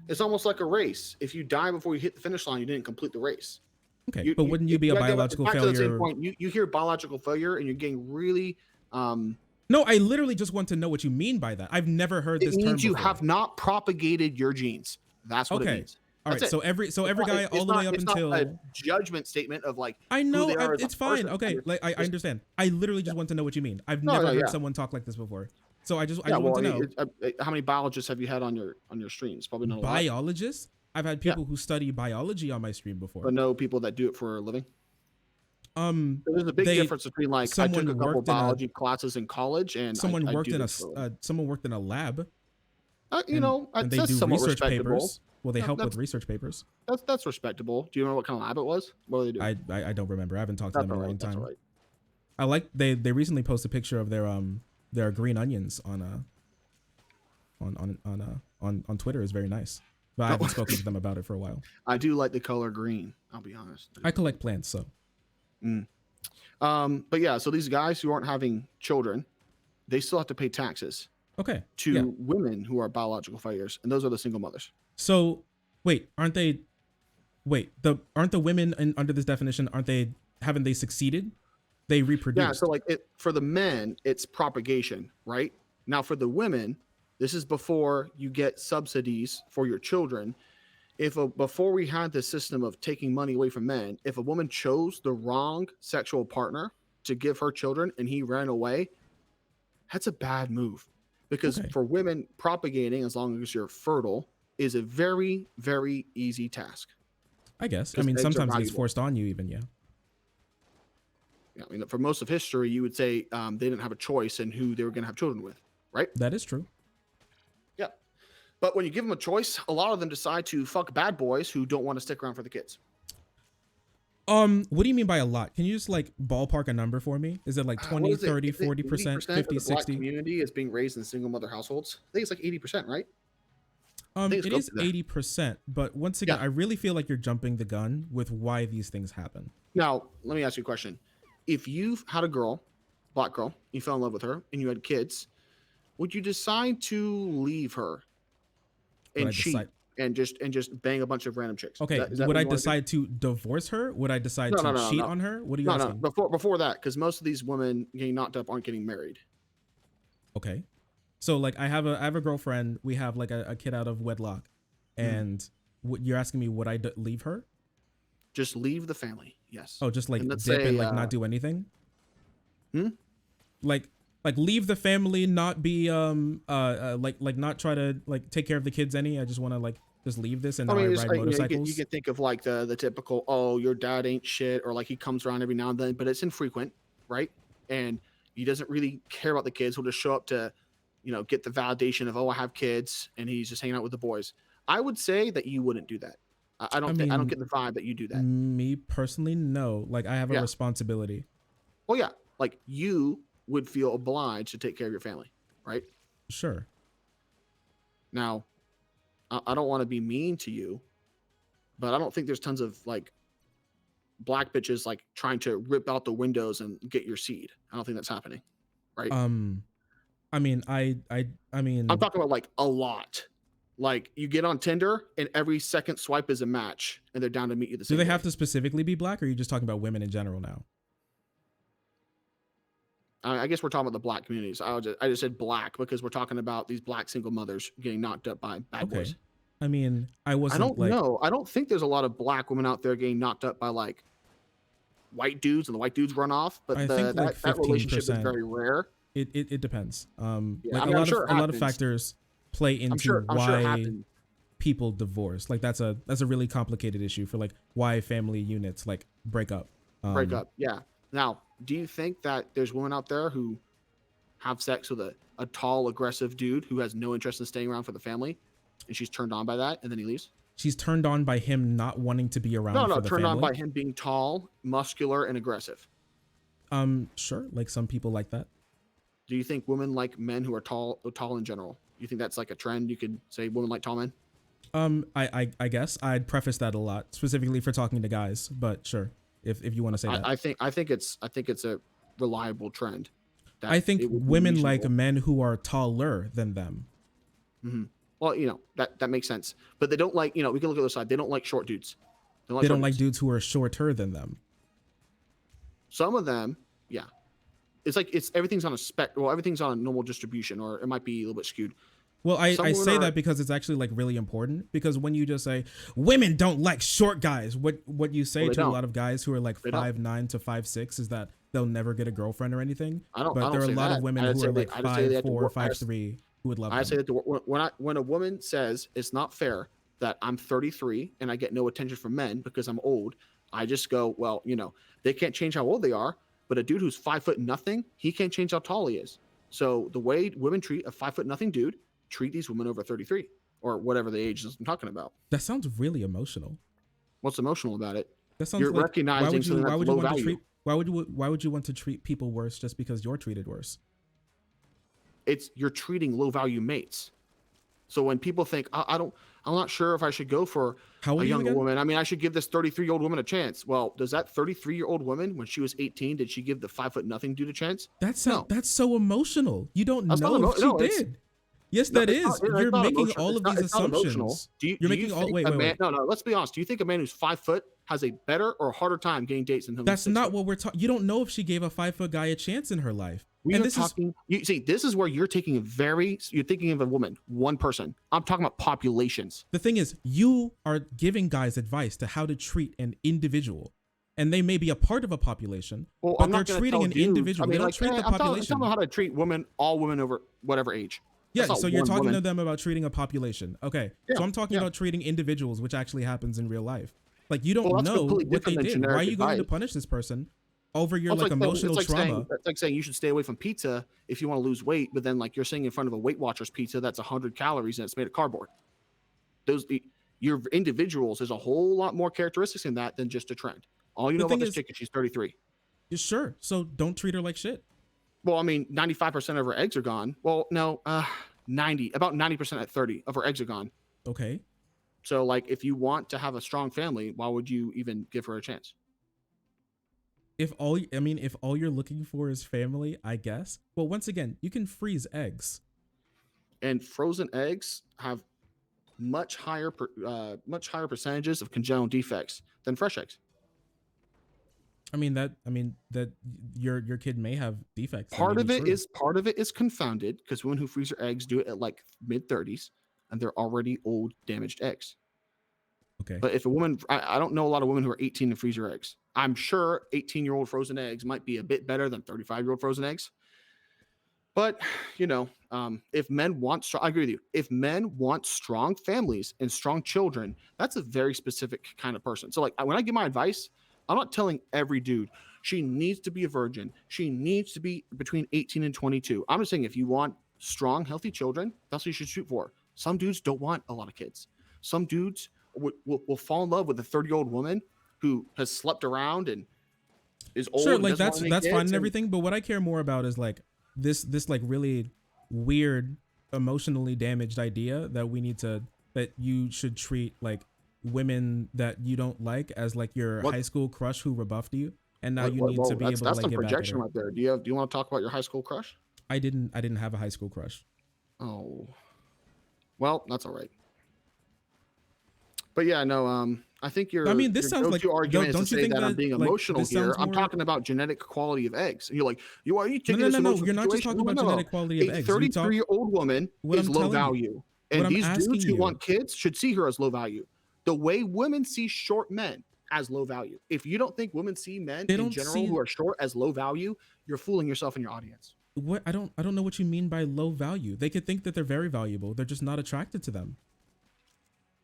It's almost like a race. If you die before you hit the finish line, you didn't complete the race. Okay, but wouldn't you be a biological failure? To the same point, you hear biological failure and you're getting really... No, I literally just want to know what you mean by that. I've never heard this term before. It means you have not propagated your genes. That's what it means. All right, so every guy all the way up until... It's not a judgment statement of like... I know, it's fine. Okay, like I understand. I literally just want to know what you mean. I've never heard someone talk like this before. So I just want to know. How many biologists have you had on your streams? Probably not a lot. Biologists? I've had people who study biology on my stream before. But no people that do it for a living? There's a big difference between like I took a couple biology classes in college and someone worked in a lab. And they do research papers. Well, they help with research papers. That's respectable. Do you remember what kind of lab it was? What do they do? I don't remember. I haven't talked to them in a long time. Right. I like they recently posted a picture of their green onions on Twitter. Is very nice. But I haven't spoken to them about it for a while. I do like the color green. I'll be honest. I collect plants, so. But yeah, so these guys who aren't having children, they still have to pay taxes. Okay. To women who are biological failures, and those are the single mothers. So, aren't the women under this definition? Haven't they succeeded? They reproduced. Yeah. So like for the men, it's propagation, right? Now for the women, this is before you get subsidies for your children. Before we had this system of taking money away from men, if a woman chose the wrong sexual partner to give her children and he ran away, that's a bad move. Because for women, propagating, as long as you're fertile, is a very, very easy task. I guess. I mean, sometimes it's forced on you even, yeah. Yeah, I mean, for most of history, you would say they didn't have a choice in who they were going to have children with, right? That is true. Yeah. But when you give them a choice, a lot of them decide to fuck bad boys who don't want to stick around for the kids. What do you mean by a lot? Can you just like ballpark a number for me? Is it like 20, 30, 40%, 50, 60? Black community is being raised in single mother households. I think it's like 80%, right? It is 80%, but once again, I really feel like you're jumping the gun with why these things happen. Now, let me ask you a question. If you've had a girl, black girl, you fell in love with her and you had kids, would you decide to leave her and cheat and just bang a bunch of random chicks? Okay. Would I decide to divorce her? Would I decide to cheat on her? What are you asking? No, before that, because most of these women getting knocked up aren't getting married. Okay. So like I have a girlfriend. We have like a kid out of wedlock, and you're asking me would I leave her? Just leave the family. Yes. Oh, just like dip and like not do anything. Like leave the family, not be like not try to like take care of the kids any. I just want to like just leave this and ride motorcycles. You can think of like the typical, oh, your dad ain't shit, or like he comes around every now and then, but it's infrequent, right? And he doesn't really care about the kids. He'll just show up to, get the validation of, oh, I have kids, and he's just hanging out with the boys. I would say that you wouldn't do that. I don't get the vibe that you do that. Me personally, no. Like I have a responsibility. Well, yeah, like you would feel obliged to take care of your family, right? Sure. Now, I don't want to be mean to you, but I don't think there's tons of like black bitches like trying to rip out the windows and get your seed. I don't think that's happening, right? I mean, I I'm mean, talking about like a lot. Like you get on Tinder and every second swipe is a match, and they're down to meet you the do same they day. have to specifically be black, or are you just talking about women in general now? I guess we're talking about the black communities. I just said black because we're talking about these black single mothers getting knocked up by bad Okay. boys. I mean, I I wasn't don't like, know. I don't think there's a lot of black women out there getting knocked up by like white dudes and the white dudes run off, but I think like that relationship is 15%. very rare. It depends. Yeah, Like I mean, I'm a sure it lot of happens. factors play into I'm sure it why happened. people divorce. Like that's a really complicated issue for like why family units like break up. Break up. Yeah. Now, do you think that there's women out there who have sex with a tall, aggressive dude who has no interest in staying around for the family, and she's turned on by that, and then he leaves? She's turned on by him not wanting to be No, around no, for the turned on family. by him being tall, muscular, and aggressive. Sure, like some people like that. Do you think women like men who are tall in general? You think that's like a trend? You could say women like tall men? I guess I'd preface that a lot, specifically for talking to guys, but sure, if you want to say that. I think it's a reliable trend. That I think it would be women like reasonable. men who are taller than them. Mm-hmm. Well, you know, that makes sense. But they don't like, you know, we can look at the other side. They don't like short dudes. They don't like They short don't like dudes. dudes who are shorter than them. Some of them, yeah. It's like everything's on a well, everything's on a normal distribution, or it might be a little bit skewed. Well, Some I women say are that because it's actually like really important, because when you just say women don't like short guys, what you say well, they to a don't. lot of guys who are like They don't. 5'9" to 5'6" is that they'll never get a girlfriend or anything. I But there don't are a say lot of that. women who are like I just say they have to 5'4", work. 5'3" who would love I say them. that when a woman says it's not fair that I'm 33 and I get no attention from men because I'm old, I just go, well, you know, they can't change how old they are, but a dude who's 5 foot nothing, he can't change how tall he is. So the way women treat a 5 foot nothing dude, treat these women over 33 or whatever the age is I'm talking about. That sounds really emotional. What's emotional about it? That sounds You're like recognizing something that's low value. why would you want to treat people worse just because you're treated worse? You're treating low value mates. So when people think, I'm not sure if I should go for How old a are you younger again? woman. I mean, I should give this 33-year-old woman a chance. Well, does that 33-year-old woman, when she was 18, did she give the 5 foot nothing dude a chance? No, That's so emotional. You don't that's not know if she no. did. Yes, No, that is. You're it's not making emotional. all of these It's not emotional. assumptions. Do You're you making all think wait, a wait, man? wait. No, no. Let's be honest. Do you think a man who's 5 foot has a better or harder time getting dates than him? That's who's 6 not foot? what we're talking. You don't know if she gave a 5 foot guy a chance in her life. We And are this is talking. You see, this is where you're taking you're thinking of a woman, one person. I'm talking about populations. the thing is, you are giving guys advice to how to treat an individual, and they may be a part of a population, Well, but I'm they're not going to treating tell an dudes. individual. I They mean, don't like, treat the I'm telling them population. how to treat all women over whatever age. Yeah, That's not so you're one talking woman. to them about treating a population. Okay, Yeah, so I'm talking yeah. about treating individuals, which actually happens in real life. Like you Well, don't that's know completely what they different than did. Why generic are you going to advice. punish this person over your Well, like emotional trauma? it's like saying you should stay away from pizza if you want to lose weight, but then like you're sitting in front of a Weight Watchers pizza that's 100 calories and it's made of cardboard. Your individuals, there's a whole lot more characteristics in that than just a trend. All you The know about thing this is, chick is she's 33. sure. So don't treat her like shit. Well, I mean, 95% of her eggs are gone. Well, no, 90% at 30 of her eggs are gone. Okay. So, like, if you want to have a strong family, why would you even give her a chance? If all you're looking for is family, I guess. Well, once again, you can freeze eggs. And frozen eggs have much higher percentages of congenital defects than fresh eggs. I mean that your kid may have defects. Part of it is confounded because women who freeze their eggs do it at like mid-30s, and they're already old, damaged eggs. Okay. But if a woman, I don't know a lot of women who are 18 and freeze their eggs. I'm sure 18-year-old frozen eggs might be a bit better than 35-year-old frozen eggs. But, you know, if men want, I agree with you. If men want strong families and strong children, that's a very specific kind of person. So, like, when I give my advice, I'm not telling every dude she needs to be a virgin. She needs to be between 18 and 22. I'm just saying if you want strong, healthy children, that's what you should shoot for. Some dudes don't want a lot of kids. Some dudes will fall in love with a 30-year-old woman who has slept around and is old. Sure, like that's fine and everything, but what I care more about is like this like really weird, emotionally damaged idea that that you should treat like women that you don't like as like your What? high school crush who rebuffed you, and now you What, need to be able to that's like some get back at projection her. right there. Do you want to talk about your high school crush? I didn't have a high school crush. Oh, well, that's all right. But yeah, no, I think your this your sounds like, go-to argument is to don't you say think that I'm that being like emotional this here. sounds I'm more? talking about genetic quality of eggs. And you're like, are you No, taking no, this no, no. emotional You're not just situation? talking No, about no, no. genetic quality of A eggs. You talk 33-year-old woman what is I'm low telling you. value, What and I'm these asking dudes who you. want kids should see her as low value. The way women see short men as low value. If you don't think women see men They in don't general see who are short as low value, you're fooling yourself and your audience. what I don't know what you mean by low value. They could think that they're very valuable. They're just not attracted to them.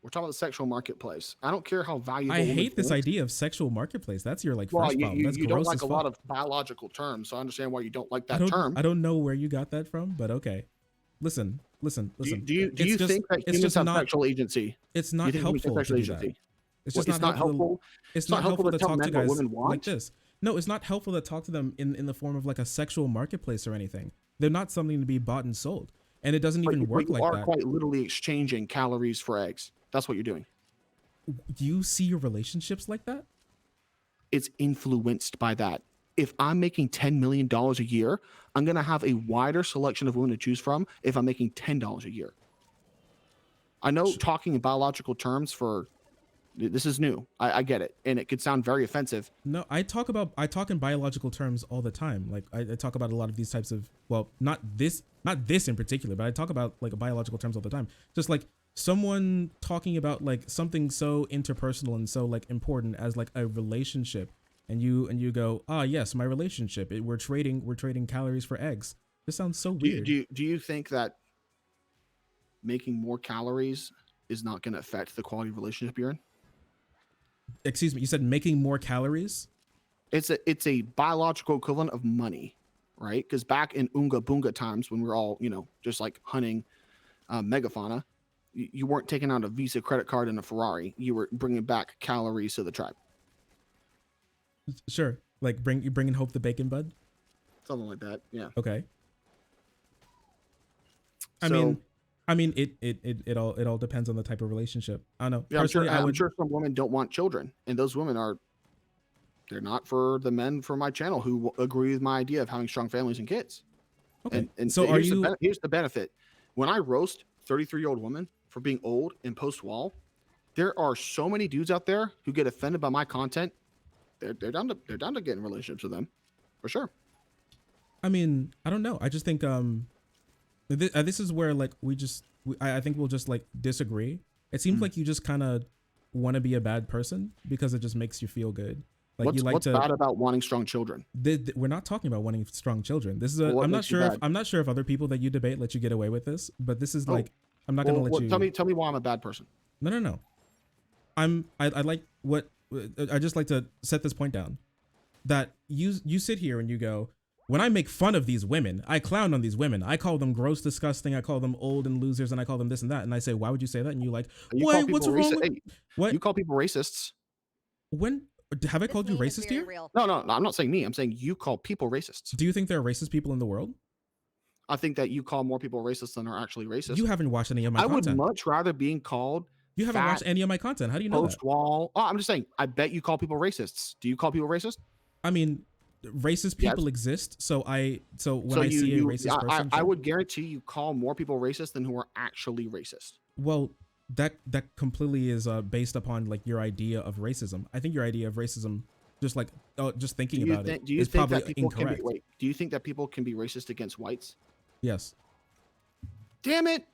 We're talking about the sexual marketplace. I don't care how valuable. I hate this idea of sexual marketplace. That's your like first problem. That's you don't gross like as a fuck. lot of biological terms, so I understand why you don't like that term. I don't know where you got that from, but okay. Listen. Do you think that humans have sexual agency? It's not helpful to do that. It's just not helpful. It's not helpful to talk to guys like this. No, it's not helpful to talk to them in the form of like a sexual marketplace or anything. They're not something to be bought and sold, and it doesn't even work like that. You are quite literally exchanging calories for eggs. That's what you're doing. Do you see your relationships like that? It's influenced by that. If I'm making $10 million a year, I'm going to have a wider selection of women to choose from if I'm making $10 a year. I know talking in biological terms this is new. I get it. And it could sound very offensive. No, I talk in biological terms all the time. Like I talk about a lot of these types of, well, not this in particular, but I talk about like biological terms all the time. Just like someone talking about like something so interpersonal and so like important as like a relationship, and you go, yes, my relationship, we're trading calories for eggs. This sounds so weird. Do you think that making more calories is not going to affect the quality of relationship you're in? Excuse me, you said making more calories? It's a biological equivalent of money, right? Because back in Oonga Boonga times, when we were all just like hunting megafauna, you weren't taking out a Visa credit card and a Ferrari. You were bringing back calories to the tribe. Sure, like bringing Hope the bacon bud, something like that. Yeah. Okay. I mean, it all depends on the type of relationship. I don't know. Yeah, I'm sure some women don't want children, and those women they're not for the men for my channel who agree with my idea of having strong families and kids. Okay. And so here's the benefit. When I roast 33-year-old women for being old and post-wall, there are so many dudes out there who get offended by my content. They're down to get in relationships with them, for sure. I mean, I don't know. I just think this is where like I think we'll just like disagree. It seems like you just kind of want to be a bad person because it just makes you feel good. Like what's bad about wanting strong children? We're not talking about wanting strong children. This is I'm not sure if other people that you debate let you get away with this, but this is like I'm not gonna let you. Tell me why I'm a bad person. No. I just like to set this point down that you sit here and you go, when I make fun of these women, I clown on these women. I call them gross, disgusting. I call them old and losers, and I call them this and that. And I say, why would you say that? And you're like, wait, what's wrong with what? You call people racists. When have I called you racist here? No, I'm not saying me. I'm saying you call people racists. Do you think there are racist people in the world? I think that you call more people racist than are actually racist. You haven't watched any of my content. I would much rather being called. You haven't watched any of my content. How do you know that? Post-wall. Oh, I'm just saying. I bet you call people racists. Do you call people racist? I mean, racist people exist. So when I see a racist person, I would guarantee you call more people racist than who are actually racist. Well, that completely is based upon like your idea of racism. I think your idea of racism, just like just thinking about it, is probably incorrect. Do you think that people can be racist against whites? Yes. Damn it.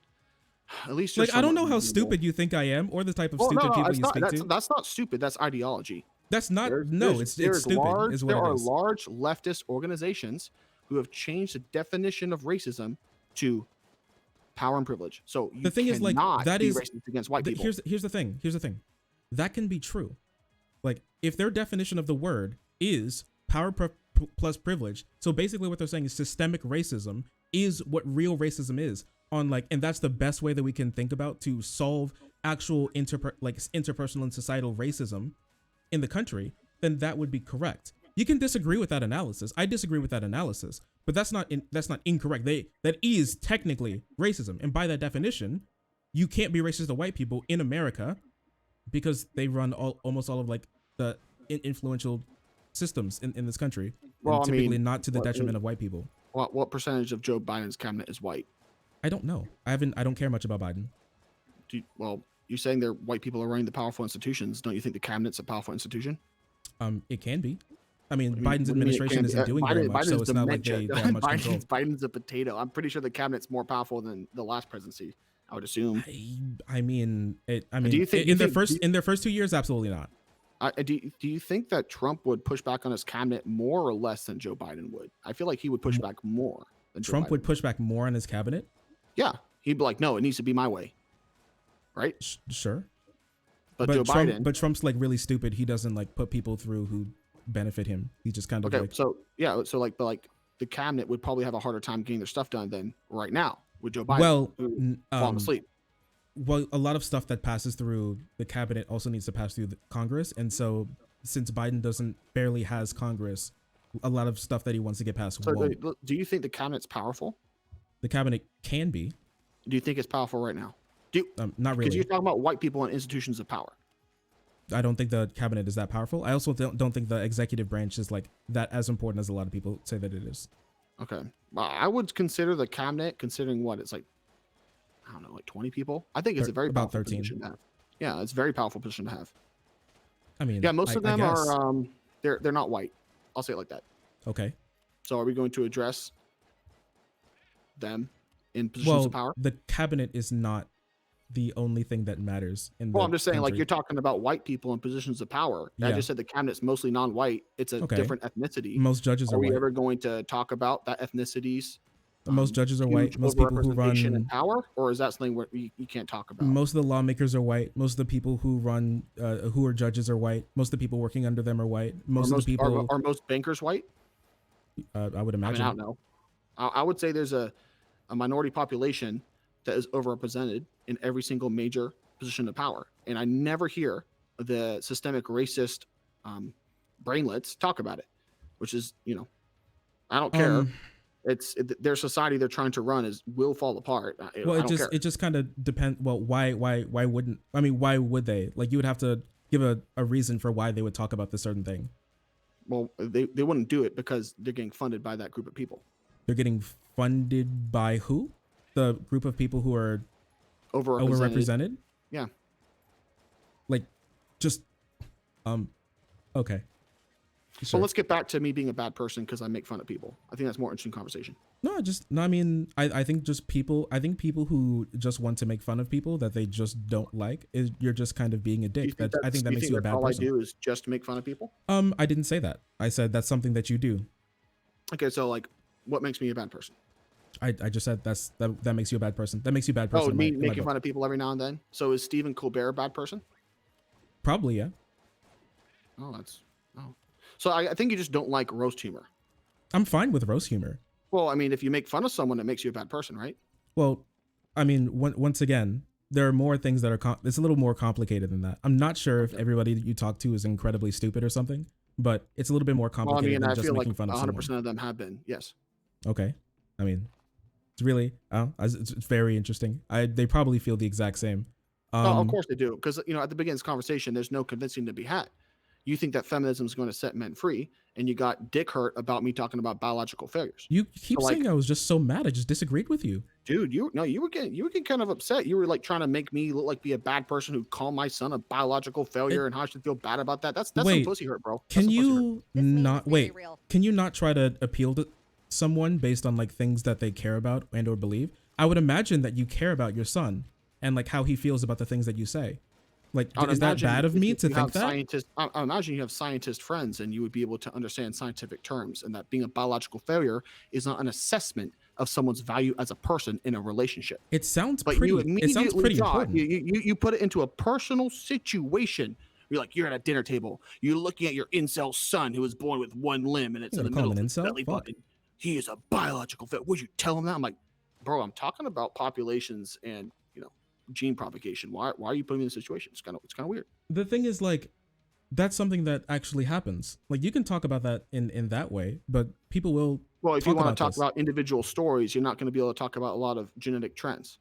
At least like I don't know how stupid you think I am, or the type of stupid people you speak to. That's not stupid. That's ideology. That's not. It's stupid. There are large leftist organizations who have changed the definition of racism to power and privilege. So the thing is, like, that is racist against white people. Here's the thing. That can be true. Like, if their definition of the word is power plus privilege, so basically what they're saying is systemic racism is what real racism is. And that's the best way that we can think about to solve actual interpersonal and societal racism in the country, then that would be correct. You can disagree with that analysis. I disagree with that analysis, but that's not incorrect. That is technically racism, and by that definition, you can't be racist to white people in America Because they run almost all of like the influential systems in this country, Well, and I typically mean, not to the detriment of white people. what percentage of Joe Biden's cabinet is white? I don't know. I don't care much about Biden. Well, you're saying they're white people are running the powerful institutions. Don't you think the cabinet's a powerful institution? It can be. I mean, What Biden's do you mean it administration can't be? isn't doing very much, so it's not like they have much control. Biden's a potato. I'm pretty sure the cabinet's more powerful than the last presidency, I would assume. I mean, Do you think in their first 2 years, absolutely not. Do you think that Trump would push back on his cabinet more or less than Joe Biden would? I feel like he would push back more than Trump would push back more on his cabinet. Yeah, he'd be like, no, it needs to be my way, right? Sure. But Joe Biden. But Trump's like really stupid. He doesn't like put people through who benefit him. He just kind of okay. So yeah, so like, but like the cabinet would probably have a harder time getting their stuff done than right now with Joe Biden. Well, falling asleep. Well, a lot of stuff that passes through the cabinet also needs to pass through the Congress, and so since Biden barely has Congress, a lot of stuff that he wants to get passed won't. Do you think the cabinet's powerful? The cabinet can be. Do you think it's powerful right now? Not really. Because you're talking about white people and institutions of power. I don't think the cabinet is that powerful. I also don't think the executive branch is like that as important as a lot of people say that it is. Okay. I would consider the cabinet, considering what it's like, I don't know, like 20 people. I think it's a very powerful 13. position to have. Yeah, it's a very powerful position to have. I mean, yeah, most of them are they're not white. I'll say it like that. Okay. So are we going to address them in positions of power? The cabinet is not the only thing that matters in I'm just saying, country. like, you're talking about white people in positions of power. I just said the cabinet's mostly non-white. It's a different ethnicity. Most judges are white. Are we ever going to talk about that ethnicities? Most judges are white. Most people who run in power, or is that something where you can't talk about? Most of the lawmakers are white. Most of the people who run, who are judges, are white. Most of the people working under them are white. Most of the people are most bankers white? I would imagine. I don't know. I would say there's a minority population that is overrepresented in every single major position of power, and I never hear the systemic racist brainlets talk about it, which is, I don't care. It's their society they're trying to run will fall apart. It just kind of depends. Well, why wouldn't, I mean, why would they? Like, you would have to give a reason for why they would talk about this certain thing. Well, they wouldn't do it because they're getting funded by that group of people. They're getting funded by who? The group of people who are overrepresented? Yeah. Like, just okay. Sure. So let's get back to me being a bad person because I make fun of people. I think that's a more interesting conversation. I mean, I think people who just want to make fun of people that they just don't like, you're just kind of being a dick. I think that makes you a bad person. All I do is just make fun of people? I didn't say that. I said that's something that you do. Okay, so like, what makes me a bad person? I just said that makes you a bad person. That makes you a bad person. Oh, me making fun of people every now and then? So is Stephen Colbert a bad person? Probably, yeah. So I think you just don't like roast humor. I'm fine with roast humor. Well, I mean, if you make fun of someone, it makes you a bad person, right? Well, I mean, once again, there are more things that are it's a little more complicated than that. I'm not sure if everybody that you talk to is incredibly stupid or something, but it's a little bit more complicated than just making fun of someone. 100% of them have been, yes. Okay. I mean, it's really, it's very interesting. They probably feel the exact same. Of course they do, because at the beginning of this conversation, there's no convincing to be had. You think that feminism is going to set men free, and you got dick hurt about me talking about biological failures. You keep saying I was just so mad. I just disagreed with you, dude. You were getting kind of upset. You were like trying to make me look like be a bad person who called my son a biological failure and how I should feel bad about that. That's some pussy hurt, bro. Can you not wait? Can you not try to appeal to someone based on like things that they care about and or believe? I would imagine that you care about your son and like how he feels about the things that you say. Like, is that bad of me to think that? I imagine you have scientist friends and you would be able to understand scientific terms, and that being a biological failure is not an assessment of someone's value as a person in a relationship. It sounds pretty important. You put it into a personal situation. You're like, you're at a dinner table. You're looking at your incel son who was born with one limb and it's in the middle of his belly button. He is a biological failure. Would you tell him that? I'm like, bro, I'm talking about populations and gene propagation. Why are you putting me in this situation? It's kind of weird. The thing is, like, that's something that actually happens. Like, you can talk about that in that way, but people will. Well, if you want to talk about individual stories, you're not going to be able to talk about a lot of genetic trends.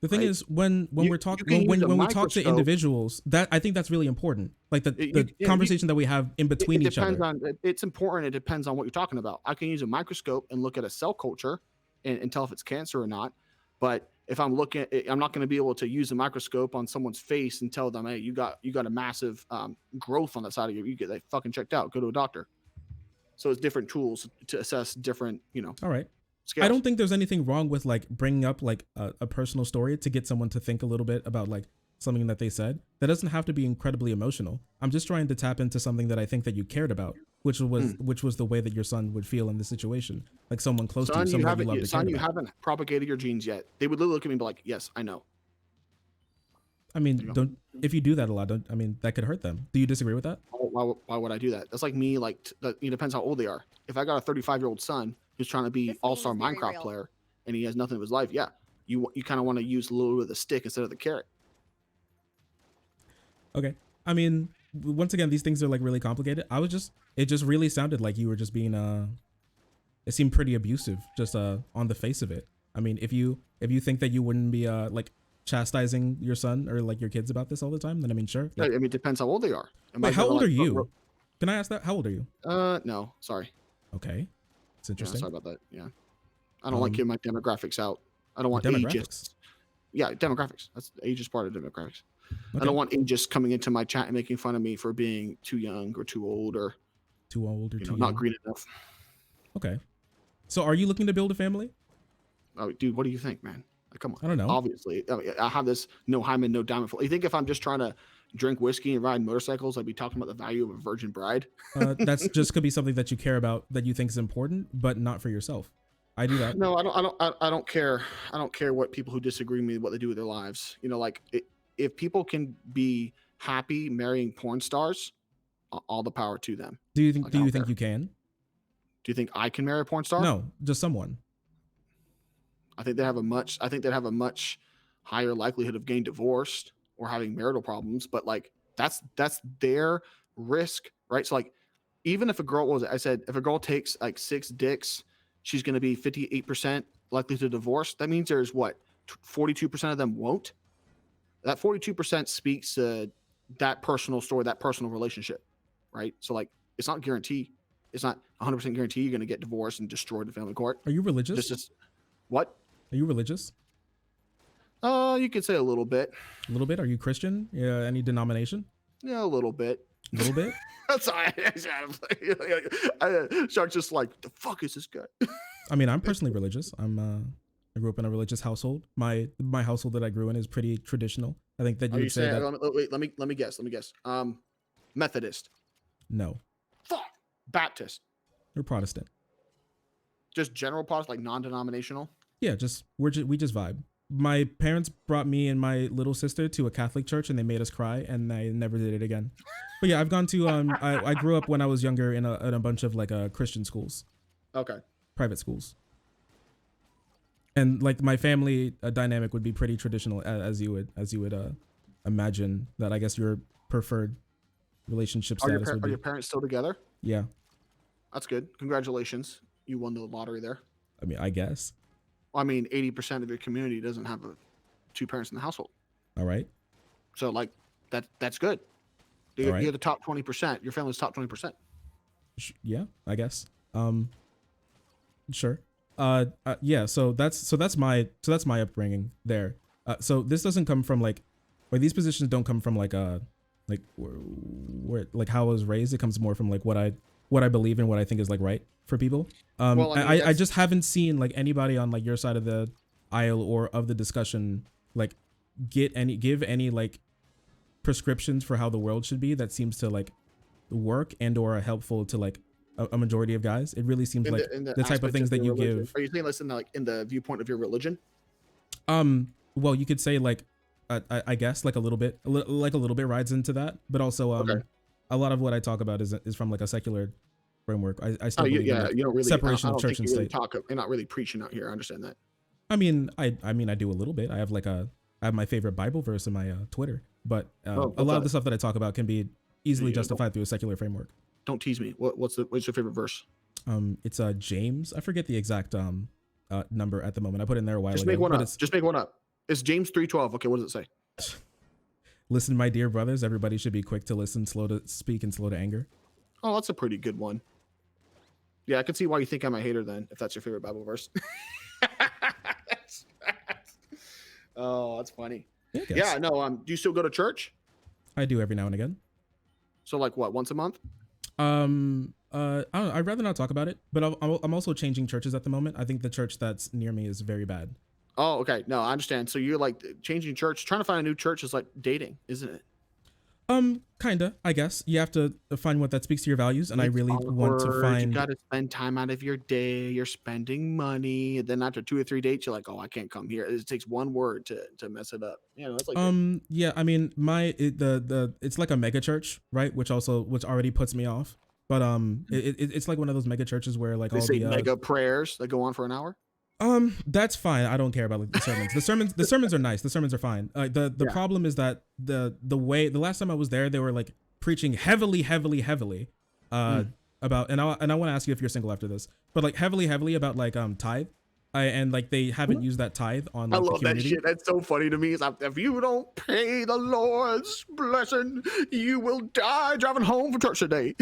The thing right? is, when You we're you talking can use a when we talk to microscope. individuals, that I think that's really important. Like the Yeah, conversation that we have in between it each depends other. on it's important. It depends on what you're talking about. I can use a microscope and look at a cell culture and tell if it's cancer or not. But if I'm looking at, I'm not going to be able to use a microscope on someone's face and tell them, hey, you got a massive growth on that side of you. You get that fucking checked out. Go to a doctor. So it's different tools to assess different, All right. I scales. don't think there's anything wrong with like bringing up like a personal story to get someone to think a little bit about like something that they said. That doesn't have to be incredibly emotional. I'm just trying to tap into something that I think that you cared about, which was the way that your son would feel in this situation, like someone close to you, Son, someone that you loved and cared you about. haven't propagated your genes yet. They would literally look at me and be like, yes, I know. I mean, don't if you do that a lot, don't I mean that could hurt them. Do you disagree with that? Why would I do that? That's like me, it depends how old they are. If I got a 35-year-old son who's trying to be all-star Minecraft player and he has nothing of his life, yeah, you kind of want to use a little bit of the stick instead of the carrot. Okay. I mean, once again, these things are like really complicated. It just really sounded like you were just being it seemed pretty abusive just on the face of it. I mean, if you think that you wouldn't be like chastising your son or like your kids about this all the time, then I mean, sure. Like, I mean, it depends how old they are. Wait, how old are you? Can I ask that? How old are you? No, sorry. Okay, it's interesting. Yeah, sorry about that. Yeah, I don't like giving my demographics out. I don't want demographics. Yeah, demographics. That's age is part of demographics. Okay. I don't want ageist coming into my chat and making fun of me for being too young or too old or too not young. green enough. Okay, so are you looking to build a family? Oh, dude, what do you think, man? Like, come on. I don't know. Obviously, I have this no hymen, no diamond. You think if I'm just trying to drink whiskey and ride motorcycles, I'd be talking about the value of a virgin bride? That's just could be something that you care about, that you think is important, but not for yourself. I do that. No, I don't care. I don't care what people who disagree with me, what they do with their lives. If people can be happy marrying porn stars, all the power to them. Do you think you can? Do you think I can marry a porn star? No, just someone. I think they have a much higher likelihood of getting divorced or having marital problems, but like that's their risk, right? So like even if a girl if a girl takes like 6 dicks, she's going to be 58% likely to divorce. That means there's 42% of them won't. That 42% speaks to that personal story, that personal relationship, right? So like it's not guaranteed. It's not 100% guarantee you're going to get divorced and destroyed in family court. Are you religious? What? Are you religious? You could say a little bit. A little bit? Are you Christian? Yeah, any denomination? Yeah, a little bit. A little bit? Sorry. Shark's just like, the fuck is this guy? I mean, I'm personally religious. I grew up in a religious household. My household that I grew in is pretty traditional. I think that you would say that. Wait, let me guess. Methodist. No. Fuck. Baptist. You're Protestant. Just general Protestant, like non-denominational? Yeah, we just vibe. My parents brought me and my little sister to a Catholic church and they made us cry and I never did it again. But yeah, I've gone to I grew up when I was younger in a bunch of like Christian schools. Okay. Private schools. And like my family dynamic would be pretty traditional as you would imagine that. I guess your preferred relationship status would be. Are your parents still together? Yeah. That's good. Congratulations. You won the lottery there. I mean, I guess. I mean, 80% of your community doesn't have 2 parents in the household. All right. So like that's good. You're the top 20%. Your family's top 20%. Yeah, I guess. Sure. Yeah. So that's my upbringing there. So this doesn't come from or these positions don't come from where how I was raised. It comes more from like what I believe in, what I think is like right for people. Well, I just haven't seen like anybody on like your side of the aisle or of the discussion like give any like prescriptions for how the world should be that seems to like work and or are helpful to like a majority of guys. It really seems like the type of things that you give. Are you saying this in the viewpoint of your religion? Well, you could say like I guess like a little bit rides into that, but also Okay. A lot of what I talk about is from like a secular framework. I still believe in, like, you don't really separation of church and state. You're not really preaching out here. I understand that. I mean, I do a little bit. I have my favorite Bible verse in my Twitter, but a lot of the stuff that I talk about can be easily justified through a secular framework. Don't tease me. What's your favorite verse? It's James. I forget the exact number at the moment. I put it in there a while ago. Just make one up. It's James 3:12. Okay, what does it say? Listen, my dear brothers, everybody should be quick to listen, slow to speak, and slow to anger. Oh, that's a pretty good one. Yeah, I can see why you think I'm a hater then, if that's your favorite Bible verse. Oh, that's funny. Yeah, no. Do you still go to church? I do every now and again. So like what, once a month? I don't know, I'd rather not talk about it, but I'm also changing churches at the moment. I think the church that's near me is very bad. Oh, okay. No, I understand. So you're like changing church, trying to find a new church is like dating, isn't it? Kinda, I guess. You have to find what that speaks to your values, and I really want to find. You got to spend time out of your day. You're spending money, and then after 2 or 3 dates, you're like, "Oh, I can't come here." It takes one word to mess it up. You know, it's like yeah. I mean, it's like a mega church, right? Which already puts me off. But it's like one of those mega churches where like they all say the mega prayers that go on for an hour. That's fine. I don't care about like the sermons. The sermons are nice. The sermons are fine. The problem is that the last time I was there, they were like preaching heavily about, and I want to ask you if you're single after this, but like heavily about like tithe, and like they haven't used that tithe on like, I love the community. that shit. That's so funny to me. Is if you don't pay the Lord's blessing, you will die driving home from church today.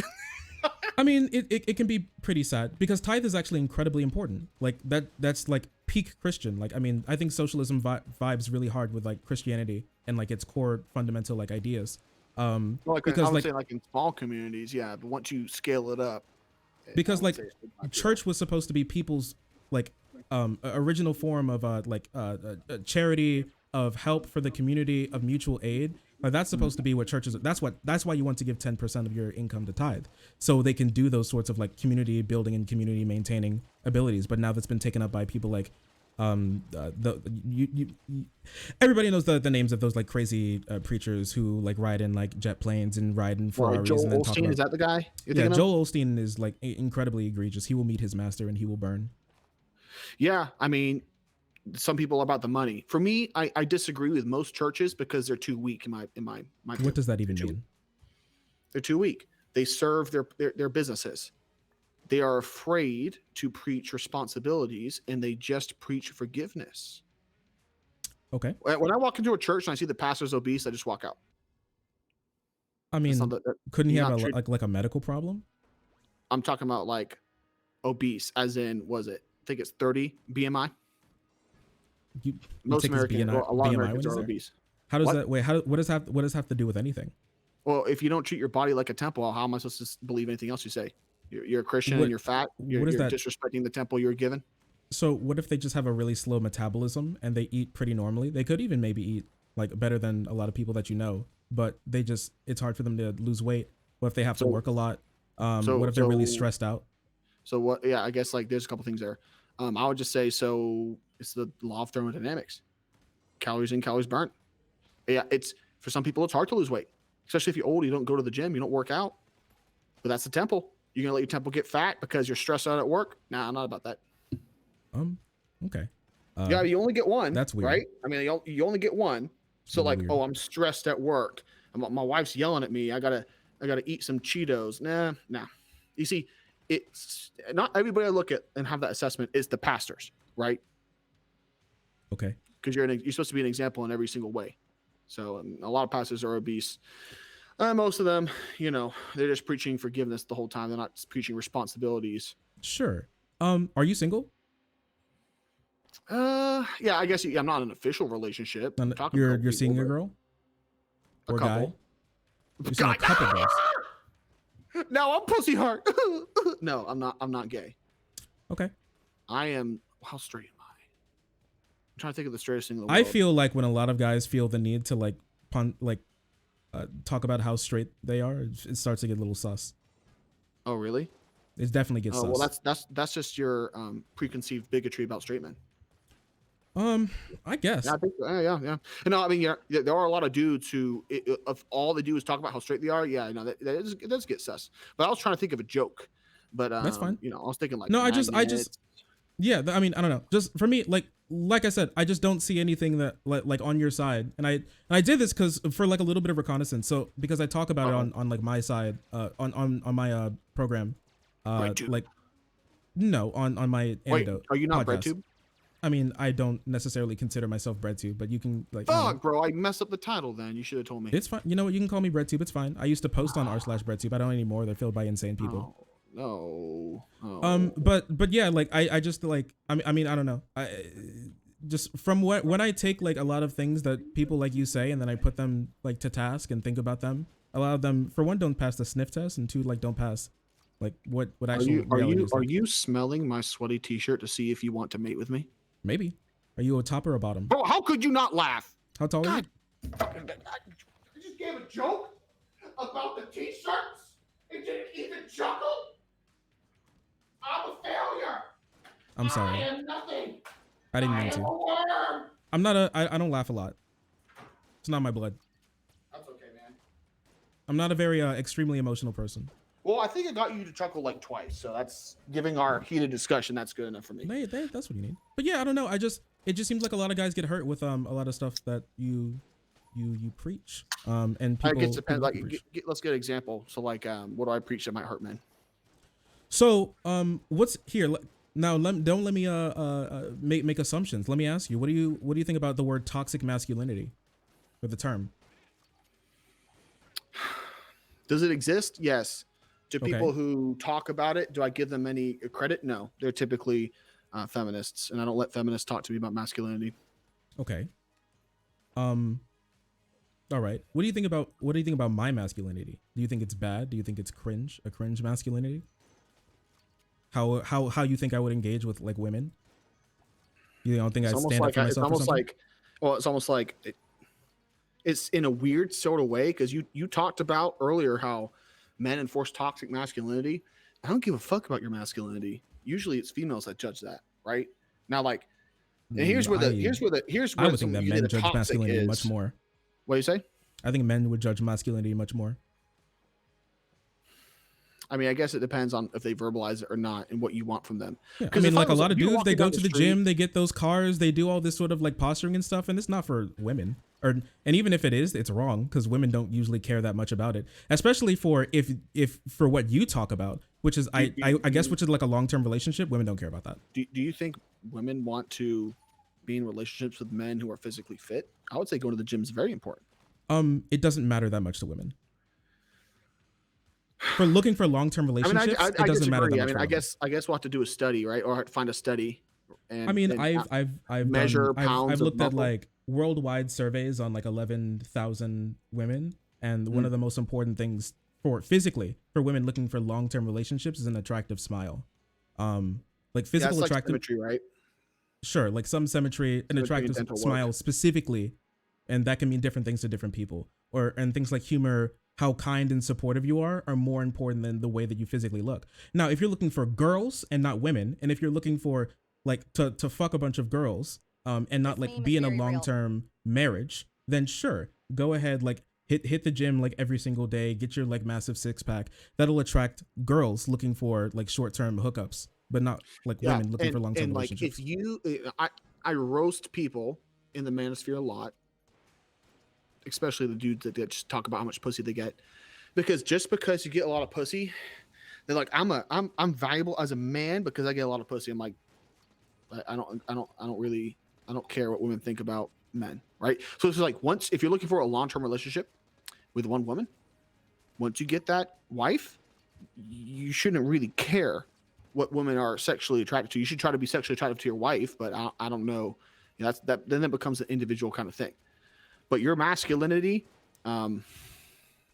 I mean, it can be pretty sad because tithe is actually incredibly important. Like that's like peak Christian. Like, I mean, I think socialism vibes really hard with like Christianity and like its core fundamental like ideas. Well, because I would say like in small communities, yeah, but once you scale it up, because like church was supposed to be people's like original form of charity, of help for the community, of mutual aid. Like that's supposed to be what churches. That's why you want to give 10% of your income to tithe, so they can do those sorts of like community building and community maintaining abilities. But now that's been taken up by people like everybody knows the names of those like crazy preachers who like ride in like jet planes and ride in Ferraris. Joel and then talk Osteen, about, is that the guy? Yeah, Joel Osteen is like incredibly egregious. He will meet his master and he will burn. Yeah, I mean, some people are about the money. For me, I disagree with most churches because they're too weak in my What does that even mean? They're too weak. They serve their businesses. They are afraid to preach responsibilities, and they just preach forgiveness. Okay. When I walk into a church and I see the pastor's obese, I just walk out. I mean, couldn't he have like a medical problem? I'm talking about like obese, as in, I think it's 30 BMI. Most Americans, a lot of Americans are obese. How does that? Wait, what does that have to do with anything? Well, if you don't treat your body like a temple, how am I supposed to believe anything else you say? You're a Christian and you're fat. You're disrespecting the temple you're given. So what if they just have a really slow metabolism and they eat pretty normally? They could even maybe eat like better than a lot of people that you know, but it's hard for them to lose weight. What if they have to work a lot? What if they're really stressed out? So what? Yeah, I guess like there's a couple things there. I would just say, so it's the law of thermodynamics. Calories in, calories burnt. Yeah, for some people it's hard to lose weight, especially if you're old. You don't go to the gym, you don't work out. But that's the temple. You're gonna let your temple get fat because you're stressed out at work? Nah, I'm not about that. Okay. Yeah, you only get one. That's weird, right? I mean, you only get one. So like, weird. Oh, I'm stressed at work. My wife's yelling at me. I gotta eat some Cheetos. Nah. You see, it's not everybody I look at and have that assessment is the pastors, right? Okay. Because you're supposed to be an example in every single way. So a lot of pastors are obese. Most of them, they're just preaching forgiveness the whole time. They're not preaching responsibilities. Sure. Are you single? Yeah, I guess I'm not in an official relationship. You're seeing a girl? Or a couple. You're seeing a couple girls. No, I'm pussy heart. No, I'm not gay. Okay. I am. How straight am I? I'm trying to think of the straightest thing in the world. I feel like when a lot of guys feel the need to talk about how straight they are, it starts to get a little sus. Oh, really? It definitely gets sus. Well, that's just your preconceived bigotry about straight men. I guess. Yeah, I think, yeah. No, I mean, there are a lot of dudes who, if all they do is talk about how straight they are, it does get sus. But I was trying to think of a joke, but that's fine. I was thinking like, no, I just, yeah. I mean, I don't know. Just for me, like I said, I just don't see anything that like on your side, and I did this because for like a little bit of reconnaissance. So because I talk about it on like my side, on my program, on my antidote. Wait, are you not podcast. BreadTube? I mean, I don't necessarily consider myself breadtube, but you can like. Fuck, bro, I messed up the title. Then you should have told me. It's fine. You know what? You can call me breadtube. It's fine. I used to post on r/breadtube. I don't anymore. They're filled by insane people. Oh, no. But yeah, like I just like I mean I don't know. I just from when I take like a lot of things that people like you say and then I put them like to task and think about them. A lot of them, for one, don't pass the sniff test, and two, like don't pass like what actual reality is like. Are you smelling my sweaty t-shirt to see if you want to mate with me? Maybe. Are you a top or a bottom? Bro, how could you not laugh? How tall are you? I just gave a joke about the t-shirts and didn't even chuckle. I'm a failure. I'm sorry. I am nothing. I didn't mean I am to. a worm. I'm not a. I don't laugh a lot. It's not my blood. That's okay, man. I'm not a very extremely emotional person. Well, I think I got you to chuckle like twice, so that's giving our heated discussion. That's good enough for me. That's what you need. But yeah, I don't know. It just seems like a lot of guys get hurt with a lot of stuff that you preach. And people. I guess it depends. Like, let's get an example. So, like, what do I preach that might hurt men? So, what's here now? Don't let me make assumptions. Let me ask you. What do you think about the word toxic masculinity, or the term? Does it exist? Yes. To Okay. people who talk about it, do I give them any credit? No. They're typically feminists, and I don't let feminists talk to me about masculinity. Okay. All right. What do you think about my masculinity? Do you think it's bad? Do you think it's cringe? A cringe masculinity? How you think I would engage with like women? You don't think I'd stand up for myself? It's almost like it's in a weird sort of way, because you talked about earlier how men enforce toxic masculinity. I don't give a fuck about your masculinity. Usually it's females that judge that, right? Now, like, and here's where I would think that men judge masculinity much more. What do you say? I think men would judge masculinity much more. I mean, I guess it depends on if they verbalize it or not and what you want from them. Yeah, I mean, like a lot of dudes, they go to the gym, they get those cars, they do all this sort of like posturing and stuff, and it's not for women. And even if it is, it's wrong, because women don't usually care that much about it, especially for if for what you talk about, which is I guess which is like a long-term relationship. Women don't care about that. Do you think women want to be in relationships with men who are physically fit? I would say going to the gym is very important. It doesn't matter that much to women. For looking for long-term relationships, it doesn't matter that much. I guess we'll have to do a study, right? Or find a study. And, I mean, I've measure pounds. I've looked at like worldwide surveys on like 11,000 women, and one of the most important things for women looking for long-term relationships is an attractive smile. Like physical like attractive, symmetry, right? Sure, like some symmetry, an attractive smile specifically, and that can mean different things to different people. And things like humor, how kind and supportive you are more important than the way that you physically look. Now, if you're looking for girls and not women, and if you're looking for like to fuck a bunch of girls, and not like be in a long-term marriage, then sure, go ahead, like hit the gym like every single day, get your like massive six-pack. That'll attract girls looking for like short-term hookups, but not like women looking for long-term relationships. Like I roast people in the manosphere a lot, especially the dudes that just talk about how much pussy they get, because just because you get a lot of pussy, they're like, I'm valuable as a man because I get a lot of pussy. I'm like, I don't care what women think about men, right? So it's like, if you're looking for a long-term relationship with one woman, once you get that wife, you shouldn't really care what women are sexually attracted to. You should try to be sexually attractive to your wife, but I don't know. Then it becomes an individual kind of thing. But your masculinity, I mean,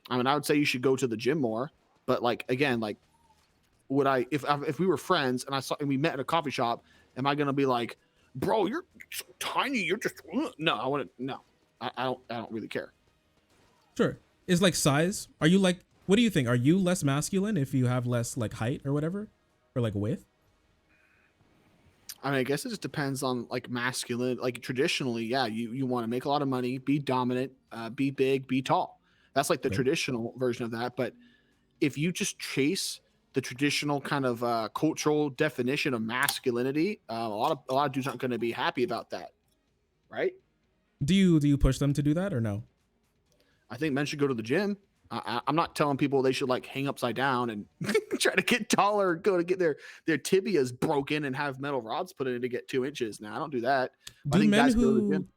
I would say you should go to the gym more. But like, again, like, would I, if we were friends and we met at a coffee shop, am I gonna be like, bro, you're so tiny, you're just no? I don't really care. Sure, is like size. Are you like, what do you think? Are you less masculine if you have less like height or whatever, or like width? I mean, I guess it just depends on like masculine. Like traditionally, yeah, you want to make a lot of money, be dominant, be big, be tall. That's like the traditional version of that. But if you just chase the traditional kind of cultural definition of masculinity, a lot of dudes aren't going to be happy about that, right? Do you push them to do that or no? I think men should go to the gym. I'm not telling people they should like hang upside down and try to get taller, go to get their tibias broken and have metal rods put in to get 2 inches. Now I don't do that. I Do think men guys go to the who gym.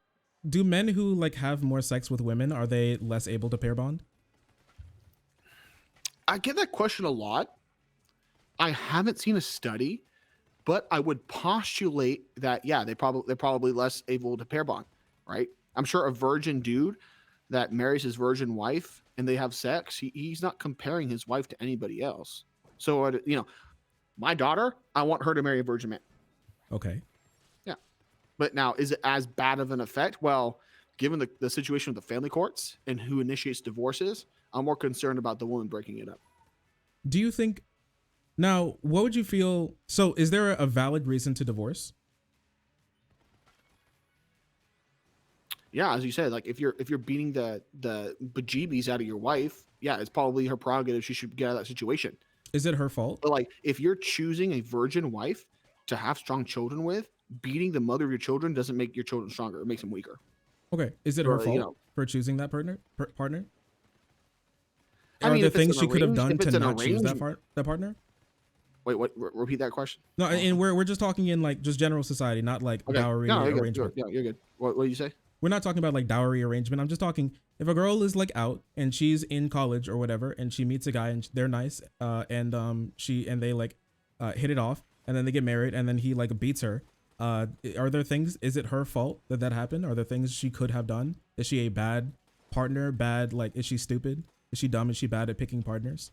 do men who like have more sex with women, are they less able to pair bond? I get that question a lot. I haven't seen a study, but I would postulate that yeah, they're probably less able to pair bond, right? I'm sure a virgin dude that marries his virgin wife and they have sex, he's not comparing his wife to anybody else. So my daughter, I want her to marry a virgin man. Okay. Yeah, but now is it as bad of an effect? Well, given the situation with the family courts and who initiates divorces, I'm more concerned about the woman breaking it up. Do you think now what would you feel? So is there a valid reason to divorce? Yeah, as you said, like if you're beating the bejeebies out of your wife, yeah, it's probably her prerogative. She should get out of that situation. Is it her fault? But like if you're choosing a virgin wife to have strong children with, beating the mother of your children doesn't make your children stronger. It makes them weaker. Okay. Is it her Or fault for choosing that partner? I Are mean, there if it's things an she could have arranged, done if to it's an not choose arranged, that partner? wait, what? Repeat that question. No, and we're just talking in like just general society, not like Okay, dowry no, you're arrangement. good. You're good. What did you say? We're not talking about like dowry arrangement. I'm just talking if a girl is like out and she's in college or whatever, and she meets a guy and they're nice, and they like hit it off, and then they get married, and then he like beats her. Are there things? Is it her fault that happened? Are there things she could have done? Is she a bad partner? Bad like is she stupid? Is she dumb? Is she bad at picking partners?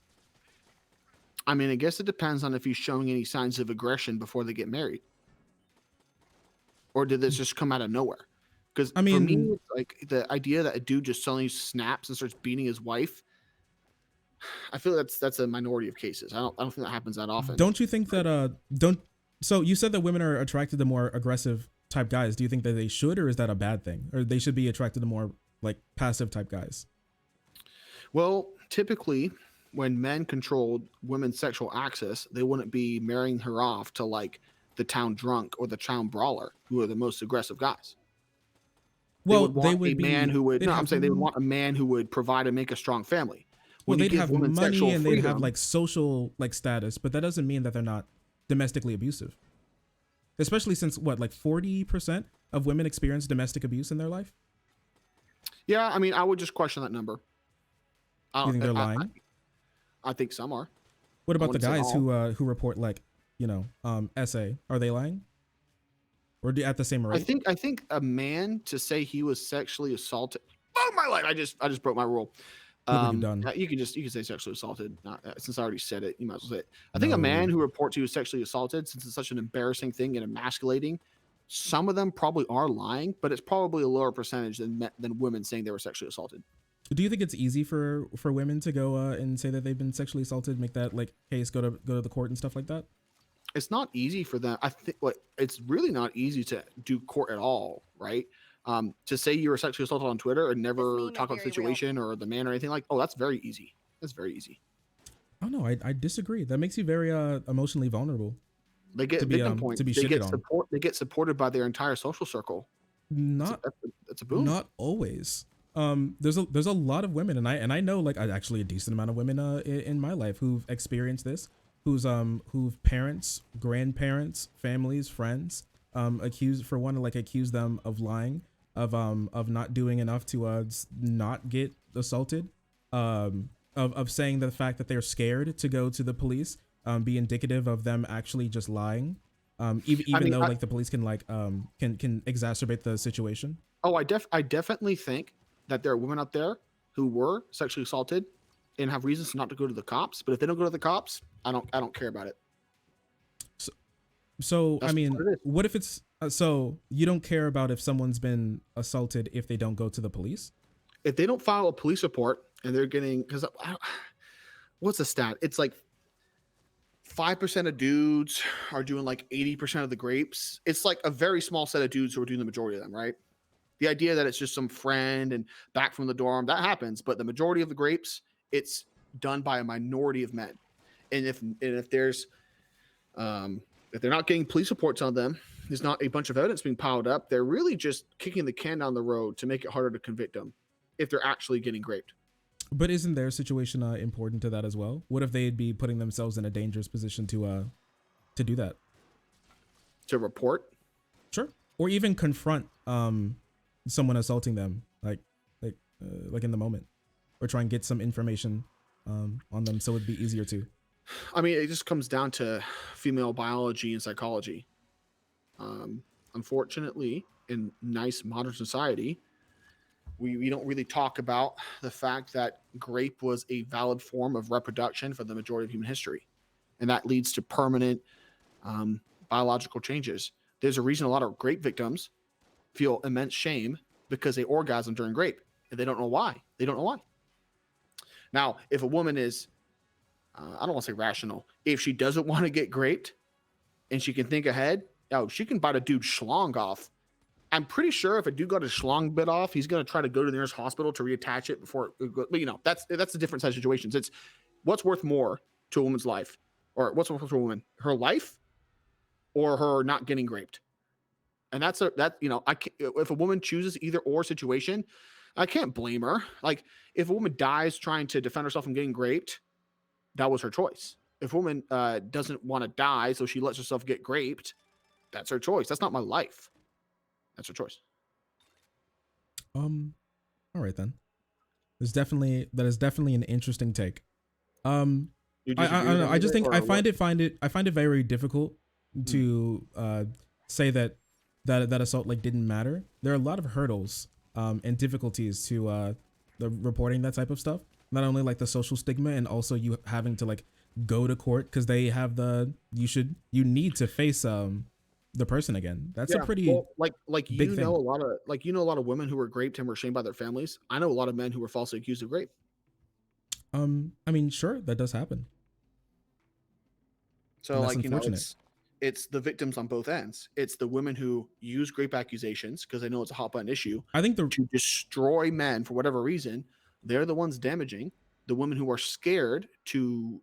I mean, I guess it depends on if he's showing any signs of aggression before they get married, or did this just come out of nowhere? Because I for me, mean, it's like the idea that a dude just suddenly snaps and starts beating his wife. I feel that's a minority of cases. I don't think that happens that often. don't you think that don't so you said that women are attracted to more aggressive type guys. Do you think that they should, or is that a bad thing? Or they should be attracted to more like passive type guys? Well, typically, when men controlled women's sexual access, they wouldn't be marrying her off to like the town drunk or the town brawler, who are the most aggressive guys. Well, They would want a man who would. No, I'm saying they would want a man who would provide and make a strong family. Well, When you they'd give have women money sexual and they'd have freedom, like social like status, but that doesn't mean that they're not domestically abusive. Especially since what, like 40% of women experience domestic abuse in their life? yeah, I mean, I would just question that number. You think they're lying? I think some are. What I about the wouldn't say guys all. who report like, SA? Are they lying? Or at the same rate? I think a man to say he was sexually assaulted. Oh my life! I just broke my rule. Look what you've done. You can say sexually assaulted. Since I already said it, you might as well say it. I think a No. man who reports he was sexually assaulted, since it's such an embarrassing thing and emasculating, some of them probably are lying, but it's probably a lower percentage than women saying they were sexually assaulted. Do you think it's easy for women to go and say that they've been sexually assaulted, make that like case go to the court and stuff like that? It's not easy for them. I think it's really not easy to do court at all, right? To say you were sexually assaulted on Twitter and never talk about the situation or the man or anything like, oh, that's very easy. That's very easy. Oh no, I disagree. That makes you very emotionally vulnerable. They get victim points. To be They shitted get on. support. They get supported by their entire social circle. That's a boom. Not always. There's a lot of women, and I know like actually a decent amount of women in my life who've experienced this, who've parents, grandparents, families, friends accuse them of lying, of not doing enough to not get assaulted, of saying the fact that they're scared to go to the police be indicative of them actually just lying, even though like the police can can exacerbate the situation. Oh, I definitely think that there are women out there who were sexually assaulted and have reasons not to go to the cops. But if they don't go to the cops, I don't care about it. So That's I mean, what it is. what if it's so you don't care about if someone's been assaulted if they don't go to the police? If they don't file a police report and they're getting, because what's the stat? It's like 5% of dudes are doing like 80% of the grapes. It's like a very small set of dudes who are doing the majority of them, right? The idea that it's just some friend and back from the dorm, that happens, but the majority of the grapes, it's done by a minority of men. And if there's if they're not getting police reports on them, there's not a bunch of evidence being piled up, they're really just kicking the can down the road to make it harder to convict them if they're actually getting raped. But isn't their situation important to that as well? What if they'd be putting themselves in a dangerous position to do that? To report. Sure. Or even confront someone assaulting them, like in the moment, or try and get some information on them so it'd be easier to. I mean, it just comes down to female biology and psychology. Unfortunately, in nice modern society, we don't really talk about the fact that grape was a valid form of reproduction for the majority of human history. And that leads to permanent biological changes. There's a reason a lot of grape victims feel immense shame because they orgasm during grape and they don't know why. They don't know why. Now, if a woman is, I don't want to say rational, if she doesn't want to get graped and she can think ahead, oh, she can bite a dude's schlong off. I'm pretty sure if a dude got his schlong bit off, he's going to try to go to the nearest hospital to reattach it before it goes. But, you know, that's a different set of situations. It's what's worth more to a woman's life, or what's worth to a woman, her life or her not getting raped. And if a woman chooses either or situation, I can't blame her. Like, if a woman dies trying to defend herself from getting raped, that was her choice. If a woman doesn't want to die, so she lets herself get raped, that's her choice. That's not my life. That's her choice. All right then. That is definitely an interesting take. I don't know. I just think I find it very difficult to say that assault like didn't matter. There are a lot of hurdles and difficulties to the reporting that type of stuff. Not only like the social stigma and also you having to like go to court because they have you need to face the person again. That's a pretty big thing. A lot of women who were raped and were shamed by their families. I know a lot of men who were falsely accused of rape. I mean, sure, that does happen. So like, you know, it's the victims on both ends. It's the women who use rape accusations because they know it's a hot button issue. I think to destroy men for whatever reason, they're the ones damaging. The women who are scared to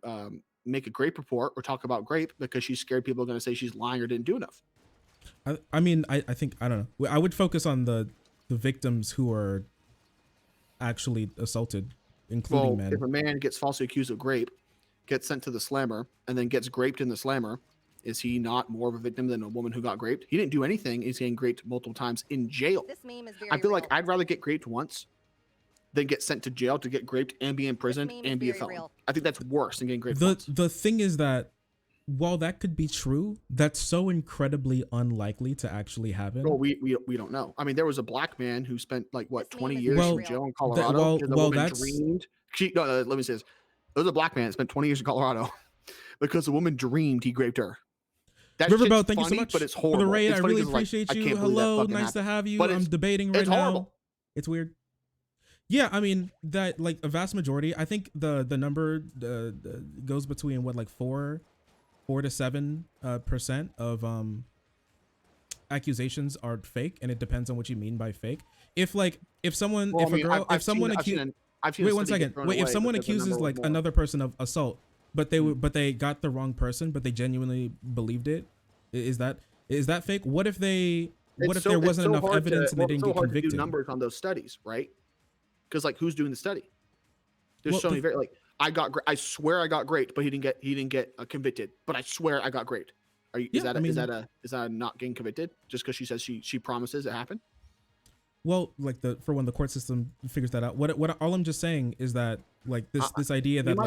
make a grape report or talk about grape because she's scared people are going to say she's lying or didn't do enough. I mean, I think, I don't know. I would focus on the victims who are actually assaulted, including men. If a man gets falsely accused of grape, gets sent to the slammer, and then gets raped in the slammer, is he not more of a victim than a woman who got raped? He didn't do anything. He's getting raped multiple times in jail. This meme is very I feel real. like I'd rather get raped once than get sent to jail to get raped and be imprisoned and be a felon. Real. I think that's worse than getting raped once. The thing is that while that could be true, that's so incredibly unlikely to actually happen. Well, we don't know. I mean, there was a black man who spent 20 years in jail in Colorado. Dreamed. Let me say this. There was a black man that spent 20 years in Colorado because a woman dreamed he raped her. That Riverboat, thank you so much but it's horrible. For the raid. I really appreciate you. Hello, nice to have you. But I'm debating right now. Horrible. It's weird. Yeah, I mean that a vast majority. I think the number goes between 4 to 7% of accusations are fake, and it depends on what you mean by fake. If someone accuses another person of assault, but they got the wrong person, but they genuinely believed it, is that fake? What if there wasn't enough evidence and they didn't get convicted? To do numbers on those studies, right? Because who's doing the study? There's so many I swear I got raped, but he didn't get convicted. But I swear I got raped. Is that not getting convicted just because she says she promises it happened? Well, for when the court system figures that out. What all I'm just saying is that this idea that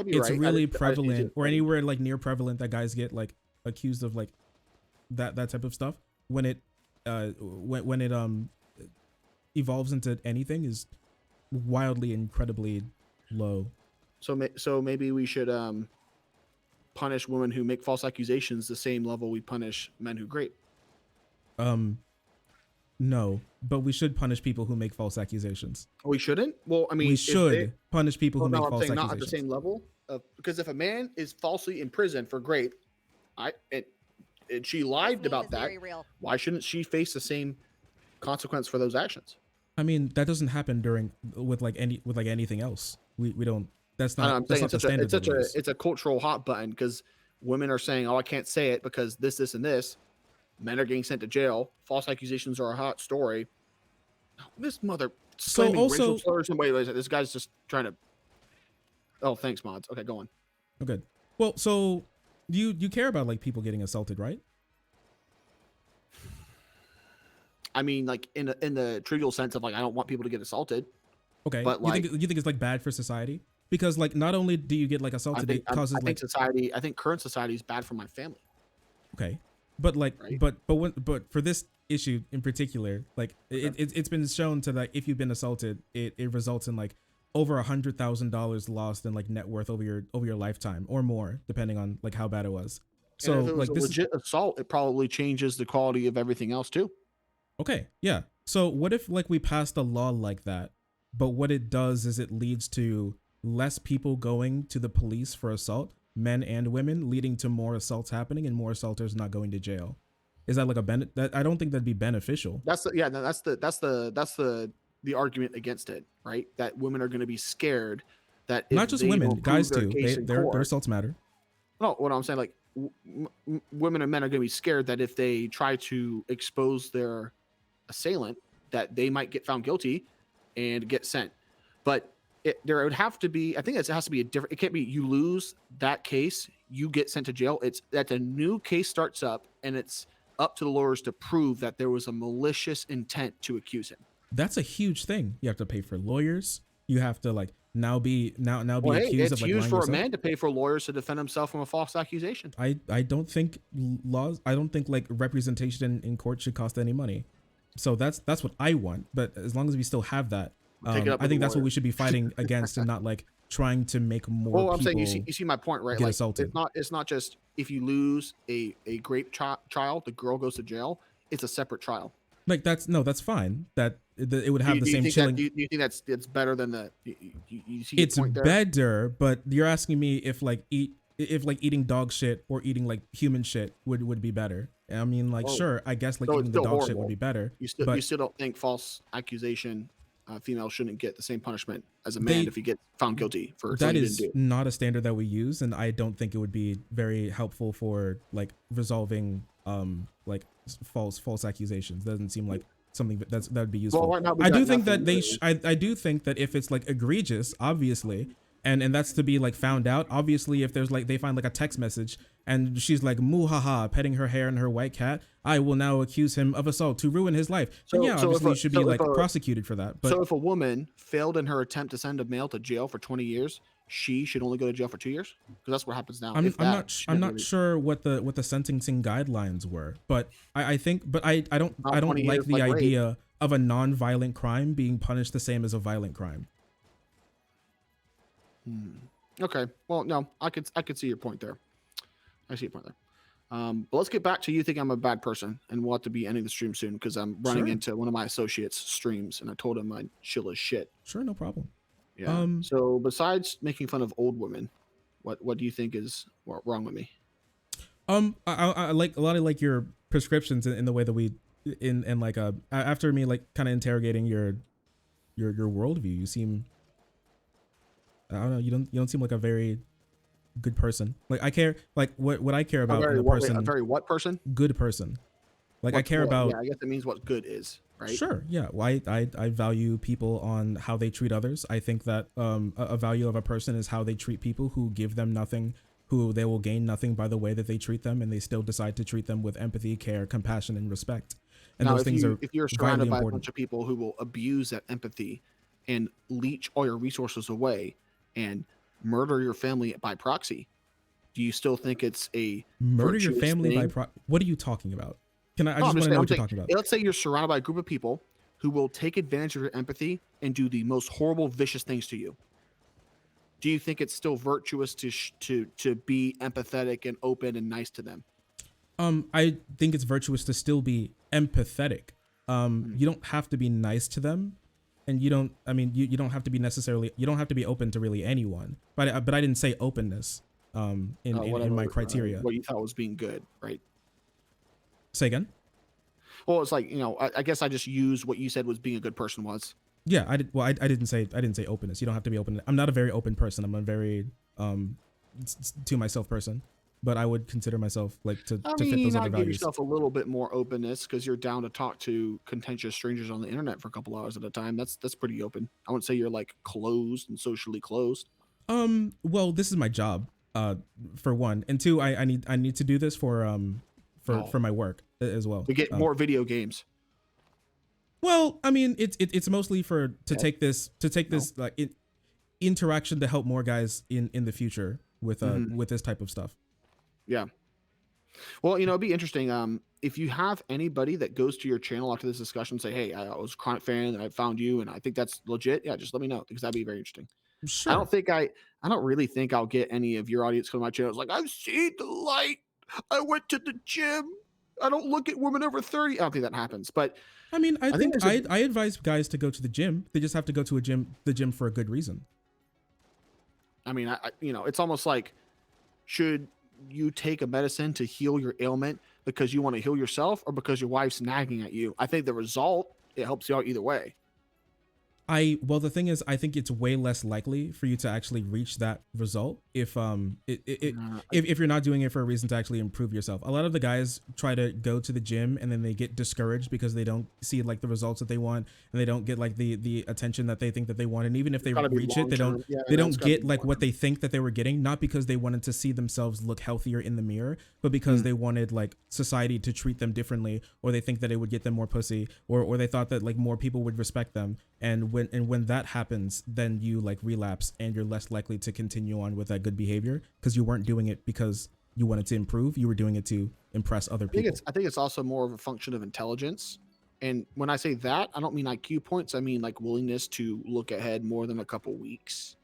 it's right. Really prevalent or anywhere near prevalent that guys get accused of that type of stuff when it evolves into anything is wildly incredibly low. So maybe we should punish women who make false accusations the same level we punish men who rape. No, but we should punish people who make false accusations. We shouldn't? Well, I mean, we should punish people who make false accusations. Not at the same level, because if a man is falsely in prison for rape, and she lied about that, why shouldn't she face the same consequence for those actions? I mean, that doesn't happen with anything else. We don't. That's not. That's not the standard. It's a cultural hot button because women are saying, "Oh, I can't say it because this, and this." Men are getting sent to jail. False accusations are a hot story. This mother So slamming racial also, slurs and wait, this guy's just trying to. Oh, thanks, mods. Okay, go on. oh, good. Well, so you care about like people getting assaulted, right? I mean, like in the trivial sense of like I don't want people to get assaulted, Okay. but like You think it's like bad for society? Because like not only do you get like assaulted, it I causes think like society, I think current society is bad for my family, okay. But like right? but for this issue in particular, like Okay. it's been shown to like if you've been assaulted, it results in like over $100,000 lost in like net worth over your lifetime or more, depending on like how bad it was. And if So it was like a this is legit assault, it probably changes the quality of everything else too. okay, yeah. So what if like we passed a law like that, but what it does is it leads to less people going to the police for assault, men and women, leading to more assaults happening and more assaulters not going to jail. Is that like a that I don't think that'd be beneficial. That's the yeah, no, that's the argument against it, right? That women are going to be scared that if Not just they women, don't prove guys their too. case in Their court, assaults matter. no, what I'm saying, like women and men are going to be scared that if they try to expose their assailant, that they might get found guilty and get sent. But there would have to be, I think it has to be a different. It can't be you lose that case, you get sent to jail. It's that a new case starts up, and it's up to the lawyers to prove that there was a malicious intent to accuse him. That's a huge thing. You have to pay for lawyers. You have to like now be Well, hey, accused of it's like used lying for a yourself. man to pay for lawyers to defend himself from a false accusation. I don't think laws. I don't think like representation in court should cost any money. So that's what I want. But as long as we still have that, Take it up I with think the that's what lawyer. we should be fighting against, and not like trying to make more Well, I'm people saying you see my point, right? get Like assaulted. it's not just if you lose a grape trial, the girl goes to jail. It's a separate trial. Like that's fine. That it would have the Do you same think chilling. do you think that's better than the? You see your It's point there? better, but you're asking me if like eating dog shit or eating like human shit would be better. I mean, like Oh, sure, I guess like so it's eating the still dog shit would horrible. be better, You but still don't think false accusation female shouldn't get the same punishment as a man they if he gets found guilty for that something he didn't is do. not a standard that we use, and I don't think it would be very helpful for like resolving like false accusations. Doesn't seem like something that would be useful. Well, right now we I got do think nothing that really. I do think that if it's like egregious, obviously, and that's to be like found out. Obviously, if there's like they find like a text message and she's like muhaha petting her hair and her white cat, I will now accuse him of assault to ruin his life. So Then yeah, so if obviously a, you should so be if like a prosecuted for that. But so if a woman failed in her attempt to send a male to jail for 20 years, she should only go to jail for 2 years because that's what happens now. If that, she I'm never not really- sure what the sentencing guidelines were, but I think but I don't Not I don't 20 like years the like rape. idea of a non-violent crime being punished the same as a violent crime. Okay. Well, no, I could see your point there. I see your point there. But let's get back to you think I'm a bad person, and we'll have to be ending the stream soon because I'm running Sure. into one of my associates' streams, and I told him I'd chill as shit. Sure, no problem. Yeah. So besides making fun of old women, what do you think is wrong with me? I like a lot of like your prescriptions in the way that we in like after me like kind of interrogating your worldview, you seem I don't know, you don't seem like a very good person. Like I care like what I care A about very in a person, a very what person? good person. Like I What- care what- about Yeah, I guess it means what good is, right? Sure, yeah. Well, I value people on how they treat others. I think that a value of a person is how they treat people who give them nothing, who they will gain nothing by the way that they treat them, and they still decide to treat them with empathy, care, compassion, and respect. And Now, those things are if you're vitally surrounded by a important. bunch of people who will abuse that empathy and leech all your resources away and murder your family by proxy, do you still think it's a Murder your virtuous family thing? what are you talking about? Can I No, just want to know I'm what you're saying, talking about? let's say you're surrounded by a group of people who will take advantage of your empathy and do the most horrible, vicious things to you. Do you think it's still virtuous to be empathetic and open and nice to them? I think it's virtuous to still be empathetic. You don't have to be nice to them, and you don't. I mean, you don't have to be necessarily. You don't have to be open to really anyone. But I didn't say openness. In my criteria. What you thought was being good, right? Say again. Well, it's like, I guess I just used what you said was being a good person was. Yeah, I did. Well, I didn't say openness. You don't have to be open. I'm not a very open person. I'm a very to myself person. but I would consider myself like to I fit mean, you those other might give values. yourself a little bit more openness because you're down to talk to contentious strangers on the internet for a couple hours at a time. That's pretty open. I wouldn't say you're like closed and socially closed. Well, this is my job, for one, and two, I need to do this Oh, for my work as well. to get more video games. Well, I mean, it's mostly to Okay. take this like interaction to help more guys in the future with with this type of stuff. Yeah. Well, it'd be interesting. If you have anybody that goes to your channel after this discussion, say, "Hey, I was a chronic fan and I found you, and I think that's legit." Yeah, just let me know because that'd be very interesting. Sure. I don't really think I'll get any of your audience come to my channel. It's like, I've seen the light. I went to the gym. I don't look at women over 30. I don't think that happens. But I mean, I think there's I advise guys to go to the gym. They just have to go to the gym for a good reason. I mean, it's almost like, should you take a medicine to heal your ailment because you want to heal yourself or because your wife's nagging at you? I think the result, it helps you out either way. Well, the thing is, I think it's way less likely for you to actually reach that result if if you're not doing it for a reason to actually improve yourself. A lot of the guys try to go to the gym and then they get discouraged because they don't see like the results that they want and they don't get like the attention that they think that they want. And even if they reach it, they don't get like what they think that they were getting, not because they wanted to see themselves look healthier in the mirror, but because they wanted like society to treat them differently, or they think that it would get them more pussy, or they thought that like more people would respect them. And when that happens, then you like relapse and you're less likely to continue on with that good behavior because you weren't doing it because you wanted to improve. You were doing it to impress other people. I think it's also more of a function of intelligence. And when I say that, I don't mean IQ points. I mean like willingness to look ahead more than a couple weeks.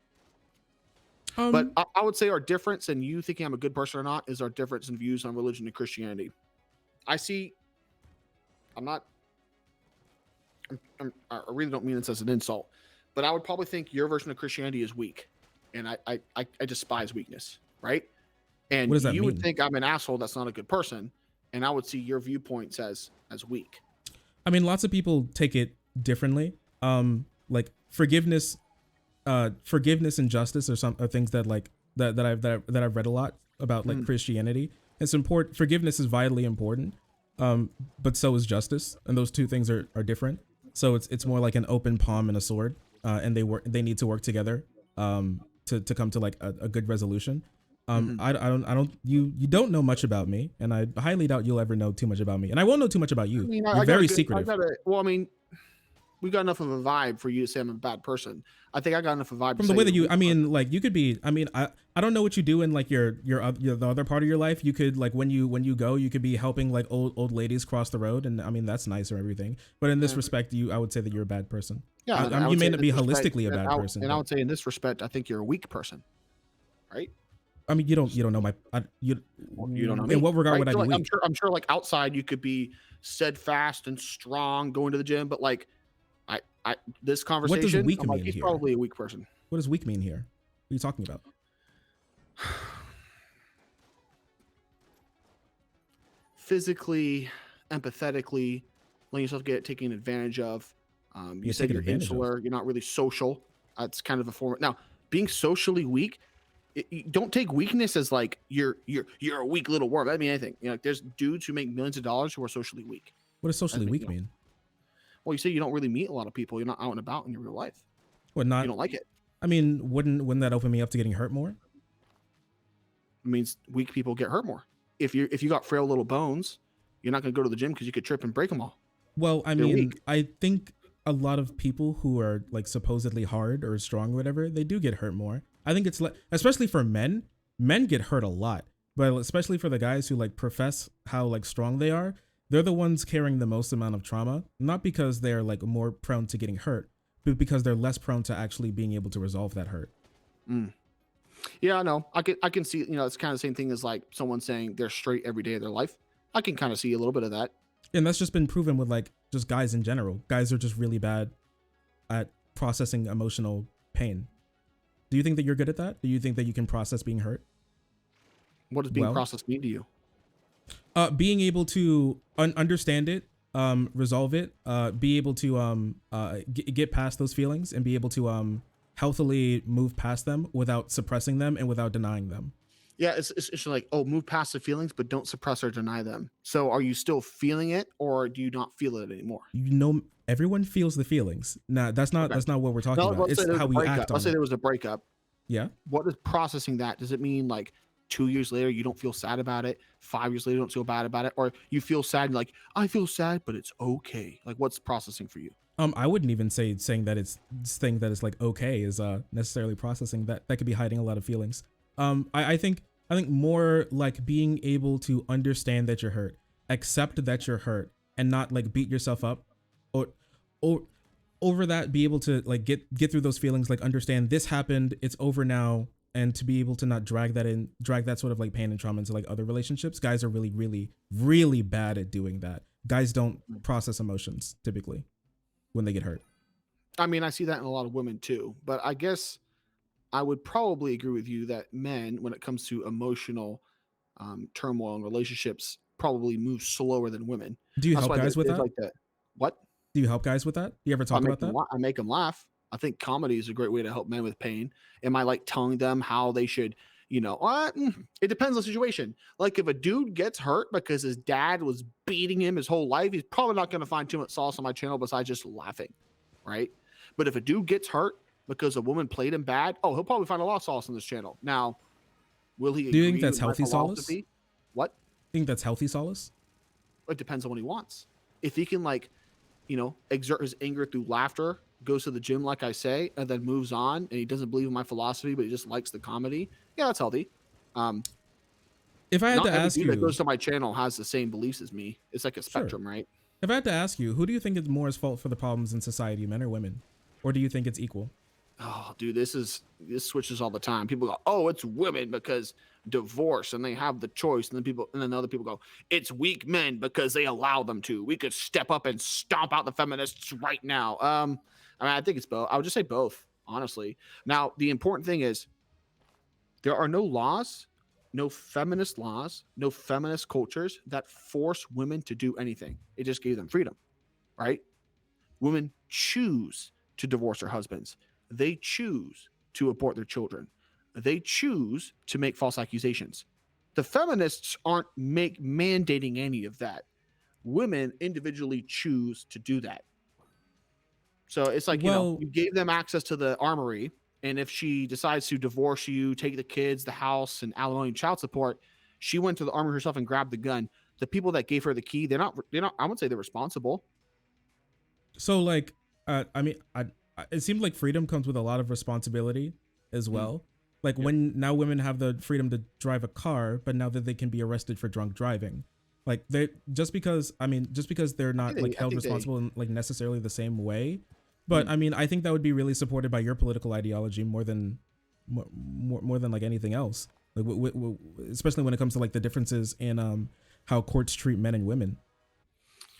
But I would say our difference in you thinking I'm a good person or not is our difference in views on religion and Christianity. I really don't mean this as an insult, but I would probably think your version of Christianity is weak, and I despise weakness, right? And what does that you mean? would think I'm an asshole that's not a good person, and I would see your viewpoints as weak. I mean, lots of people take it differently. Like forgiveness and justice are things that like that I've read a lot about, like Christianity. It's important. Forgiveness is vitally important, but so is justice, and those two things are different. So it's more like an open palm and a sword, and they need to work together to come to like a good resolution. You don't know much about me, and I highly doubt you'll ever know too much about me, and I won't know too much about you. You're very secretive. We got enough of a vibe for you to say I'm a bad person. I think I got enough of a vibe from the way that you. I mean, like you could be. I mean, I don't know what you do in like your the other part of your life. You could like when you go, you could be helping like old ladies cross the road, and I mean that's nice or everything. But in this respect, I would say that you're a bad person. Yeah, you may not be holistically a bad person. And I would say in this respect, I think you're a weak person, right? I mean, you don't know my you don't know me. In what regard would I be weak? I'm sure like outside you could be steadfast and strong going to the gym, but like this conversation, what does weak mean he's here? Probably a weak person. What does weak mean here? What are you talking about? Physically, empathetically, letting yourself get taken advantage of. You said you're insular. You're not really social. That's kind of a form. Now, being socially weak, don't take weakness as like you're a weak little worm. That mean anything. Like there's dudes who make millions of dollars who are socially weak. What does socially weak mean? Well, you say you don't really meet a lot of people. You're not out and about in your real life. What not? You don't like it. I mean, wouldn't that open me up to getting hurt more? It means weak people get hurt more. If you got frail little bones, you're not going to go to the gym because you could trip and break them all. Well, I mean, I think a lot of people who are like supposedly hard or strong or whatever, they do get hurt more. I think it's especially for men get hurt a lot, but especially for the guys who like profess how like strong they are, they're the ones carrying the most amount of trauma, not because they're like more prone to getting hurt, but because they're less prone to actually being able to resolve that hurt. Yeah, I know. I can see, it's kind of the same thing as like someone saying they're straight every day of their life. I can kind of see a little bit of that. And that's just been proven with like just guys in general. Guys are just really bad at processing emotional pain. Do you think that you're good at that? Do you think that you can process being hurt? What does being processed mean to you? Being able to understand it, resolve it, be able to get past those feelings and be able to healthily move past them without suppressing them and without denying them. Yeah, it's like, oh, move past the feelings, but don't suppress or deny them. So are you still feeling it, or do you not feel it anymore? You know, everyone feels the feelings. Nah, that's not Okay. what we're talking Now about. let's say It's there was how a we breakup. act Let's on say it. there was a breakup. Yeah. What is processing that? Does it mean like 2 years later you don't feel sad about it? 5 years later you don't feel bad about it, or you feel sad and like, I feel sad, but it's okay. Like, what's processing for you? I wouldn't even say saying that it's saying that it's like okay is necessarily processing that. That could be hiding a lot of feelings. I think more like being able to understand that you're hurt, accept that you're hurt, and not like beat yourself up, or or over that, be able to like get through those feelings, like understand this happened, it's over now, and to be able to not drag that sort of like pain and trauma into like other relationships. Guys are really bad at doing that. Guys don't process emotions typically when they get hurt. I mean, I see that in a lot of women too, but I guess I would probably agree with you that men, when it comes to emotional turmoil in relationships, probably move slower than women. Do you That's help why guys with there's that? like that. What? Do you help guys with that? Do you ever talk about that? I make them laugh. I think comedy is a great way to help men with pain. Am I like telling them how they should, it depends on the situation. Like if a dude gets hurt because his dad was beating him his whole life, he's probably not going to find too much sauce on my channel besides just laughing, right? But if a dude gets hurt because a woman played him bad, oh, he'll probably find a lot of sauce on this channel. Now, will he Do you agree think that's with my healthy solace? philosophy? What? Think that's healthy solace? It depends on what he wants. If he can exert his anger through laughter, goes to the gym, like I say, and then moves on, and he doesn't believe in my philosophy, but he just likes the comedy. Yeah, that's healthy. If I had Not to every ask dude you, that goes to my channel has the same beliefs as me. It's like a sure. spectrum, right? If I had to ask you, who do you think is more at fault for the problems in society, men or women? Or do you think it's equal? Oh, dude, this switches all the time. People go, "Oh, it's women because divorce and they have the choice," and then other people go, "It's weak men because they allow them to. We could step up and stomp out the feminists right now." I mean, I think it's both. I would just say both, honestly. Now, the important thing is there are no laws, no feminist cultures that force women to do anything. It just gave them freedom, right? Women choose to divorce their husbands. They choose to abort their children. They choose to make false accusations. The feminists aren't mandating any of that. Women individually choose to do that. So it's like, Well, you gave them access to the armory. And if she decides to divorce you, take the kids, the house, and alimony and child support, she went to the armory herself and grabbed the gun. The people that gave her the key, they're not, I wouldn't say they're responsible. so like, it seems like freedom comes with a lot of responsibility as well. Like Yep. when now women have the freedom to drive a car, but now that they can be arrested for drunk driving. Like they just because they're not like held responsible in like necessarily the same way. But I mean, I think that would be really supported by your political ideology more than like anything else. Like especially when it comes to like the differences in how courts treat men and women.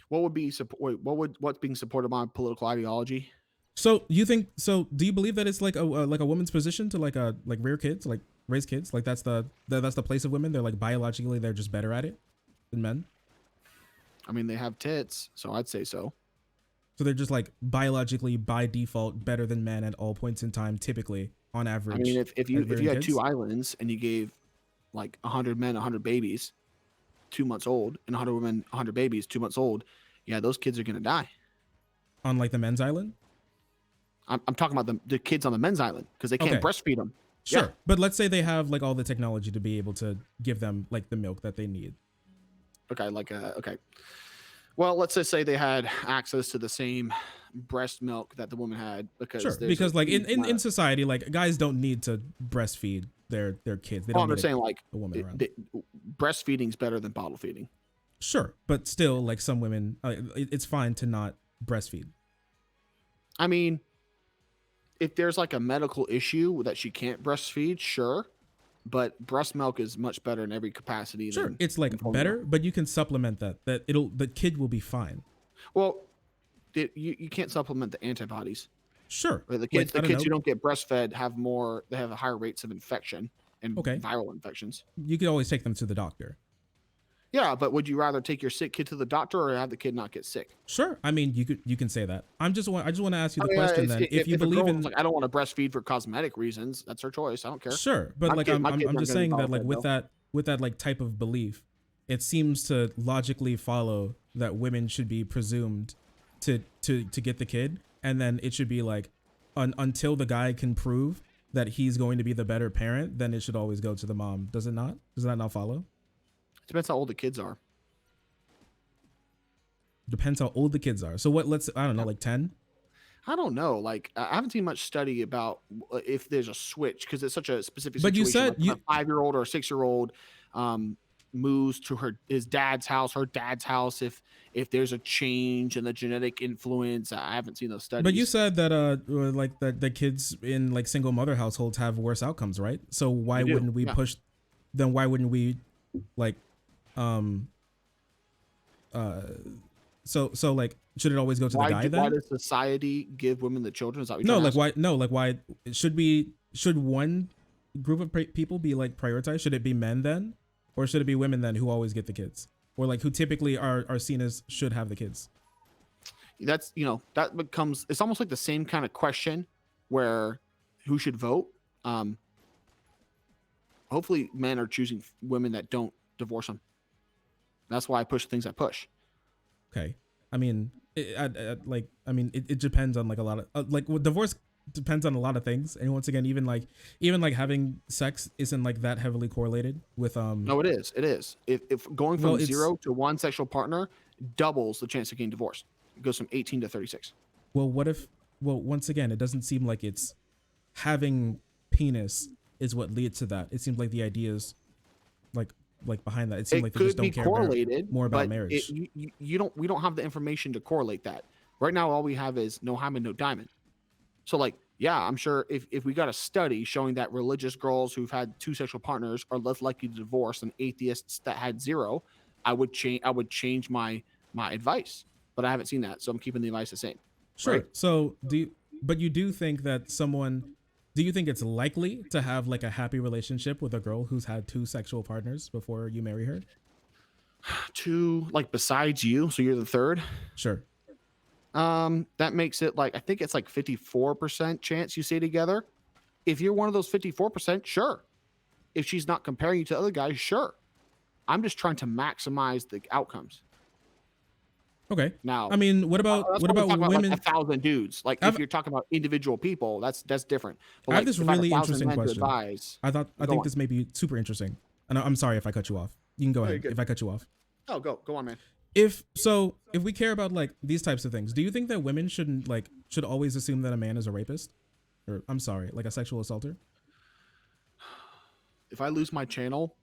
What would be what's being supported by political ideology? So you think so? Do you believe that it's like a woman's position to like rear kids, like raise kids? Like that's the place of women. They're like biologically they're just better at it than men. I mean, they have tits, so I'd say so. So they're just like biologically by default better than men at all points in time, typically on average. I mean, if you had kids? 2 islands and you gave like 100 men 100 babies, 2 months old, and 100 women 100 babies 2 months old, yeah, those kids are gonna die. On like the men's island. I'm talking about the kids on the men's island because they can't breastfeed them. Sure, Yeah. but let's say they have like all the technology to be able to give them like the milk that they need. Okay, okay. Well, let's just say they had access to the same breast milk that the woman had because like in society, like guys don't need to breastfeed their kids. They don't I'm need saying like a woman around. Breastfeeding's better than bottle feeding. Sure, but still, like some women, it's fine to not breastfeed. I mean, if there's like a medical issue that she can't breastfeed, sure. But breast milk is much better in every capacity. Sure, it's like better, but you can supplement that. The kid will be fine. Well, you can't supplement the antibodies. Sure, The kids who don't get breastfed have higher rates of infection and viral infections. You can always take them to the doctor. Yeah, but would you rather take your sick kid to the doctor or have the kid not get sick? Sure. I mean, you can say that. I just want to ask you I the mean, question then. If you if a believe girl is in, like, I don't want to breastfeed for cosmetic reasons, that's her choice. I don't care. sure, but like My kids I'm aren't just going to be saying that like bothered though. with that like type of belief, it seems to logically follow that women should be presumed to get the kid, and then it should be like until the guy can prove that he's going to be the better parent, then it should always go to the mom. Does it not? Does that not follow? Depends how old the kids are. Depends how old the kids are. So what? Let's I don't know, like 10. I don't know. Like, I haven't seen much study about if there's a switch because it's such a specific But you situation. said Like a 5-year-old or a 6-year-old moves to his dad's house, her dad's house. If there's a change in the genetic influence, I haven't seen those studies. But you said that like that the kids in like single mother households have worse outcomes, right? So why wouldn't we push? Then why wouldn't we like so like should it always go to the guy then? Why does society give women the children? Is that what No, like why? No, like why should one group of people be like prioritized? Should it be men then, or should it be women then who always get the kids, or like who typically are seen as should have the kids? That's that becomes, it's almost like the same kind of question where who should vote. Hopefully men are choosing women that don't divorce them. That's why I push the things I push. Okay. I mean, it depends on like a lot of like divorce depends on a lot of things. And once again, even like having sex isn't like that heavily correlated with No, it is. It is. If going from 0 to 1 sexual partner doubles the chance of getting divorced. It goes from 18 to 36. Well, once again, it doesn't seem like it's having penis is what leads to that. It seems like the ideas like behind that. It seems like they just don't care more about marriage. We don't have the information to correlate that. Right now, all we have is no hymen, no diamond. So like, yeah, I'm sure if we got a study showing that religious girls who've had 2 sexual partners are less likely to divorce than atheists that had 0, I would change my advice. But I haven't seen that, so I'm keeping the advice the same. Sure. Right? So you do think that do you think it's likely to have like a happy relationship with a girl who's had 2 sexual partners before you marry her? 2, like besides you, so you're the third? Sure. That makes it like, I think it's like 54% chance you stay together. If you're one of those 54%, sure. If she's not comparing you to other guys, sure. I'm just trying to maximize the outcomes. Okay. Now, I mean, what about women? Like 1,000 dudes. Like if you're talking about individual people, that's different. But I have this really interesting question. Advise, I think this may be super interesting. And I'm sorry if I cut you off. You can go ahead if I cut you off. Oh, go on, man. If we care about like these types of things, do you think that women should always assume that a man is a rapist, or I'm sorry, like a sexual assaulter? If I lose my channel,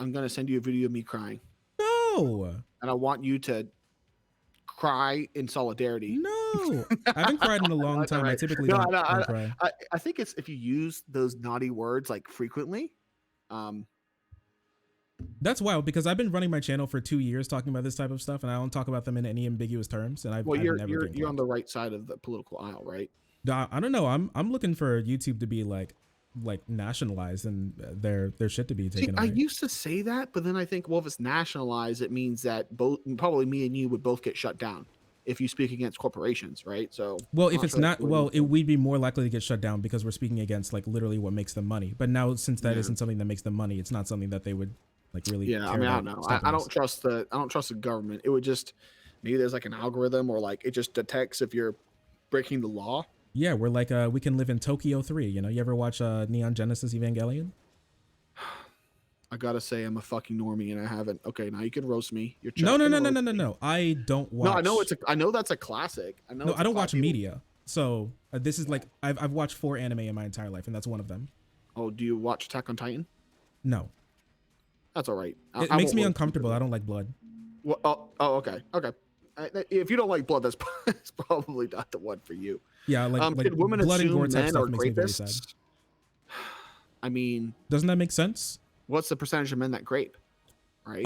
I'm gonna send you a video of me crying. No. And I want you to cry in solidarity. No, I haven't cried in a long time. Right. I typically don't cry. I think it's if you use those naughty words like frequently. That's wild because I've been running my channel for 2 years talking about this type of stuff, and I don't talk about them in any ambiguous terms. And you're on the right side of the political aisle, right? I don't know. I'm looking for YouTube to be like nationalized and their shit to be taken away. I used to say that, but then I think, well, if it's nationalized, it means that probably me and you would both get shut down if you speak against corporations, right? So, well, if it's not, we'd be more likely to get shut down because we're speaking against like literally what makes them money. But now, since that isn't something that makes them money, it's not something that they would like really. Yeah, I mean, I don't know. I don't trust the government. It would just maybe there's like an algorithm or like it just detects if you're breaking the law. Yeah, we're like we can live in Tokyo 3. You know, you ever watch Neon Genesis Evangelion? I gotta say, I'm a fucking normie and I haven't. Okay, now you can roast me. You're no. I don't watch. No, I know that's a classic. I don't watch media. So this is like I've watched 4 anime in my entire life, and that's one of them. Oh, do you watch Attack on Titan? No. That's all right. It makes me uncomfortable. I don't like blood. Well, okay. If you don't like blood, that's probably not the one for you. Yeah, like women blood and gore type men stuff are makes me very sad. rapists? I mean, doesn't that make sense? What's the percentage of men that grape? Right.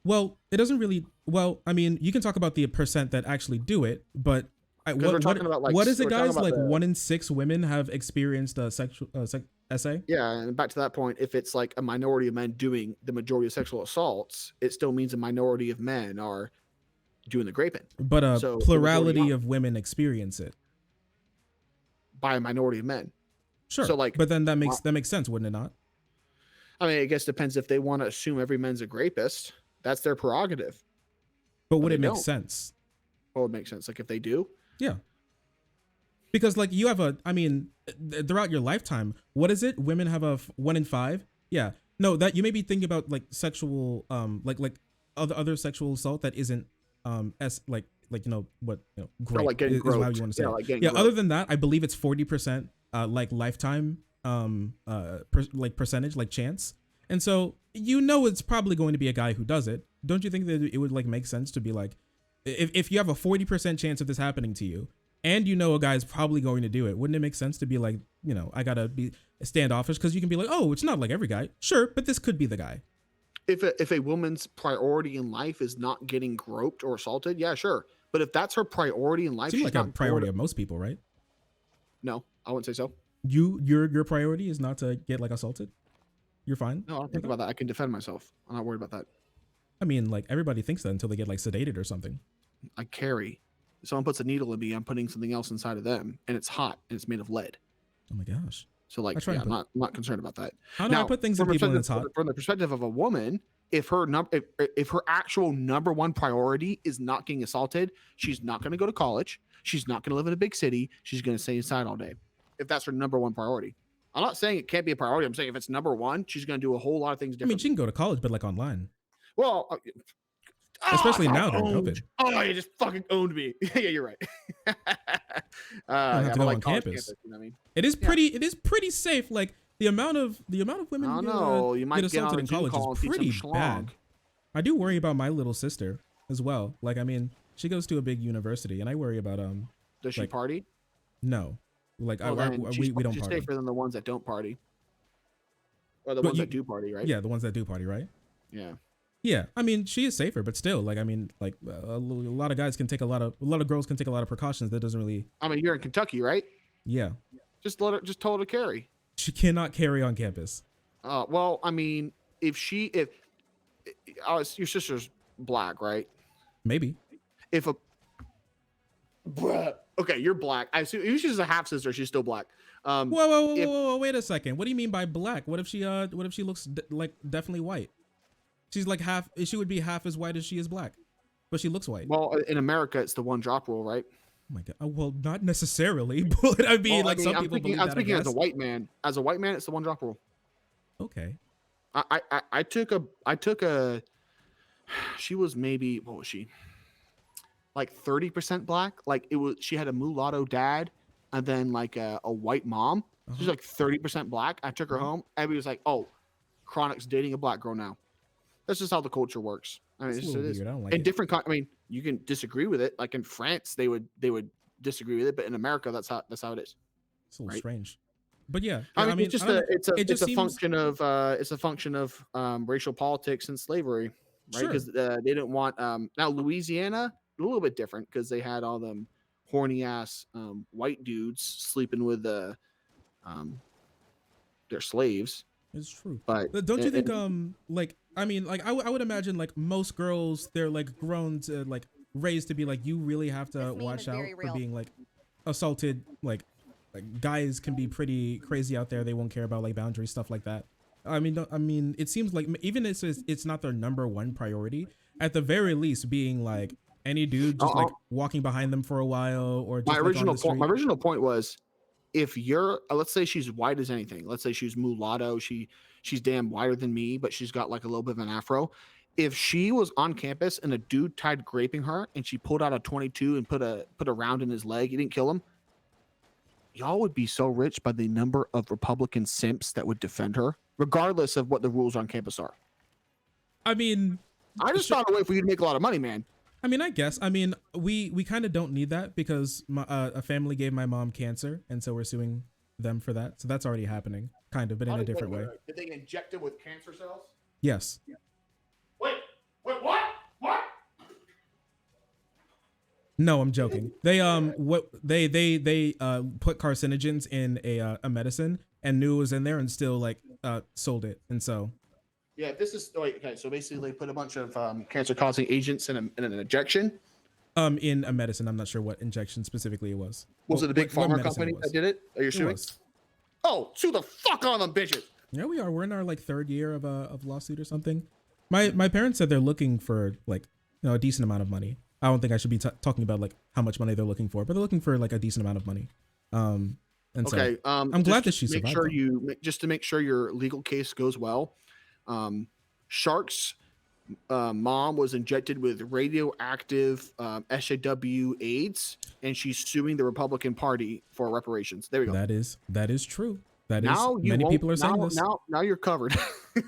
Well, it doesn't really. Well, I mean, you can talk about the percent that actually do it, but Because we're talking about like what is it, we're talking guys? about Like the 1 in 6 women have experienced a sexual SA. yeah, and back to that point, if it's like a minority of men doing the majority of sexual assaults, it still means a minority of men are doing the raping. But a So the majority plurality aren't, of women experience it. by a minority of men. Sure, So like, but then that makes sense, wouldn't it not? I mean, I guess it depends if they want to assume every man's a rapist. That's their prerogative. But would they it make don't. sense? Well, it makes sense. Like if they do, Yeah. Because like you have throughout your lifetime, what is it? Women have a 1 in 5. Yeah. No, that you may be thinking about like sexual, like other sexual assault that isn't as like grape like getting is how groped. you want to say Yeah, it. like getting Yeah. groped. Other than that, I believe it's 40% like lifetime like percentage, like chance. And so it's probably going to be a guy who does it. Don't you think that it would like make sense to be like, if you have a 40% chance of this happening to you, and a guy's probably going to do it, wouldn't it make sense to be like, I gotta be standoffish? Because you can be like, oh, it's not like every guy. Sure, but this could be the guy. If a woman's priority in life is not getting groped or assaulted, yeah, sure. But if that's her priority in life, Seems she's like a not priority of most people, right? No, I wouldn't say so. Your priority is not to get like assaulted. You're fine. No, I don't think about that. I can defend myself. I'm not worried about that. I mean, like everybody thinks that until they get like sedated or something. I carry. If someone puts a needle in me, I'm putting something else inside of them, and it's hot and it's made of lead. Oh my gosh. So like, yeah, I'm not concerned about that. How do I put things in people when it's hot? From the perspective of a woman, if her actual number one priority is not getting assaulted, she's not going to go to college. She's not going to live in a big city. She's going to stay inside all day. If that's her number one priority. I'm not saying it can't be a priority. I'm saying if it's number one, she's going to do a whole lot of things differently. I mean, she can go to college, but like online. Well, especially now during COVID. Oh, you just fucking owned me. Yeah, you're right. Have to go on campus. You know what I mean? It is pretty safe. Like the amount of women you might get assaulted in college is pretty bad. I do worry about my little sister as well. Like, I mean, she goes to a big university, and I worry about Does she party? No, like we don't she's party. safer than the ones that don't party, or the ones that do party, right? Yeah, the ones that do party, right? Yeah. Yeah, I mean, she is safer, but still, like, I mean, like a lot of guys can take a lot of girls can take a lot of precautions. That doesn't really. I mean, you're in Kentucky, right? Yeah. Just tell her to carry. She cannot carry on campus. Well, I mean, if your sister's black, right? Maybe. Okay, you're black. I assume if she's a half sister, she's still black. Whoa, wait a second. What do you mean by black? What if she looks like definitely white? She's like half. She would be half as white as she is black, but she looks white. Well, in America, it's the one drop rule, right? Oh my god. Well, not necessarily, but I mean, some people believe that. I'm speaking as a white man. As a white man, it's the one drop rule. Okay. I took a. She was maybe, what was she? Like 30% black. Like she had a mulatto dad, and then like a white mom. She's like 30% black. I took her home. Everybody was like, "Oh, Chronic's dating a black girl now." That's just how the culture works. I mean, it is. I don't like in different. I mean, you can disagree with it. Like in France, they would disagree with it, but in America, that's how it is. It's a little strange. But yeah, I mean, it's a function of racial politics and slavery, right? Because they didn't want now Louisiana a little bit different because they had all them horny ass white dudes sleeping with their slaves. It's true. But don't you think like, I mean, like I would imagine like most girls, they're like grown to like raised to be like, you really have to watch out for being like assaulted. Like guys can be pretty crazy out there. They won't care about like boundaries, stuff like that. I mean, it seems like even if it's not their number one priority, at the very least being like any dude just like walking behind them for a while or just my original point was, if you're let's say she's white as anything, let's say she's mulatto, she's damn whiter than me, but she's got like a little bit of an afro. If she was on campus and a dude tried graping her and she pulled out a 22 and put a round in his leg, he didn't kill him. Y'all would be so rich by the number of Republican simps that would defend her, regardless of what the rules on campus are. I mean, I just found a way for you to make a lot of money, man. I mean, I guess. I mean, we kind of don't need that because a family gave my mom cancer, and so we're suing them for that. So that's already happening, kind of, but in a different way. Did they inject him with cancer cells? Yes. Yeah. Wait, what? What? No, I'm joking. They what they put carcinogens in a medicine and knew it was in there and still like sold it. And so Yeah, this is okay. So basically, they put a bunch of cancer-causing agents in an injection. in a medicine, I'm not sure what injection specifically it was. Was it a big What pharma medicine company it that was? did it? Are you It assuming? was. Oh, sue the fuck on them bitches. Yeah, we are. We're in our like third year of lawsuit or something. My parents said they're looking for like a decent amount of money. I don't think I should be talking about like how much money they're looking for, but they're looking for like a decent amount of money. And Okay. so I'm glad that she make survived. sure just to make sure your legal case goes well. Shark's mom was injected with radioactive SAW AIDS, and she's suing the Republican Party for reparations. There we go. That is true. That Now is you many won't. people are saying this. Now you're covered.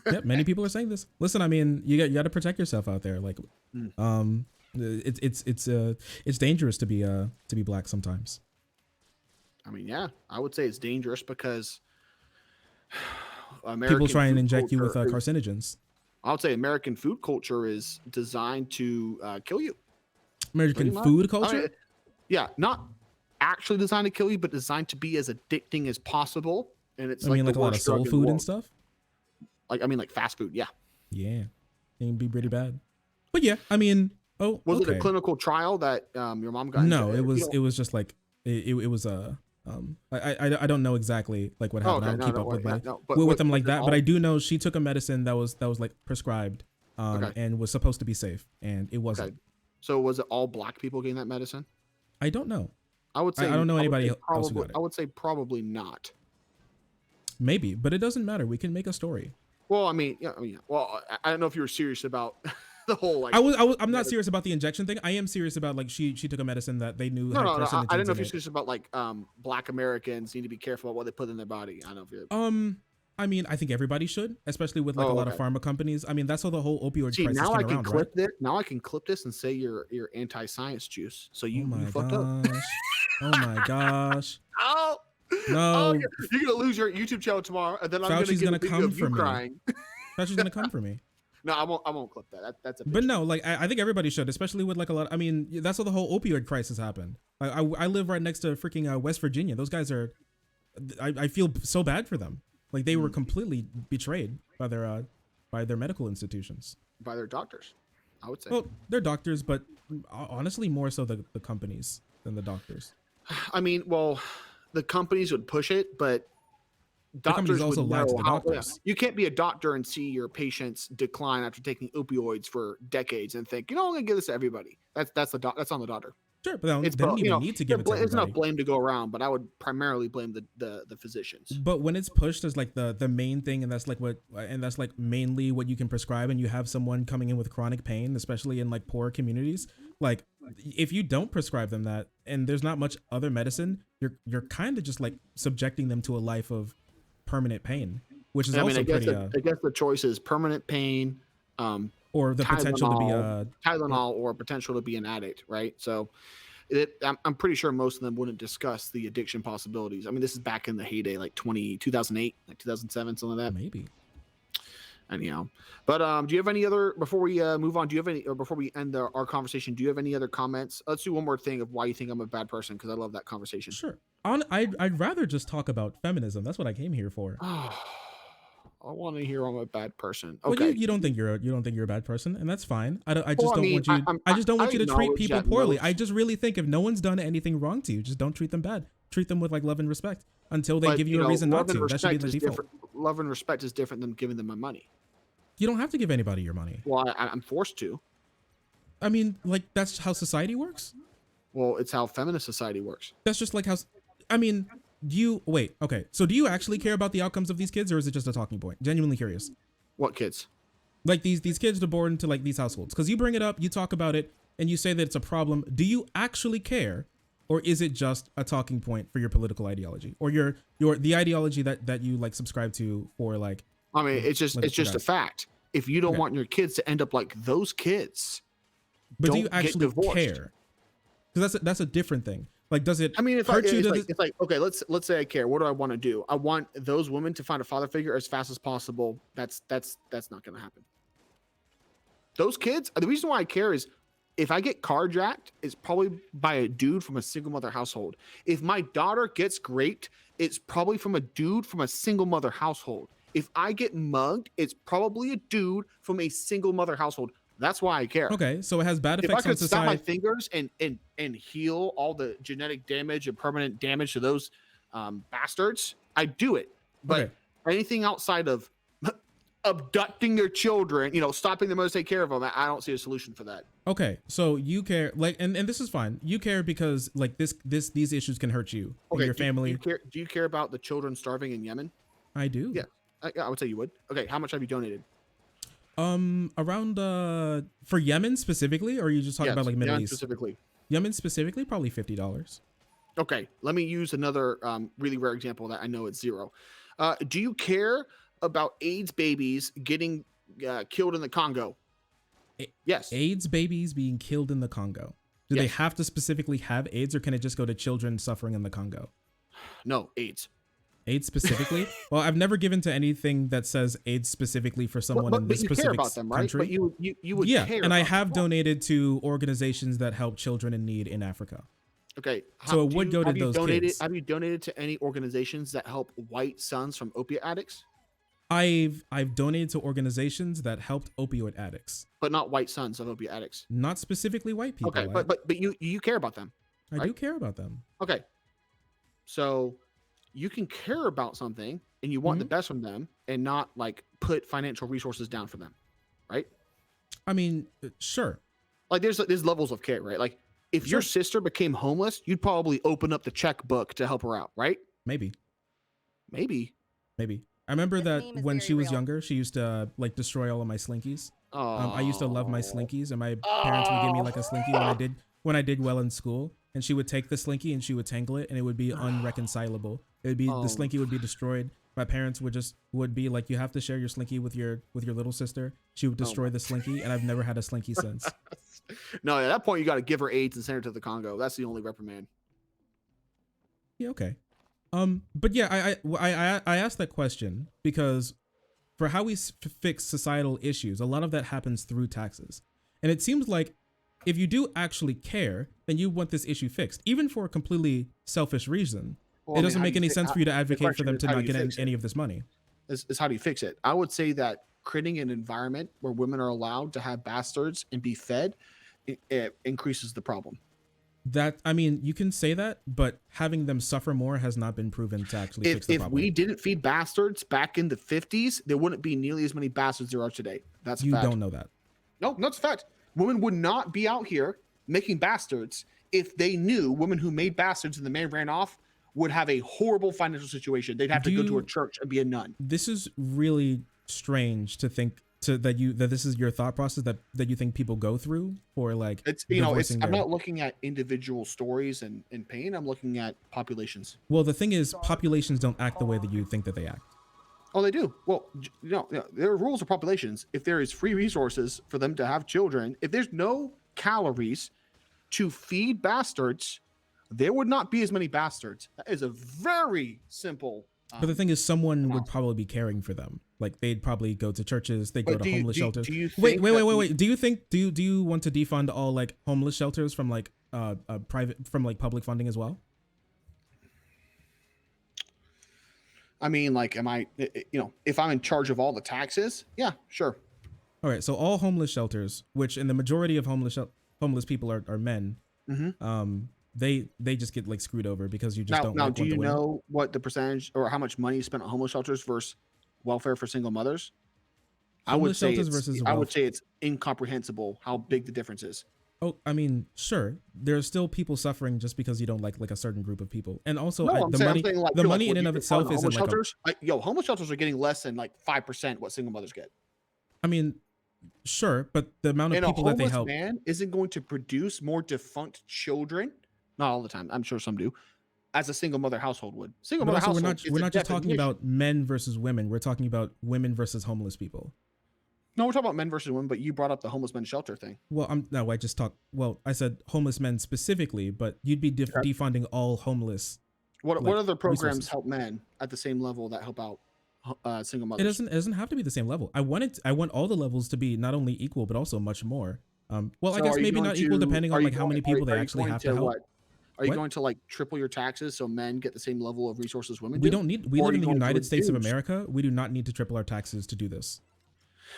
Yeah, many people are saying this. Listen, I mean, you got to protect yourself out there. Like, it's dangerous to be black sometimes. I mean, yeah, I would say it's dangerous because People try and inject you with culture carcinogens. I would say American food culture is designed to kill you. American food culture? I mean, yeah, not actually designed to kill you, but designed to be as addicting as possible. And it's like the a lot of soul food and stuff. Like fast food. Yeah. Yeah, it can be pretty bad. But yeah, I mean, was it a clinical trial that your mom got? No, it was just like it was a. I don't know exactly like what happened. I don't keep up with them like that, but I do know she took a medicine that was like prescribed, and was supposed to be safe, and it wasn't. Okay. So was it all black people getting that medicine? I don't know. I would say I don't know anybody else who got it. I would say probably not. Maybe, but it doesn't matter. We can make a story. Well, I mean, well, I don't know if you were serious about the whole like. I'm not serious about the injection thing. I am serious about like she took a medicine that they knew. No. I don't know if you're serious about like black Americans need to be careful about what they put in their body. I don't know if you're. I mean, I think everybody should, especially with like a lot of pharma companies. I mean, that's how the whole opioid crisis now came I can around, clip right? this. Now I can clip this and say you're anti-science juice. So you fucked up. Oh my gosh. Oh. No. You're gonna lose your YouTube channel tomorrow, and then I'm Fauci's gonna get a video of you me. crying. Fauci's gonna come for me. No, I won't clip that. That's a. But no, like I think everybody should, especially with like a lot. I mean, that's how the whole opioid crisis happened. I live right next to freaking West Virginia. Those guys are. I feel so bad for them. Like they were completely betrayed by their medical institutions. By their doctors, I would say. Well, they're doctors, but honestly, more so the companies than the doctors. I mean, well, the companies would push it, but doctors also would lie know to the how. doctors. You can't be a doctor and see your patients decline after taking opioids for decades and think, I'm gonna give this to everybody. That's on the doctor. Sure, but they don't even need to give it to everybody. It's not blame to go around, but I would primarily blame the physicians. But when it's pushed as like the main thing, and that's like mainly what you can prescribe, and you have someone coming in with chronic pain, especially in like poor communities, like if you don't prescribe them that, and there's not much other medicine, you're kind of just like subjecting them to a life of permanent pain, which is also pretty. I guess the choice is permanent pain, or the Tylenol, potential to be Tylenol, or potential to be an addict, right? So, I'm pretty sure most of them wouldn't discuss the addiction possibilities. I mean, this is back in the heyday, like 2008, like 2007, something like that. Maybe. Anyhow, but do you have any other before we move on? Do you have any, or before we end our conversation? Do you have any other comments? Let's do one more thing of why you think I'm a bad person, because I love that conversation. Sure. I'd rather just talk about feminism. That's what I came here for. I want to hear I'm a bad person. Okay. Well, you don't think you're a bad person, and that's fine. I just don't want you to treat people poorly. I just really think if no one's done anything wrong to you, just don't treat them bad. Treat them with like love and respect until they give you a reason not to. That should be the default. Love and respect is different than giving them my money. You don't have to give anybody your money. Well, I'm forced to. I mean, like that's how society works. Well, it's how feminist society works. That's just like how. I mean, okay. So do you actually care about the outcomes of these kids, or is it just a talking point? Genuinely curious. What kids? Like these kids are born into like these households. Because you bring it up, you talk about it, and you say that it's a problem. Do you actually care, or is it just a talking point for your political ideology, or the ideology that you like subscribe to for like? I mean, it's just a fact. If you don't want your kids to end up like those kids, but do you actually care? Because that's a different thing. Like, does it? I mean, it's like okay, let's say I care. What do I want to do? I want those women to find a father figure as fast as possible. That's not going to happen. Those kids. The reason why I care is if I get carjacked, it's probably by a dude from a single mother household. If my daughter gets raped, it's probably from a dude from a single mother household. If I get mugged, it's probably a dude from a single mother household. That's why I care. Okay, so it has bad If I effects on could snap my society. fingers and heal all the genetic damage and permanent damage to those bastards, I'd do it. But Okay. anything outside of abducting your children, stopping them to take care of them, I don't see a solution for that. Okay, so you care, like, and this is fine. You care because like these issues can hurt you and your family. Do you care about the children starving in Yemen? I do. Yeah, I would say you would. Okay, how much have you donated? Around for Yemen specifically, or are you just talking about like Middle East? Specifically. Yemen specifically, probably $50. Okay, let me use another really rare example that I know it's zero. Do you care about AIDS babies getting killed in the Congo? Yes. AIDS babies being killed in the Congo. Do they have to specifically have AIDS, or can it just go to children suffering in the Congo? No, AIDS. AIDS specifically? Well, I've never given to anything that says AIDS specifically for someone in this specific care about them, right? country. But you would yeah, care and I about have them. donated to organizations that help children in need in Africa. Okay, so it would go to those kids. Have you donated to any organizations that help white sons from opiate addicts? I've donated to organizations that helped opioid addicts, but not white sons of opiate addicts. Not specifically white people. Okay, but you care about them. I do care about them. Okay, so you can care about something and you want the best from them, and not like put financial resources down for them, right? I mean, sure. Like there's levels of care, right? Like if your sister became homeless, you'd probably open up the checkbook to help her out, right? Maybe. I remember This that meme is when very she was real. younger, she used to like destroy all of my slinkies. I used to love my slinkies, and my Oh. parents would give me like a slinky when I did well in school. And she would take the slinky and she would tangle it, and it would be unreconcilable. It would be the slinky would be destroyed. My parents would be like, you have to share your slinky with your little sister. She would destroy the slinky, and I've never had a slinky since. No, at that point you got to give her AIDS and send her to the Congo. That's the only reprimand. Yeah, okay. But yeah, I asked that question because for how we fix societal issues, a lot of that happens through taxes. And it seems like if you do actually care, then you want this issue fixed, even for a completely selfish reason. Well, it doesn't make any sense for you to advocate for them to how not do you get fix any of this money. Is how do you fix it? I would say that creating an environment where women are allowed to have bastards and be fed, it increases the problem. That, I mean, you can say that, but having them suffer more has not been proven to actually fix the problem. If we didn't feed bastards back in the 50s, there wouldn't be nearly as many bastards there are today. That's a you fact. don't know that. No, that's a fact. Women would not be out here making bastards if they knew women who made bastards and the man ran off would have a horrible financial situation. They'd have to go to a church and be a nun. This is really strange to think that this is your thought process that you think people go through for like I'm not looking at individual stories and pain. I'm looking at populations. Well, the thing is, populations don't act the way that you think that they act. Oh, they do. Well, there are rules of populations. If there is free resources for them to have children, if there's no calories to feed bastards, there would not be as many bastards. That is a very simple. But the thing is, someone would probably be caring for them. Like they'd probably go to churches, they'd go to homeless shelters. Wait. Do you want to defund all like homeless shelters from like public funding as well? I mean, like, am I, if I'm in charge of all the taxes? Yeah, sure. All right. So all homeless shelters, which in the majority of homeless people are men, they just get like screwed over because you just don't. Now, do you know what the percentage or how much money is spent on homeless shelters versus welfare for single mothers? I would say it's incomprehensible how big the difference is. Oh, I mean, sure. There's still people suffering just because you don't like a certain group of people, and also the money in and of itself isn't like homeless shelters are getting less than like 5% what single mothers get. I mean, sure, but the amount of people that they help, man isn't going to produce more defunct children. Not all the time. I'm sure some do. As a single mother household would. Single mother household. We're not just talking about men versus women. We're talking about women versus homeless people. No, we're talking about men versus women, but you brought up the homeless men shelter thing. Well, I said homeless men specifically, but you'd be defunding all homeless. What other programs help men at the same level that help out single mothers? It doesn't have to be the same level. I want all the levels to be not only equal but also much more. Well, I So guess are you maybe going not equal to depending are on you like how going many people they are you actually going have to to help. what? Are you What? going to like triple your taxes so men get the same level of resources women We do? don't need. We Or are live in you the going to United States of reduce? America. We do not need to triple our taxes to do this.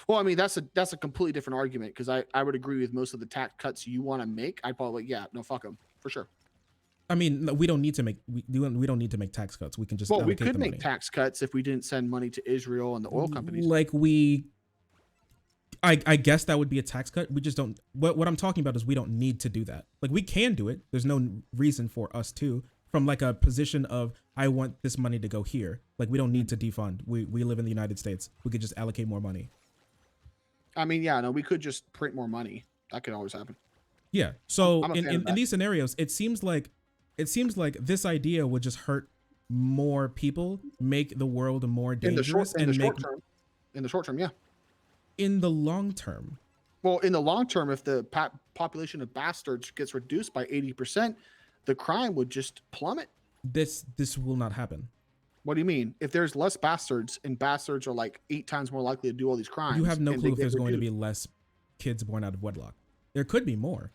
Well, I mean, that's a completely different argument because I would agree with most of the tax cuts you want to make. I'd probably yeah, no, fuck them for sure. I mean, no, we don't need to make we don't need to make tax cuts. We can just Well, we allocate could the make money. tax cuts if we didn't send money to Israel and the oil companies. Like I guess that would be a tax cut. We just don't. What I'm talking about is we don't need to do that. Like we can do it. There's no reason for us to. From like a position of I want this money to go here. Like we don't need to defund. We live in the United States. We could just allocate more money. I mean, yeah, no, we could just print more money. That could always happen. Yeah. So I'm a fan of in that. these scenarios, it seems like this idea would just hurt more people, make the world more dangerous, In the and make short term, in the short term, yeah. in the long term. Well, in the long term, if the population of bastards gets reduced by 80%, the crime would just plummet. This will not happen. What do you mean? If there's less bastards and bastards are like 8 times more likely to do all these crimes, You have no and clue they if get there's going to be reduced. less kids born out of wedlock. There could be more.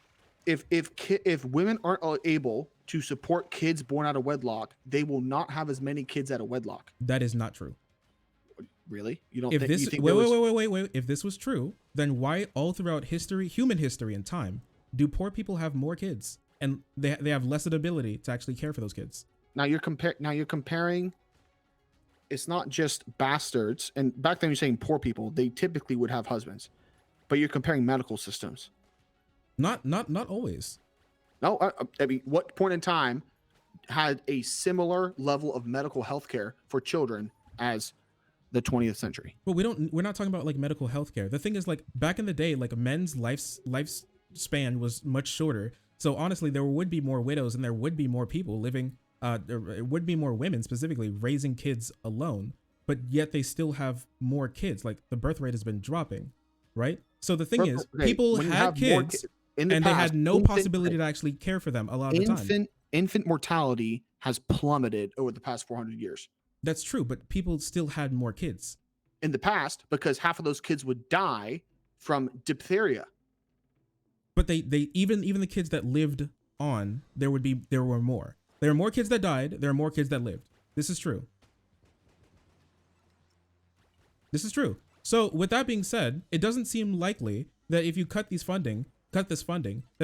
If women aren't able to support kids born out of wedlock, they will not have as many kids out of wedlock. That is not true. Really? You don't If think? this You think wait. If this was true, then why all throughout history, human history and time, do poor people have more kids and they have less ability to actually care for those kids? Now you're comparing. It's not just bastards, and back then you're saying poor people. They typically would have husbands, but you're comparing medical systems. Not always. No, I mean, what point in time had a similar level of medical health care for children as the 20th century? But we're not talking about like medical health care. The thing is, like back in the day, like men's lifespan was much shorter. So honestly, there would be more widows and there would be more people living, it would be more women specifically raising kids alone, but yet they still have more kids. Like the birth rate has been dropping, right? So the thing is, people had kids and they had no possibility to actually care for them a lot of the time. Infant mortality has plummeted over the past 400 years. That's true, but people still had more kids. In the past, because half of those kids would die from diphtheria. But they even the kids that lived on, there were more. There are more kids that died, there are more kids that lived. This is true. This is true. So with that being said, it doesn't seem likely that if you cut this funding, that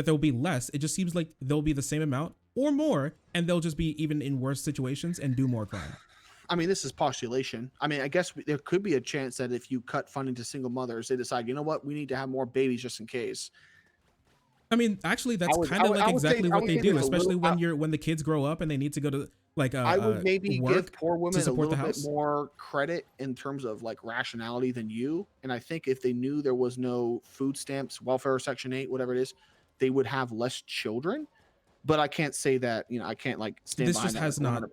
there'll be less. It just seems like there'll be the same amount or more, and they'll just be even in worse situations and do more crime. I mean, this is postulation. I mean, I guess there could be a chance that if you cut funding to single mothers, they decide, you know what, we need to have more babies just in case. I mean, actually, that's kind of like exactly what they do, especially when the kids grow up and they need to go to like I would maybe give poor women a little bit more credit in terms of like rationality than you. And I think if they knew there was no food stamps, welfare, Section 8, whatever it is, they would have less children. But I can't say that, you know, I can't like stand behind that 100%.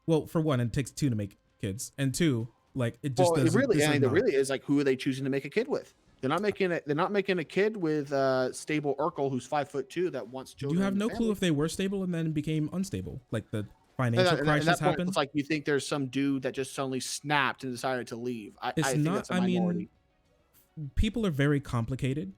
Well, for one, it takes 2 to make kids, and 2, like it just doesn't. It really is like, who are they choosing to make a kid with? They're not making it. They're not making a kid with stable Urkel who's 5'2" that wants children. You have no clue if they were stable and then became unstable, like the financial crisis happened. It's like you think there's some dude that just suddenly snapped and decided to leave. I think that's a I minority. mean, people are very complicated,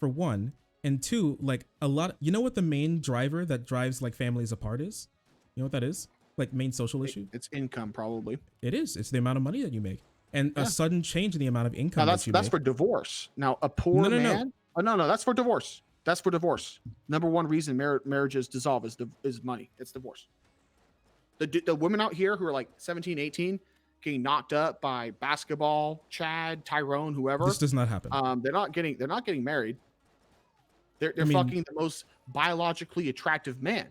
for one, and 2, like a lot. You know what the main driver that drives like families apart is? You know what that is? Like main social issue? It's income, probably. It is. It's the amount of money that you make, and a sudden change in the amount of income. Now that's for divorce. Now a poor man. Oh no, that's for divorce. That's for divorce. Number one reason marriages dissolve is money. It's divorce. The women out here who are like 17, 18, getting knocked up by basketball, Chad, Tyrone, whoever. This does not happen. They're not getting married. They're fucking the most biologically attractive man.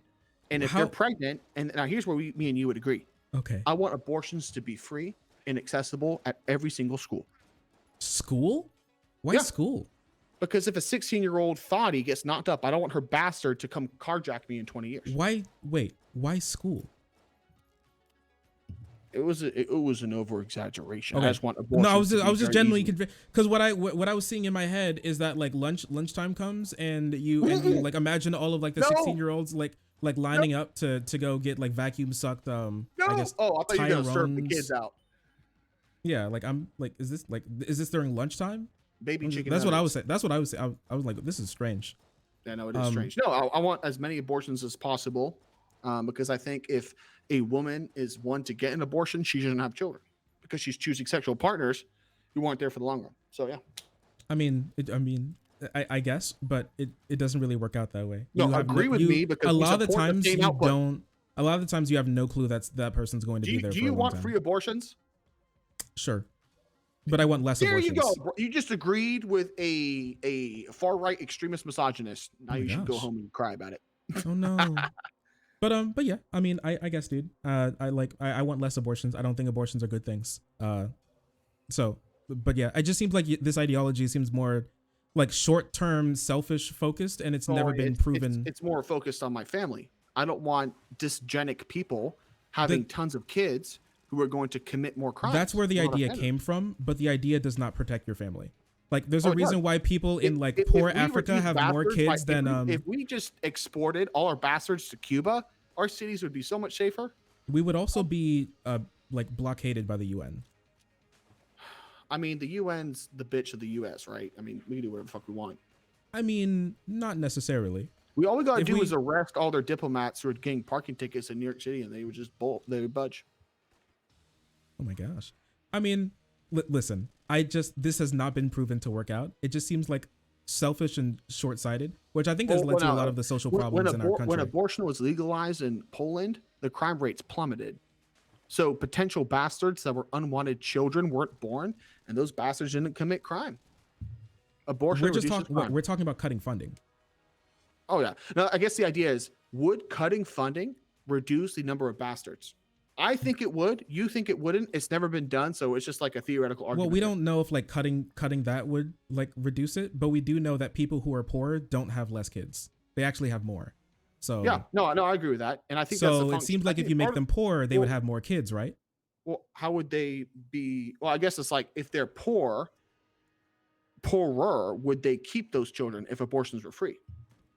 And if they're pregnant, and now here's where me and you would agree. Okay. I want abortions to be free and accessible at every single school. School? Why school? Because if a 16-year-old thotty gets knocked up, I don't want her bastard to come carjack me in 20 years. Why? Wait. Why school? It was an over exaggeration. Okay. I just want abortions. No, I was just genuinely convinced, because what I was seeing in my head is that like lunchtime comes and you like imagine all of like the 16-year-olds like lining up to go get like vacuum sucked I guess I thought you were gonna serve the kids out. Yeah, like I'm like is this during lunchtime? baby chicken That's what I was nuggets. saying. That's what I was saying. I was like, this is strange. Yeah, no, it is strange. No, I want as many abortions as possible, because I think if a woman is one to get an abortion, she shouldn't have children because she's choosing sexual partners who aren't there for the long run. So yeah. I mean, I guess, but it doesn't really work out that way. No, You agree with me because a we lot of the support the times same you output. don't. A lot of the times you have no clue that person's going to be there. Do for you a long want time. free abortions? Sure, but I want less There abortions. you go. You just agreed with a far right extremist misogynist. Now you should go home and cry about it. Oh no. But yeah, I mean, I guess, dude. I want less abortions. I don't think abortions are good things. But yeah, it just seems like this ideology seems more like short-term, selfish focused, and it's never been proven. It's more focused on my family. I don't want dysgenic people having tons of kids who are going to commit more crimes. That's where the idea came from, but the idea does not protect your family. Like, there's a reason why people in like poor Africa have more kids than if we just exported all our bastards to Cuba, our cities would be so much safer. We would also be like blockaded by the UN. I mean, the UN's the bitch of the US, right? I mean, we can do whatever the fuck we want. I mean, not necessarily. All we gotta do is arrest all their diplomats who are getting parking tickets in New York City, and they would just they would budge. Oh my gosh. I mean, listen, this has not been proven to work out. It just seems like selfish and short-sighted, which I think has led to a lot of the social problems in our country. When abortion was legalized in Poland, the crime rates plummeted. So potential bastards that were unwanted children weren't born, and those bastards didn't commit crime. Abortion we're talking about cutting funding. Oh yeah. Now I guess the idea is, would cutting funding reduce the number of bastards? I think it would. You think it wouldn't? It's never been done, so it's just like a theoretical argument. Well, we don't know if like cutting that would like reduce it, but we do know that people who are poor don't have less kids. They actually have more. So yeah, no, I agree with that, and I think so. It seems like if you make them poor, they would have more kids, right? Well, how would they be? Well, I guess it's like if they're poorer, would they keep those children if abortions were free?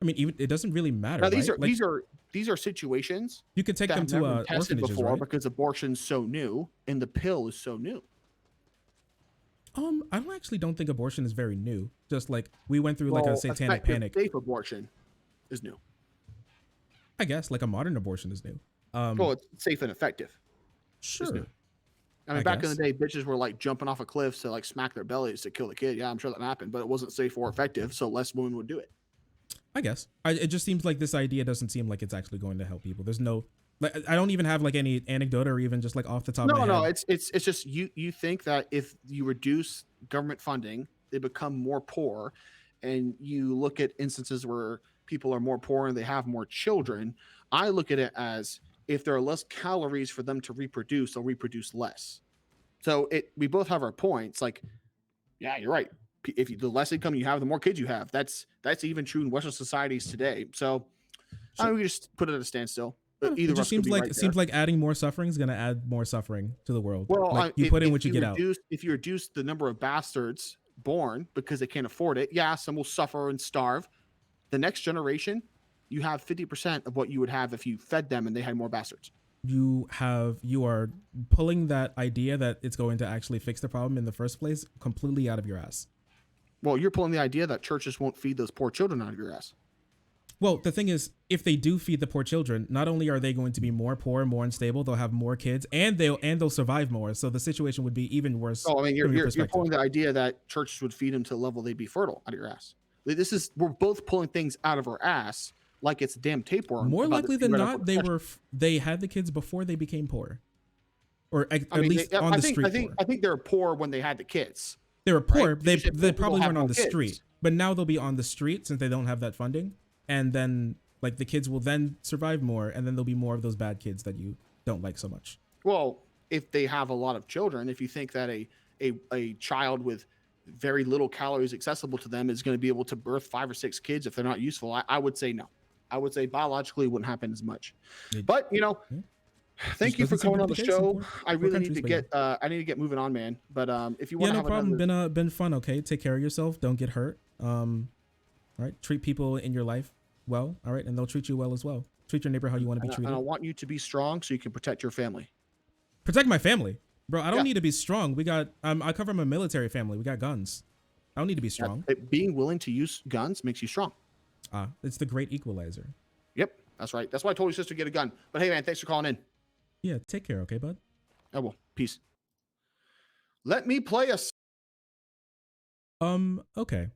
I mean, even it doesn't really matter. Now, right? These are situations you could take them to orphanages before, right? Because abortion's so new and the pill is so new. I don't think abortion is very new. Just like we went through like a satanic panic. Safe abortion is new. I guess like a modern abortion is new. Well, it's safe and effective. Sure. I mean, back in the day, bitches were like jumping off of cliffs to like smack their bellies to kill the kid. Yeah, I'm sure that happened, but it wasn't safe or effective, so less women would do it. I guess. It just seems like this idea doesn't seem like it's actually going to help people. There's no, like, I don't even have like any anecdote or even just like off the top of my head. No, it's just you think that if you reduce government funding, they become more poor, and you look at instances where people are more poor and they have more children. I look at it as if there are less calories for them to reproduce, they'll reproduce less. So we both have our points. Like, yeah, you're right. If the less income you have, the more kids you have. That's even true in Western societies today. So I mean, we just put it at a standstill. It just seems like adding more suffering is going to add more suffering to the world. Well, like, you put in what you get out. If you reduce the number of bastards born because they can't afford it, yeah, some will suffer and starve. The next generation, you have 50% of what you would have if you fed them and they had more bastards. You are pulling that idea that it's going to actually fix the problem in the first place completely out of your ass. Well, you're pulling the idea that churches won't feed those poor children out of your ass. Well, the thing is, if they do feed the poor children, not only are they going to be more poor, more unstable, they'll have more kids, and they'll survive more. So the situation would be even worse. Oh, I mean, you're pulling the idea that churches would feed them to the level they'd be fertile out of your ass. We're both pulling things out of our ass like it's a damn tapeworm. More likely than not, they had the kids before they became poor, or at least on the street. I think they were poor when they had the kids. They were poor. Right? They probably weren't on the street, but now they'll be on the street since they don't have that funding. And then like the kids will then survive more, and then there'll be more of those bad kids that you don't like so much. Well, if they have a lot of children, if you think that a child with very little calories accessible to them is going to be able to birth 5 or 6 kids if they're not useful, I would say no. I would say biologically it wouldn't happen as much. But thank you for coming on the show. I really need to get moving on, man. But if you want to have problem. Been fun. Okay, take care of yourself. Don't get hurt. All right, treat people in your life well. All right, and they'll treat you well as well. Treat your neighbor how you want to be treated. And I want you to be strong so you can protect your family. Protect my family, bro. I don't need to be strong. We got I cover my military family. We got guns. I don't need to be strong. Being willing to use guns makes you strong. It's the great equalizer. Yep, that's right. That's why I told your sister to get a gun. But hey, man, thanks for calling in. Yeah, take care, okay, bud? I will. Peace. Let me play a Okay.